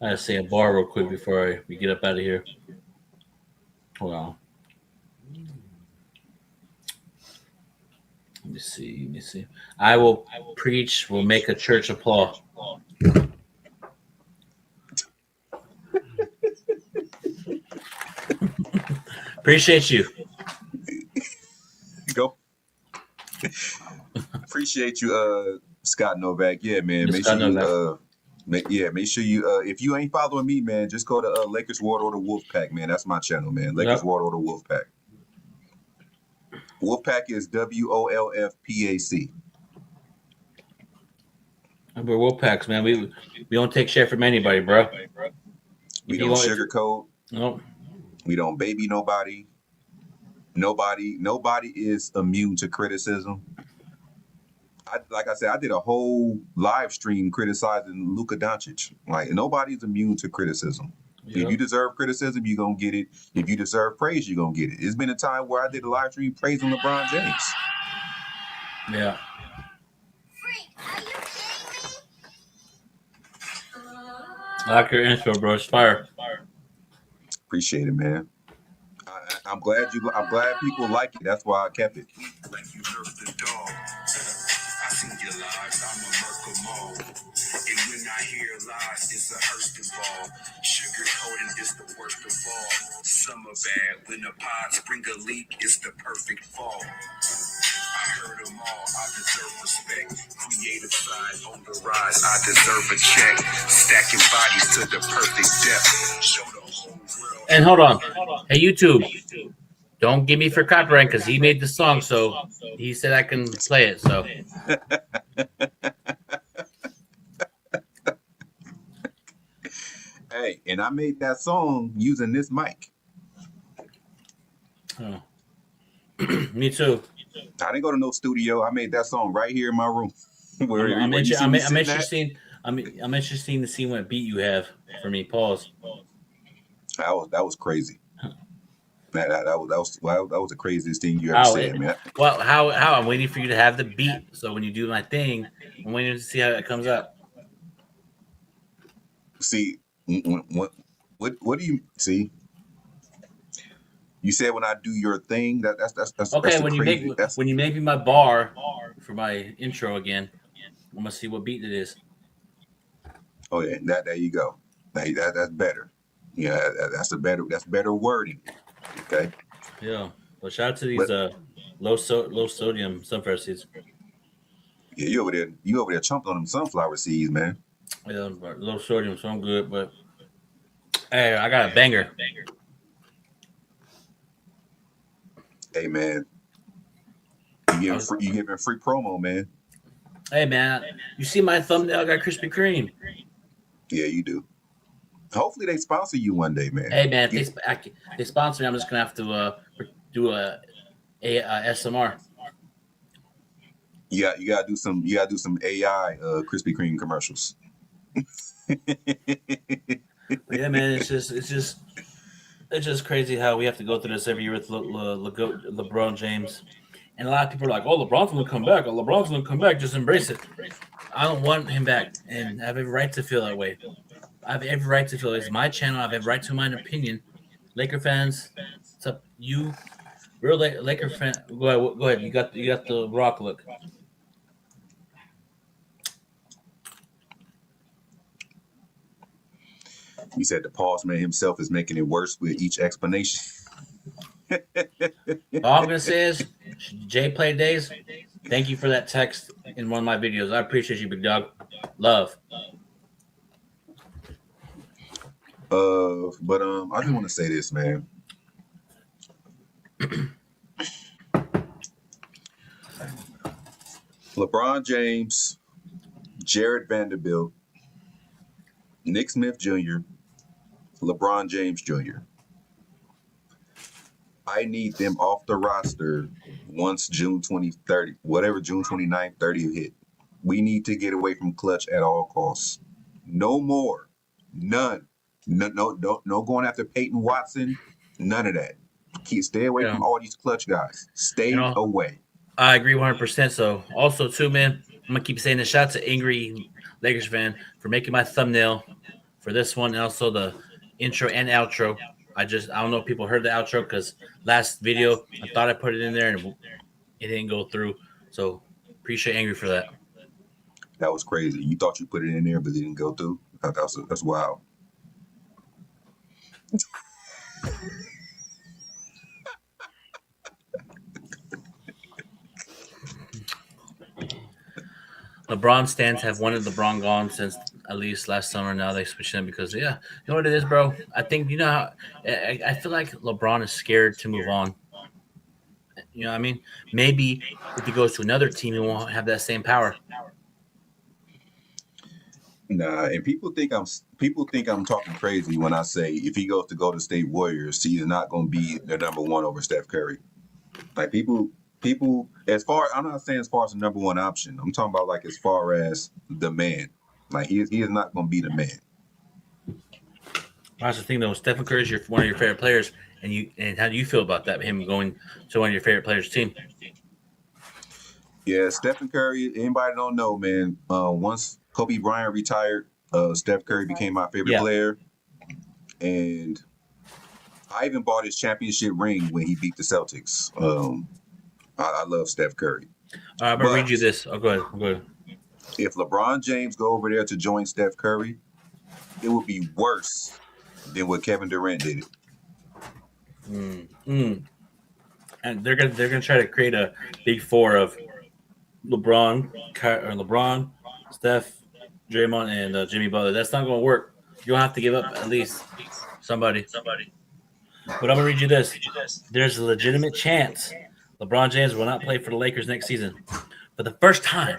I gotta say a bar real quick before we get up out of here. Hold on. Let me see. I will preach, will make a church applaud. Appreciate you. Go. Appreciate you, Scott Novak. Yeah, man. Make sure you if you ain't following me, man, just go to Lakers World Order Wolfpack, man. That's my channel, man. Lakers World Order Wolfpack. Wolfpack is WOLFPAC. We're Wolfpacks, man. We don't take shit from anybody, bro. We don't sugarcoat. Nope. We don't baby nobody. Nobody is immune to criticism. Like I said, I did a whole live stream criticizing Luka Doncic. Like, nobody's immune to criticism. Yep. If you deserve criticism, you're going to get it. If you deserve praise, you're going to get it. It's been a time where I did a live stream praising LeBron James. Yeah. I like your intro, bro. It's fire. Appreciate it, man. I'm glad people like it. That's why I kept it. Like you nerfed the dog. I seen your lies, I'm a Merkel. And when I hear lies, it's a Hurst involved. Sugarcoating is the worst of all. Summer bad, when the pods bring a leak, it's the perfect fall. I heard them all, I deserve respect. Creative side on the rise, I deserve a check. Stacking bodies to the perfect depth. Show the whole world. And hold on. Hey, YouTube. Don't give me for copyright because he made the song, so he said I can play it. So, hey, and I made that song using this mic. Oh. Me too. I didn't go to no studio. I made that song right here in my room. I'm interested to see what beat you have for me. Pause. That was crazy. That was the craziest thing you ever said, man. Well, how I'm waiting for you to have the beat. So when you do my thing, I'm waiting to see how it comes up. See, what do you see? You said when I do your thing, that's okay. That's when you make me my bar for my intro again, I'm gonna see what beat it is. Oh yeah, there you go. That's better. Yeah, that's better wording. Okay. Yeah. Well, shout out to these low sodium sunflower seeds. Yeah, you over there chomping on them sunflower seeds, man. Yeah, low sodium, so I'm good. But hey, I got a banger. Hey man, you giving free promo, man. Hey man, you see my thumbnail got Krispy Kreme. Yeah, you do. Hopefully they sponsor you one day, man. Hey man, if Get, they sponsor me, I'm just gonna have to do a SMR. you gotta do some AI Krispy Kreme commercials. But yeah, man, it's just crazy how we have to go through this every year with LeBron James. And a lot of people are like, "Oh, LeBron's gonna come back. Oh, LeBron's gonna come back. Just embrace it." I don't want him back, and I have every right to feel that way. I have every right to feel it's my channel. I have every right to my opinion. Laker fans, it's up you, real Laker fan. Go ahead. Go ahead. You got the rock look. He said the pause man himself is making it worse with each explanation. All I'm gonna say is, Jay Play Days. Thank you for that text in one of my videos. I appreciate you, big dog. Love. But I just want to say this, man. LeBron James, Jared Vanderbilt, Nick Smith Jr., LeBron James Jr. I need them off the roster once June 20, 30, whatever June 29th, 30 hit. We need to get away from clutch at all costs. No more. None. No going after Peyton Watson. None of that. Stay away from all these clutch guys. Stay away. I agree 100%. So, also, too, man, I'm going to keep saying this. Shout out to Angry Lakers fan for making my thumbnail for this one, and also the intro and outro. I don't know if people heard the outro because last video I thought I put it in there and it didn't go through. So, appreciate Angry for that. That was crazy. You thought you put it in there, but it didn't go through? That's wild. LeBron stands have wanted LeBron gone since at least last summer. Now they switched him because, you know what it is, bro? I think, how I feel like LeBron is scared to move on. You know what I mean? Maybe if he goes to another team, he won't have that same power. Nah, and people think I'm talking crazy when I say if he goes to Golden State Warriors, he's not going to be the number one over Steph Curry. Like people, I'm not saying as far as the number one option. I'm talking about like as far as the man. Like he is not going to be the man. That's the thing though. Stephen Curry is one of your favorite players, and how do you feel about that? Him going to one of your favorite players' team? Yeah, Stephen Curry. Anybody don't know, man? Once Kobe Bryant retired, Steph Curry became my favorite player, and I even bought his championship ring when he beat the Celtics. I love Steph Curry. All right, I'm going to read you this. Oh, go ahead. If LeBron James go over there to join Steph Curry, it would be worse than what Kevin Durant did. And they're gonna try to create a big four of LeBron, Steph, Draymond, and Jimmy Butler. That's not going to work. You'll have to give up at least somebody. But I'm going to read you this. There's a legitimate chance LeBron James will not play for the Lakers next season. For the first time,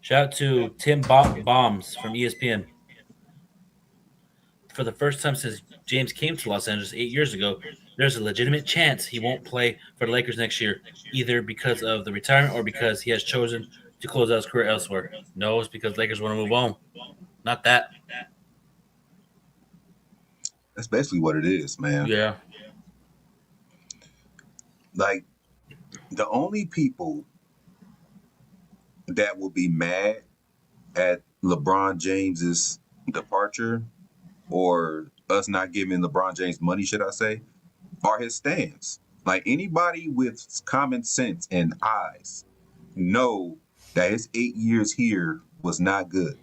shout out to Tim Bombs from ESPN. For the first time since James came to Los Angeles 8 years ago, there's a legitimate chance he won't play for the Lakers next year, either because of the retirement or because he has chosen to close out his career elsewhere. No, it's because Lakers want to move on. Not that. That's basically what it is, man. Yeah. Like, the only people that will be mad at LeBron James's departure or us not giving LeBron James money, should I say, are his stands. Like, anybody with common sense and eyes know that his 8 years here was not good.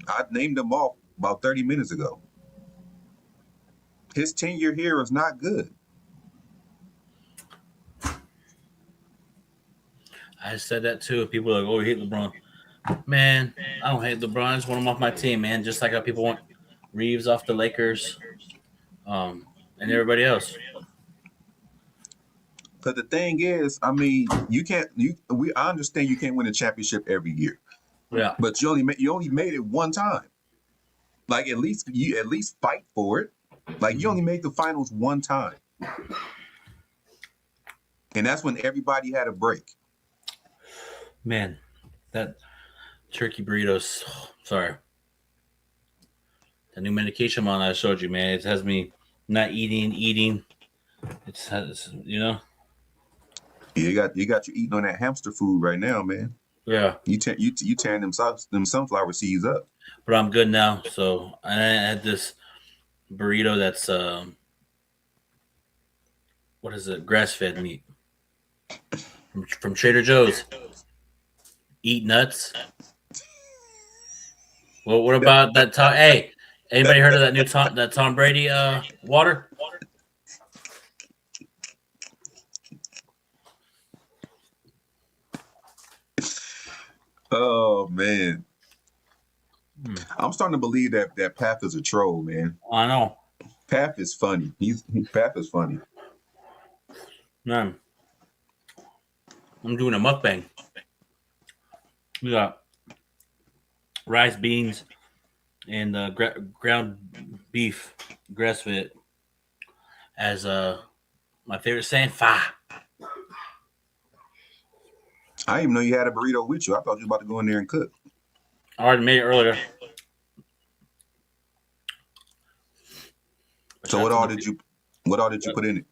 I named them off about 30 minutes ago. His tenure here is not good. I said that too. People are like, oh, you hate LeBron. Man, I don't hate LeBron. I just want him off my team, man. Just like how people want Reeves off the Lakers and everybody else. But the thing is, I mean, I understand you can't win a championship every year. Yeah. but you only made it one time. Like at least fight for it. Like you only made the finals one time, and that's when everybody had a break. Man, that turkey burritos. Sorry. The new medication on I showed you, man. It has me not eating. It's you know. You got you eating on that hamster food right now, man. Yeah. You tearing them sunflower seeds up. But I'm good now. So I had this burrito that's what is it? Grass-fed meat from Trader Joe's. Eat nuts. Well, what about that? Hey, anybody heard of that new Tom Brady water? Oh man, I'm starting to believe that Path is a troll, man. I know. Path is funny. Path is funny. Man, I'm doing a mukbang. We got rice, beans, and ground beef, grass-fed, as my favorite saying, "Fa." I didn't even know you had a burrito with you. I thought you were about to go in there and cook. I already made it earlier. So what all did you put in it?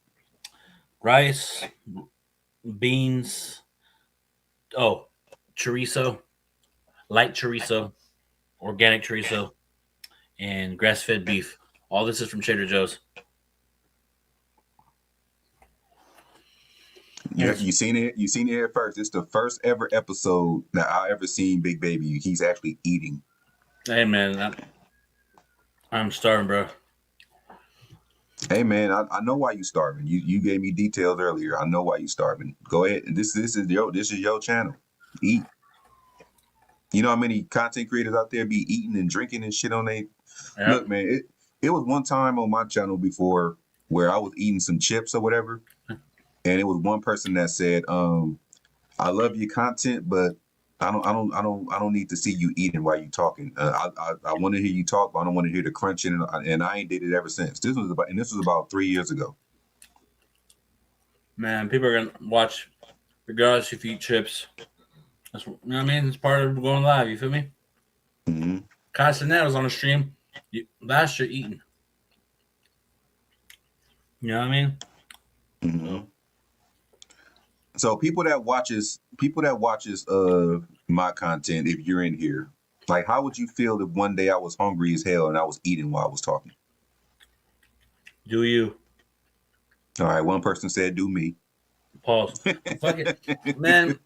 Rice, beans, chorizo, light chorizo, organic chorizo, and grass-fed beef. All this is from Trader Joe's. Yeah, you seen it. You seen it here first. It's the first ever episode that I ever seen Big Baby. He's actually eating. Hey man, I'm starving, bro. Hey man, I know why you starving. You gave me details earlier. I know why you starving. Go ahead. This is your channel. Eat. You know how many content creators out there be eating and drinking and shit on they. Yep. Look, man, it was one time on my channel before where I was eating some chips or whatever, and it was one person that said, "I love your content, but I don't need to see you eating while you talking. I want to hear you talk, but I don't want to hear the crunching." And I ain't did it ever since. This was about 3 years ago. Man, people are gonna watch regardless if you eat chips. That's you know what I mean. It's part of going live. You feel me? Mm-hmm. Castanet was on the stream. Last year eating. You know what I mean? Mm-hmm. So people that watches my content, if you're in here, like how would you feel if one day I was hungry as hell and I was eating while I was talking? Do you? All right, one person said do me. Pause. Fuck it. Man,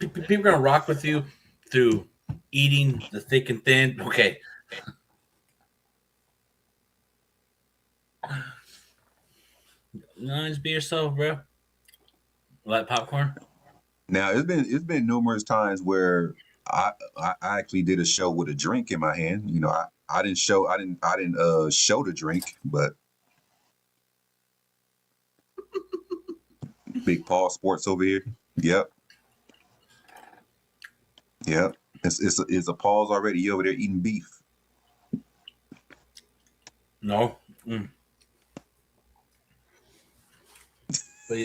people are gonna rock with you through eating the thick and thin. Okay. No, just be yourself, bro. Like popcorn. Now it's been numerous times where I actually did a show with a drink in my hand. You know, I didn't show the drink, but Big Paul Sports over here. Yep. It's a pause already. You over there eating beef? No. But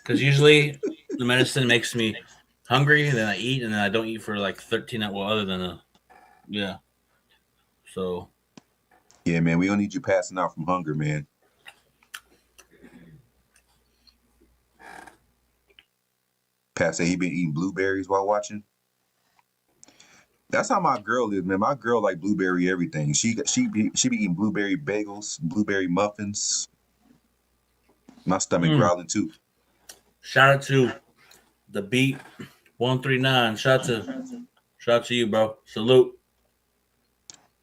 because usually the medicine makes me hungry, and then I eat, and then I don't eat for like 13 hours. Well, other than yeah. So. Yeah, man, we don't need you passing out from hunger, man. Pat said he been eating blueberries while watching. That's how my girl is, man. My girl like blueberry everything. She be eating blueberry bagels, blueberry muffins. My stomach growling too. Shout out to the Beat 139. Shout out to you, bro. Salute.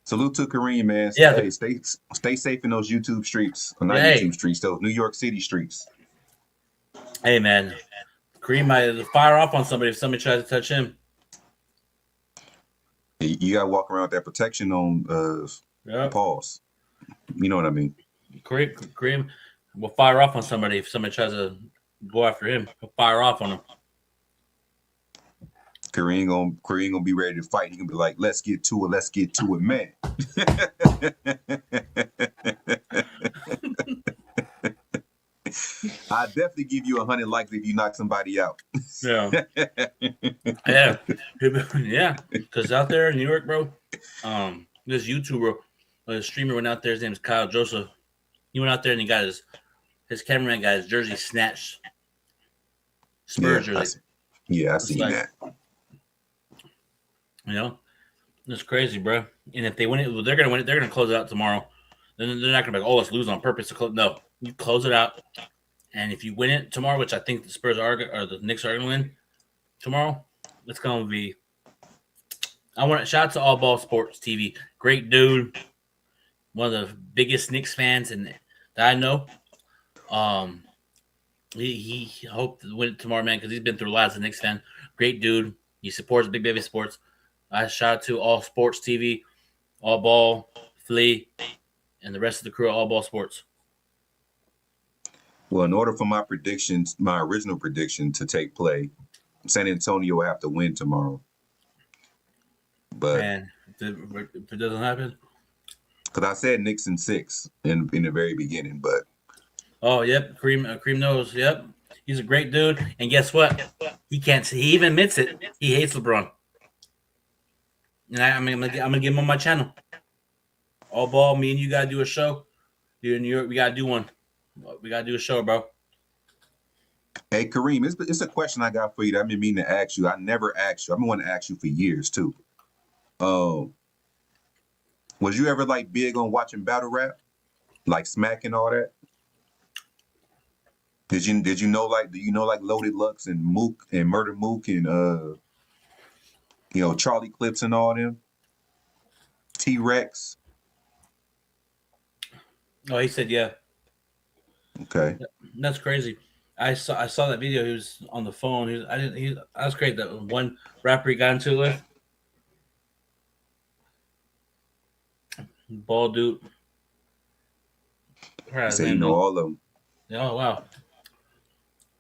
Salute to Kareem, man. Yeah. Hey, stay safe in those YouTube streets. Or not Hey. YouTube streets, those New York City streets. Hey, man. Kareem might fire off on somebody if somebody tries to touch him. You gotta walk around with that protection on pause. You know what I mean? Kareem will fire off on somebody if somebody tries to go after him. He'll fire off on him. Kareem gonna be ready to fight. He gonna be like, let's get to it, man. I definitely give you 100 likes if you knock somebody out. Yeah. Yeah. Yeah. Because out there in New York, bro, this YouTuber, a streamer went out there. His name is Kyle Joseph. He went out there and he got his cameraman got his jersey snatched. Spurs jersey. I seen that. You know, it's crazy, bro. And if they win it, they're gonna win it. They're gonna close it out tomorrow. Then they're not gonna be like, oh, let's lose on purpose to close. No, you close it out. And if you win it tomorrow, which I think the Spurs are, or the Knicks are gonna win tomorrow, it's gonna be. I want to shout out to All Ball Sports TV. Great dude, one of the biggest Knicks fans that I know. He hoped to win it tomorrow, man, because he's been through a lot as a Knicks fan. Great dude. He supports Big Baby Sports. I shout out to All Sports TV, All Ball, Flea, and the rest of the crew at All Ball Sports. Well, in order for my original prediction to take play, San Antonio will have to win tomorrow. But Man, if it doesn't happen, because I said Knicks in 6 in the very beginning, but oh yep, Cream knows. Yep, he's a great dude. And guess what? He can't. He even admits it. He hates LeBron. And I'm gonna get him on my channel. All Ball, me and you gotta do a show. You in New York, we gotta do one. We gotta do a show, bro. hey, Kareem, it's a question I got for you that I've been meaning to ask you. I never asked you. I've been wanting to ask you for years too. Was you ever like big on watching battle rap, like Smack and all that? Did you know like Loaded Lux and Mook and Murder Mook and Charlie Clips and all them? T-Rex. Oh, he said yeah. Okay. That's crazy. I saw that video. He was on the phone. That was great. That one rapper he got into it with. Bald dude. So you know all of them. Oh wow.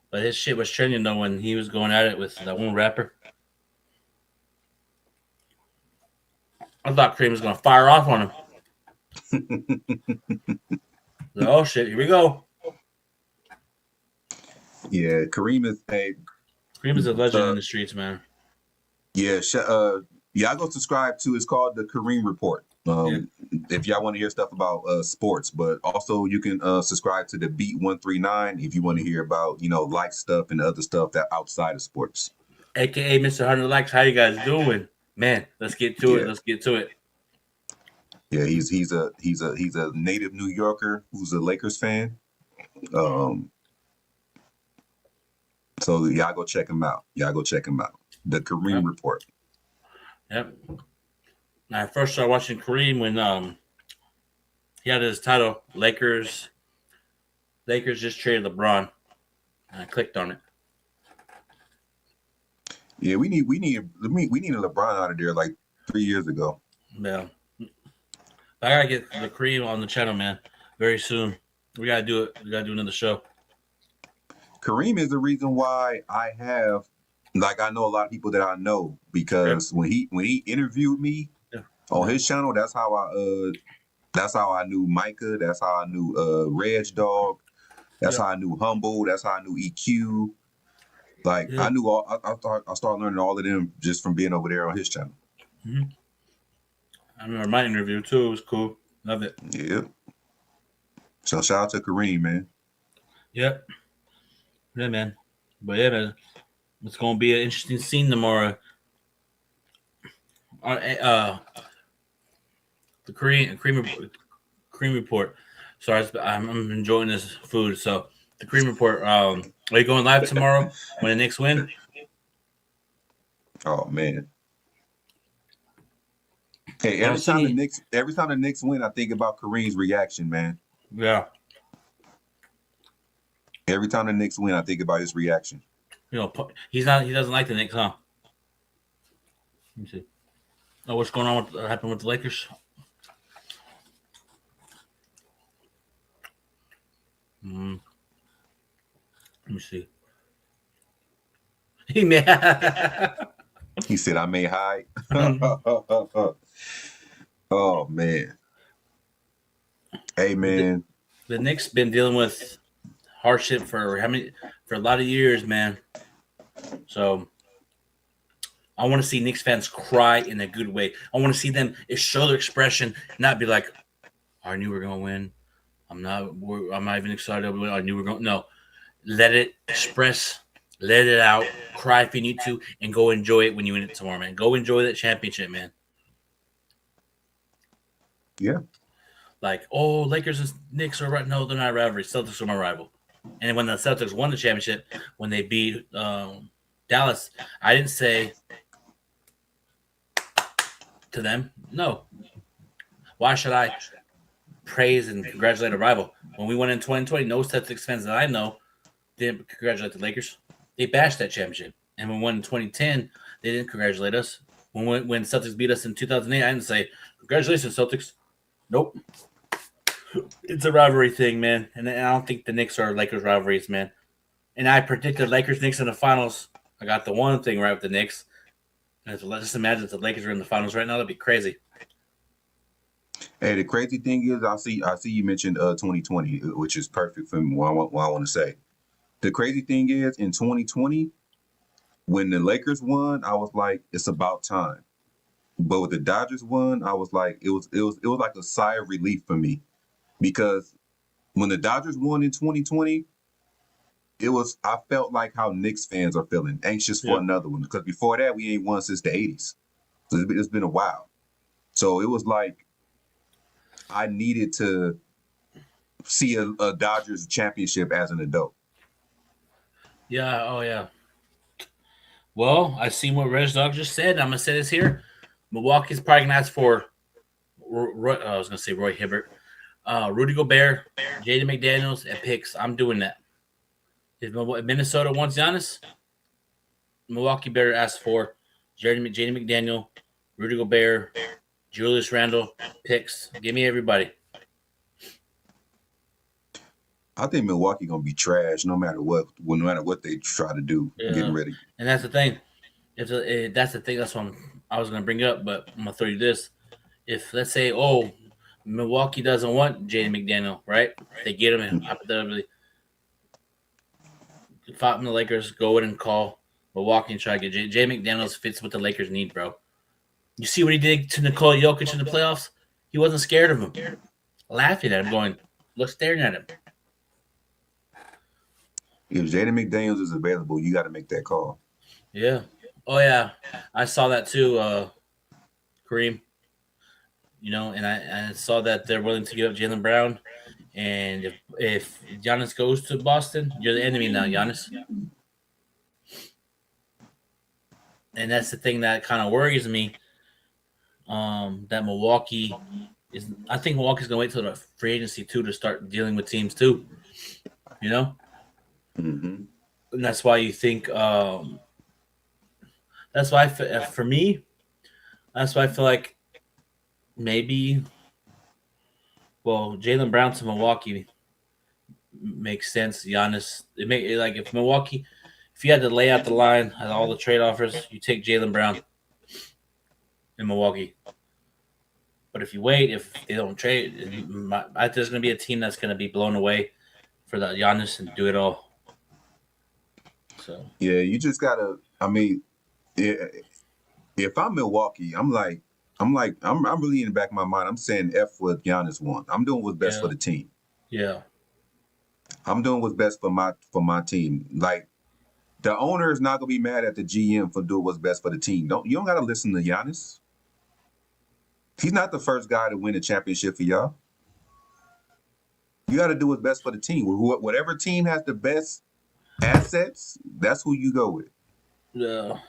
But his shit was trending though when he was going at it with that one rapper. I thought Kareem was gonna fire off on him. Oh shit! Here we go. Yeah, Kareem is a legend in the streets, man. Yeah, y'all go subscribe to. It's called the Kareem Report. If y'all want to hear stuff about sports, but also you can subscribe to the Beat 139 if you want to hear about life stuff and other stuff that outside of sports. AKA Mr. 100 Likes. How you guys doing, man? Let's get to it. Let's get to it. Yeah, he's a native New Yorker who's a Lakers fan. So y'all go check him out. The Kareem Report. Yep. I first started watching Kareem when he had his title, Lakers just traded LeBron. And I clicked on it. Yeah, we need a LeBron out of there like 3 years ago. Yeah. I gotta get the Kareem on the channel, man. Very soon. We gotta do it. We gotta do another show. Kareem is the reason why I have, I know a lot of people that I know because when he interviewed me on his channel, that's how I knew Micah. That's how I knew Reg Dog. That's how I knew Humble. That's how I knew EQ. I knew all. I started learning all of them just from being over there on his channel. Mm-hmm. I remember my interview too. It was cool. Love it. Yeah. So shout out to Kareem, man. Yep. Yeah, man. But yeah, man, it's gonna be an interesting scene tomorrow. The Kareem Report. Sorry, I'm enjoying this food. So the Kareem Report. Are you going live tomorrow when the Knicks win? Oh man. Hey, every time the Knicks win, I think about Kareem's reaction, man. Yeah. Every time the Knicks win, I think about his reaction. He doesn't like the Knicks, huh? Let me see. Oh, what's going on? What happened with the Lakers? Let me see. He mad. He said, "I may hide." Oh man. Hey man. The Knicks been dealing with hardship for a lot of years, man. So I want to see Knicks fans cry in a good way. I want to see them show their expression, not be like, "I knew we were gonna win. I'm not even excited. I knew we were going." No, let it express, let it out, cry if you need to, and go enjoy it when you win it tomorrow, man. Go enjoy that championship, man. Yeah. Like, oh, Lakers and Knicks are right. No, they're not rivalry. Celtics are my rival. And when the Celtics won the championship, when they beat Dallas, I didn't say to them, no. Why should I praise and congratulate a rival? When we won in 2020, no Celtics fans that I know didn't congratulate the Lakers. They bashed that championship. And when we won in 2010, they didn't congratulate us. When Celtics beat us in 2008, I didn't say, congratulations, Celtics. Nope. It's a rivalry thing, man. And I don't think the Knicks are Lakers rivalries, man. And I predicted Lakers-Knicks in the finals. I got the one thing right with the Knicks. And just imagine if the Lakers are in the finals right now. That'd be crazy. Hey, the crazy thing is, I see you mentioned 2020, which is perfect for me. What I want to say. The crazy thing is, in 2020, when the Lakers won, I was like, it's about time. But with the Dodgers won, I was like, it was like a sigh of relief for me, because when the Dodgers won in 2020, I felt like how Knicks fans are feeling, anxious for another one, because before that we ain't won since the 80s. So it's been a while. So it was like I needed to see a Dodgers championship as an adult. Yeah. Oh, yeah. Well, I seen what Reg Dog just said. I'm gonna say this here. Milwaukee's probably gonna ask for I was gonna say Roy Hibbert, Rudy Gobert, Jaden McDaniels, and picks. I'm doing that. If Minnesota wants Giannis, Milwaukee better ask for Jaden McDaniel, Rudy Gobert, Julius Randle, picks. Give me everybody. I think Milwaukee gonna be trash no matter what they try to do. Getting ready. And that's the thing. That's the thing. That's what I was gonna bring up, but I'm gonna throw you this. If let's say, Milwaukee doesn't want Jaden McDaniel, right? They get him in hypothetically. Fought from the Lakers, go in and call Milwaukee and try to get Jay McDaniels fits what the Lakers need, bro. You see what he did to Nikola Jokic in the playoffs? He wasn't scared of him. Laughing at him, going, look, staring at him. If Jaden McDaniels is available, you got to make that call. Yeah. Oh, yeah. I saw that too, Kareem. And I saw that they're willing to give up Jaylen Brown. And if Giannis goes to Boston, you're the enemy now, Giannis. And that's the thing that kind of worries me. That Milwaukee is. I think Milwaukee's gonna wait till the free agency too to start dealing with teams too. Mm-hmm. And that's why you think. That's why for me. That's why I feel like maybe. Well, Jaylen Brown to Milwaukee makes sense. Giannis, if Milwaukee, if you had to lay out the line at all the trade offers, you take Jaylen Brown in Milwaukee. But if you wait, if they don't trade, there's going to be a team that's going to be blown away for the Giannis and do it all. So yeah, you just gotta. I mean, if I'm Milwaukee, I'm really in the back of my mind. I'm saying F what Giannis won. I'm doing what's best for the team. Yeah. I'm doing what's best for my team. Like, the owner is not gonna be mad at the GM for doing what's best for the team. You don't gotta listen to Giannis. He's not the first guy to win a championship for y'all. You gotta do what's best for the team. Whatever team has the best assets, that's who you go with.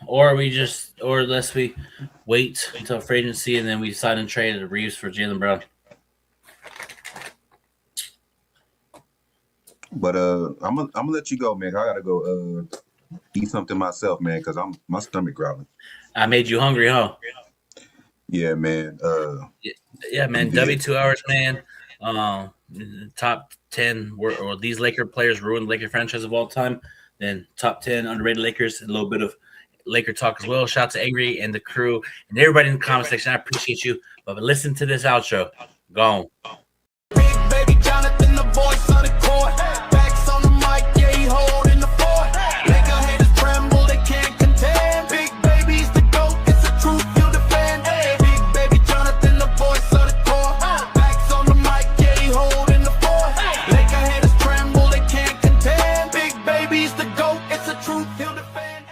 Or unless we wait until free agency and then we sign and trade Reeves for Jaylen Brown. But I'm gonna let you go, man. I gotta go eat something myself, man, because my stomach growling. I made you hungry, huh? Yeah, man. Yeah, man. W2 hours, man. Top 10 or these Laker players ruined the Laker franchise of all time. Then top 10 underrated Lakers, a little bit of Laker talk as well. Shout out to Angry and the crew and everybody in the comment section. I appreciate you. But listen to this outro. Gone. Big baby Jonathan, the voice of the court. Backs on the mic, yeah, he holding the fort. Laker haters tremble, they can't contend. Big baby's the GOAT, it's the truth you defend. Big baby Jonathan, the voice of the court. Backs on the mic, yeah, he holding the fort. Laker haters tremble, they can't contend. Big baby's the GOAT, it's the truth he'll defend.